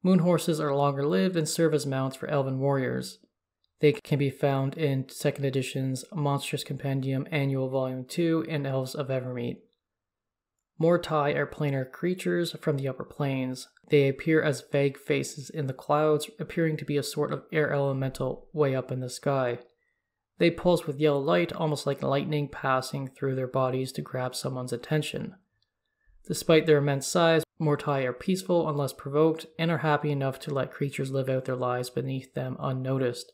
Moon horses are longer-lived and serve as mounts for elven warriors. They can be found in 2nd edition's Monstrous Compendium Annual Volume 2 and Elves of Evermeet. Mortai are planar creatures from the upper planes. They appear as vague faces in the clouds, appearing to be a sort of air elemental way up in the sky. They pulse with yellow light, almost like lightning passing through their bodies to grab someone's attention. Despite their immense size, Mortai are peaceful unless provoked, and are happy enough to let creatures live out their lives beneath them unnoticed.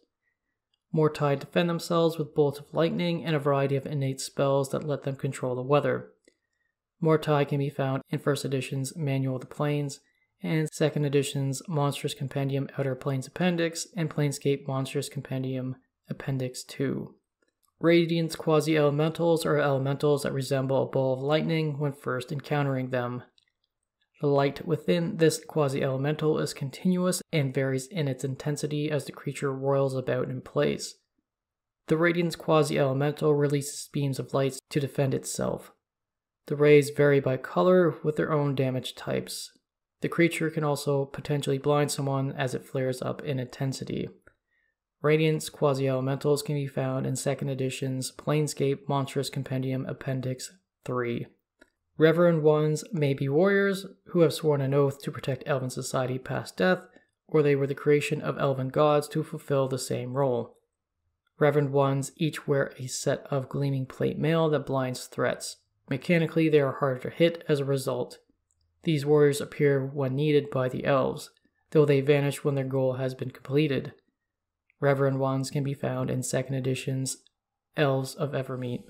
Mortai defend themselves with bolts of lightning and a variety of innate spells that let them control the weather. Mortai can be found in 1st edition's Manual of the Planes, and 2nd edition's Monstrous Compendium Outer Planes Appendix, and Planescape Monstrous Compendium Appendix 2. Radiant's quasi-elementals are elementals that resemble a ball of lightning when first encountering them. The light within this quasi-elemental is continuous and varies in its intensity as the creature whirls about in place. The Radiant's quasi-elemental releases beams of light to defend itself. The rays vary by color with their own damage types. The creature can also potentially blind someone as it flares up in intensity. Radiant's quasi-elementals can be found in 2nd edition's Planescape Monstrous Compendium Appendix 3. Reverend Ones may be warriors who have sworn an oath to protect Elven society past death, or they were the creation of Elven gods to fulfill the same role. Reverend Ones each wear a set of gleaming plate mail that blinds threats. Mechanically, they are harder to hit as a result. These warriors appear when needed by the elves, though they vanish when their goal has been completed. Reverend Ones can be found in 2nd edition's Elves of Evermeet.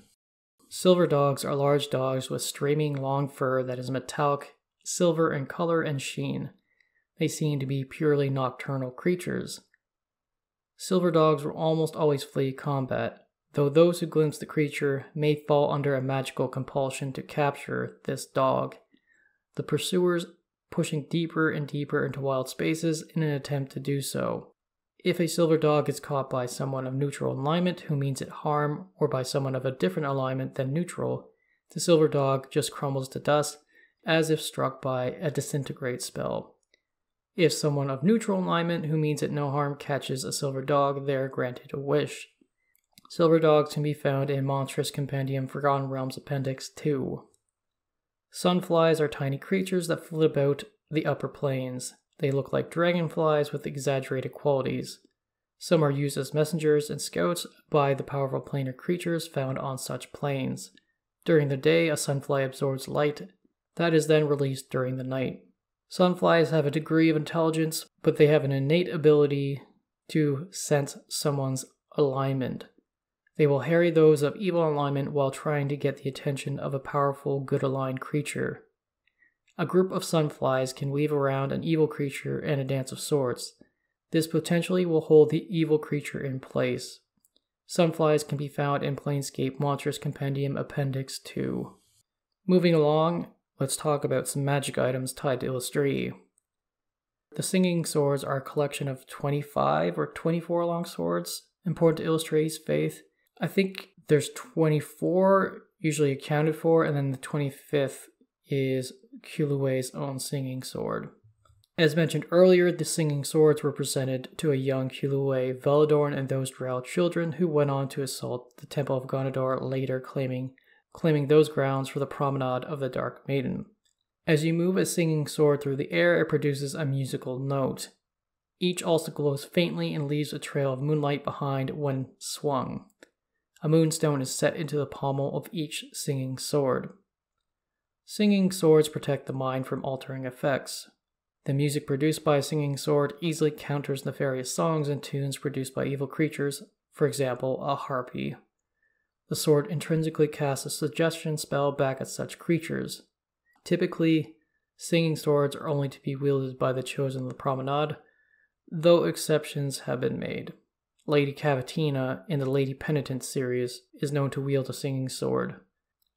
Silver dogs are large dogs with streaming long fur that is metallic, silver in color and sheen. They seem to be purely nocturnal creatures. Silver dogs will almost always flee combat, though those who glimpse the creature may fall under a magical compulsion to capture this dog, the pursuers pushing deeper and deeper into wild spaces in an attempt to do so. If a silver dog is caught by someone of neutral alignment who means it harm, or by someone of a different alignment than neutral, the silver dog just crumbles to dust as if struck by a disintegrate spell. If someone of neutral alignment who means it no harm catches a silver dog, they are granted a wish. Silver dogs can be found in Monstrous Compendium Forgotten Realms Appendix 2. Sunflies are tiny creatures that flit about the upper planes. They look like dragonflies with exaggerated qualities. Some are used as messengers and scouts by the powerful planar creatures found on such planes. During the day, a sunfly absorbs light that is then released during the night. Sunflies have a degree of intelligence, but they have an innate ability to sense someone's alignment. They will harry those of evil alignment while trying to get the attention of a powerful, good-aligned creature. A group of sunflies can weave around an evil creature in a dance of swords. This potentially will hold the evil creature in place. Sunflies can be found in Planescape Monstrous Compendium Appendix 2. Moving along, let's talk about some magic items tied to Eilistraee. The Singing Swords are a collection of 25 or 24 long swords important to Eilistraee's faith. I think there's 24 usually accounted for, and then the 25th is Culue's own singing sword. As mentioned earlier, the singing swords were presented to a young Culue, Veladorn, and those Drow children who went on to assault the Temple of Gondor, later claiming those grounds for the Promenade of the Dark Maiden. As you move a singing sword through the air, it produces a musical note. Each also glows faintly and leaves a trail of moonlight behind when swung. A moonstone is set into the pommel of each singing sword. Singing swords protect the mind from altering effects. The music produced by a singing sword easily counters nefarious songs and tunes produced by evil creatures, for example, a harpy. The sword intrinsically casts a suggestion spell back at such creatures. Typically, singing swords are only to be wielded by the chosen of the Promenade, though exceptions have been made. Lady Cavatina in the Lady Penitent series is known to wield a singing sword.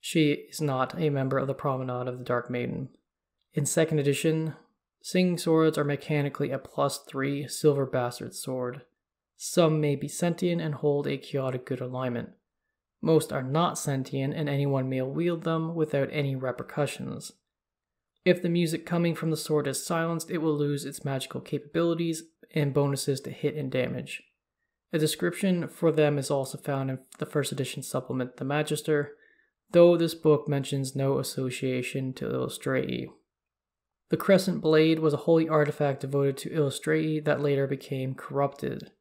She is not a member of the Promenade of the Dark Maiden. In 2nd edition, singing swords are mechanically a +3 silver bastard sword. Some may be sentient and hold a chaotic good alignment. Most are not sentient, and anyone may wield them without any repercussions. If the music coming from the sword is silenced, it will lose its magical capabilities and bonuses to hit and damage. A description for them is also found in the 1st edition supplement, The Magister, though this book mentions no association to Eilistraee. The Crescent Blade was a holy artifact devoted to Eilistraee that later became corrupted.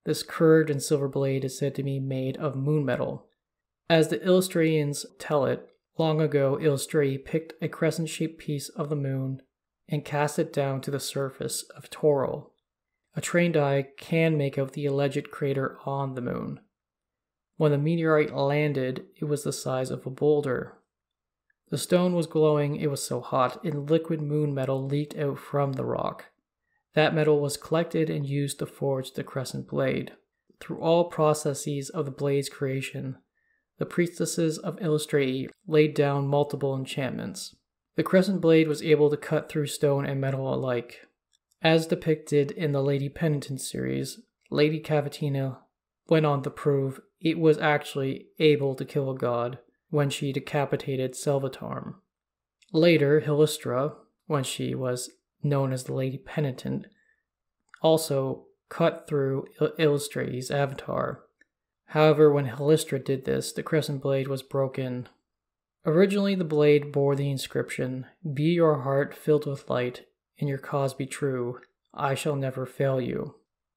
This curved and silver blade is said to be made of moon metal. As the Eilistraeans tell it, long ago Eilistraee picked a crescent-shaped piece of the moon and cast it down to the surface of Toril. A trained eye can make out the alleged crater on the moon. When the meteorite landed, it was the size of a boulder. The stone was glowing, it was so hot, and liquid moon metal leaked out from the rock. That metal was collected and used to forge the crescent blade. Through all processes of the blade's creation, the priestesses of Eilistraee laid down multiple enchantments. The crescent blade was able to cut through stone and metal alike. As depicted in the Lady Penitent series, Lady Cavatina went on to prove it was actually able to kill a god when she decapitated Selvatarm. Later, Eilistraee, when she was known as the Lady Penitent, also cut through Eilistraee's avatar. However, when Eilistraee did this, the crescent blade was broken. Originally, the blade bore the inscription, "Be your heart filled with light, and your cause be true. I shall never fail you."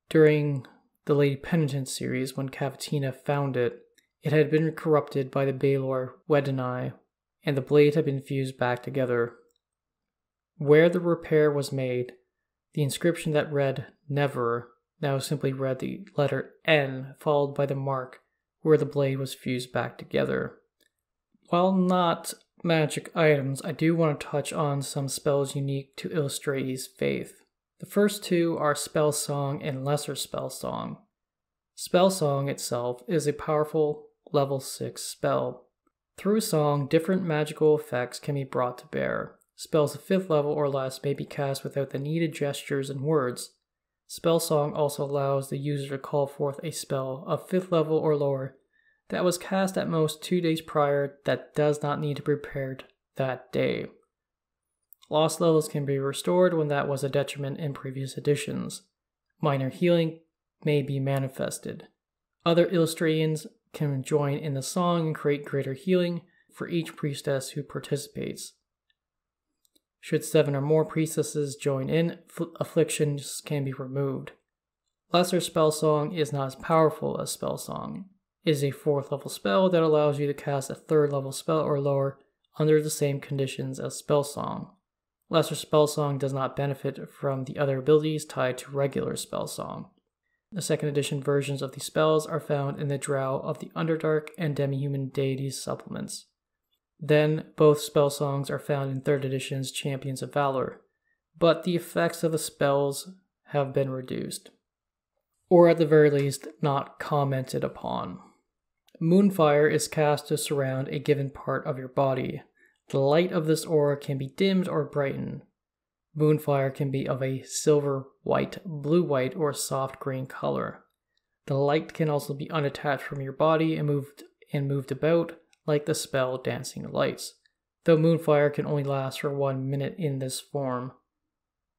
During the Lady Penitent series, when Cavatina found it, it had been corrupted by the Baelor Wedeni, and the blade had been fused back together. Where the repair was made, the inscription that read "Never" now simply read the letter N followed by the mark where the blade was fused back together. While not magic items, I do want to touch on some spells unique to Eilistraee's faith. The first two are Spell Song and Lesser Spell Song. Spell Song itself is a powerful level 6 spell. Through song, different magical effects can be brought to bear. Spells of 5th level or less may be cast without the needed gestures and words. Spell Song also allows the user to call forth a spell of 5th level or lower that was cast at most 2 days prior that does not need to be prepared that day. Lost levels can be restored when that was a detriment in previous editions. Minor healing may be manifested. Other Eilistraeans can join in the song and create greater healing for each priestess who participates. Should 7 or more priestesses join in, afflictions can be removed. Lesser Spell Song is not as powerful as Spell Song. It is a 4th level spell that allows you to cast a 3rd level spell or lower under the same conditions as Spell Song. Lesser Spell Song does not benefit from the other abilities tied to regular Spell Song. The 2nd edition versions of these spells are found in the Drow of the Underdark and Demi-Human Deities supplements. Then, both spell songs are found in 3rd edition's Champions of Valor, but the effects of the spells have been reduced, or at the very least, not commented upon. Moonfire is cast to surround a given part of your body. The light of this aura can be dimmed or brightened. Moonfire can be of a silver, white, blue-white, or soft green color. The light can also be unattached from your body and moved about, like the spell Dancing Lights, though Moonfire can only last for 1 minute in this form.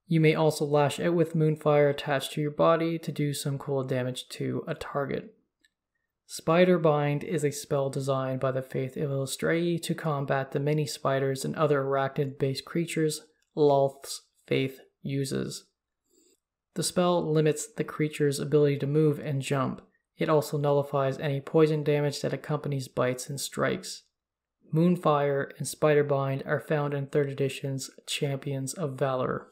You may also lash out with Moonfire attached to your body to do some cool damage to a target. Spiderbind is a spell designed by the faith of Eilistraee to combat the many spiders and other arachnid-based creatures Lolth's faith uses. The spell limits the creature's ability to move and jump. It also nullifies any poison damage that accompanies bites and strikes. Moonfire and Spiderbind are found in 3rd edition's Champions of Valor.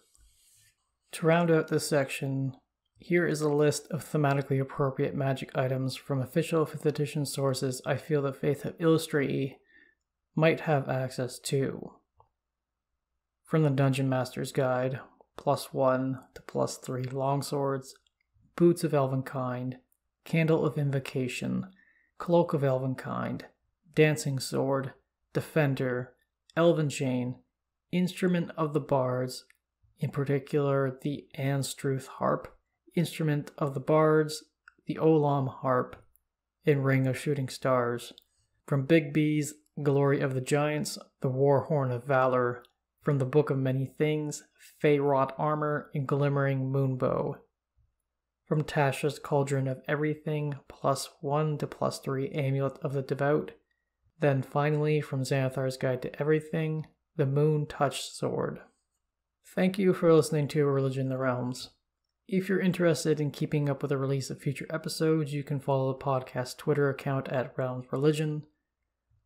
To round out this section, here is a list of thematically appropriate magic items from official 5th edition sources I feel the faith of Eilistraee might have access to. From the Dungeon Master's Guide, +1 to +3 longswords, Boots of Elvenkind, Candle of Invocation, Cloak of Elvenkind, Dancing Sword, Defender, Elven Chain, Instrument of the Bards, in particular the Anstruth Harp, Instrument of the Bards, the Olam Harp, and Ring of Shooting Stars. From Bigby's Glory of the Giants, the War Horn of Valor. From the Book of Many Things, Fey-wrought Armor and Glimmering Moonbow. From Tasha's Cauldron of Everything, +1 to +3 Amulet of the Devout. Then finally, from Xanathar's Guide to Everything, the Moon-Touched Sword. Thank you for listening to Religion in the Realms. If you're interested in keeping up with the release of future episodes, you can follow the podcast Twitter account at Realms Religion.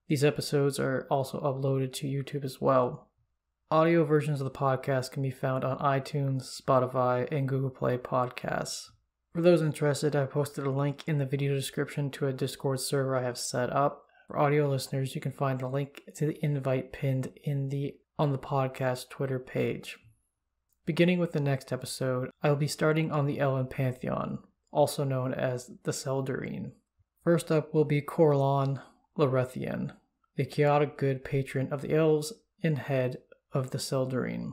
These episodes are also uploaded to YouTube as well. Audio versions of the podcast can be found on iTunes, Spotify, and Google Play Podcasts. For those interested, I posted a link in the video description to a Discord server I have set up. For audio listeners, you can find the link to the invite pinned on the podcast Twitter page. Beginning with the next episode, I will be starting on the Elven Pantheon, also known as the Seldarine. First up will be Corlon Larethian, the chaotic good patron of the elves and head of the Seldarine.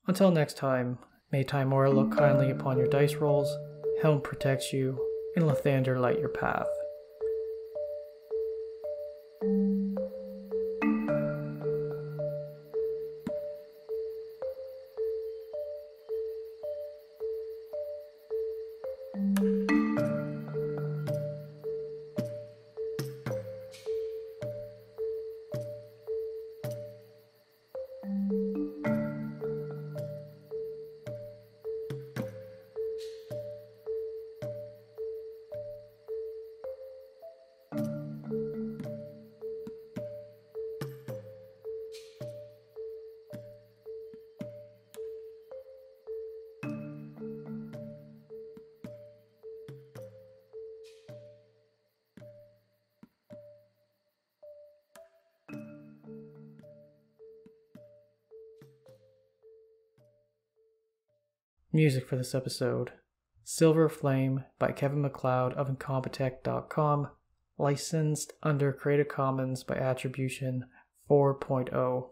Until next time, may Tymora look kindly upon your dice rolls, Helm protects you, and Lathander light your path. Music for this episode: Silver Flame by Kevin MacLeod of Incompetech.com, licensed under Creative Commons by Attribution 4.0.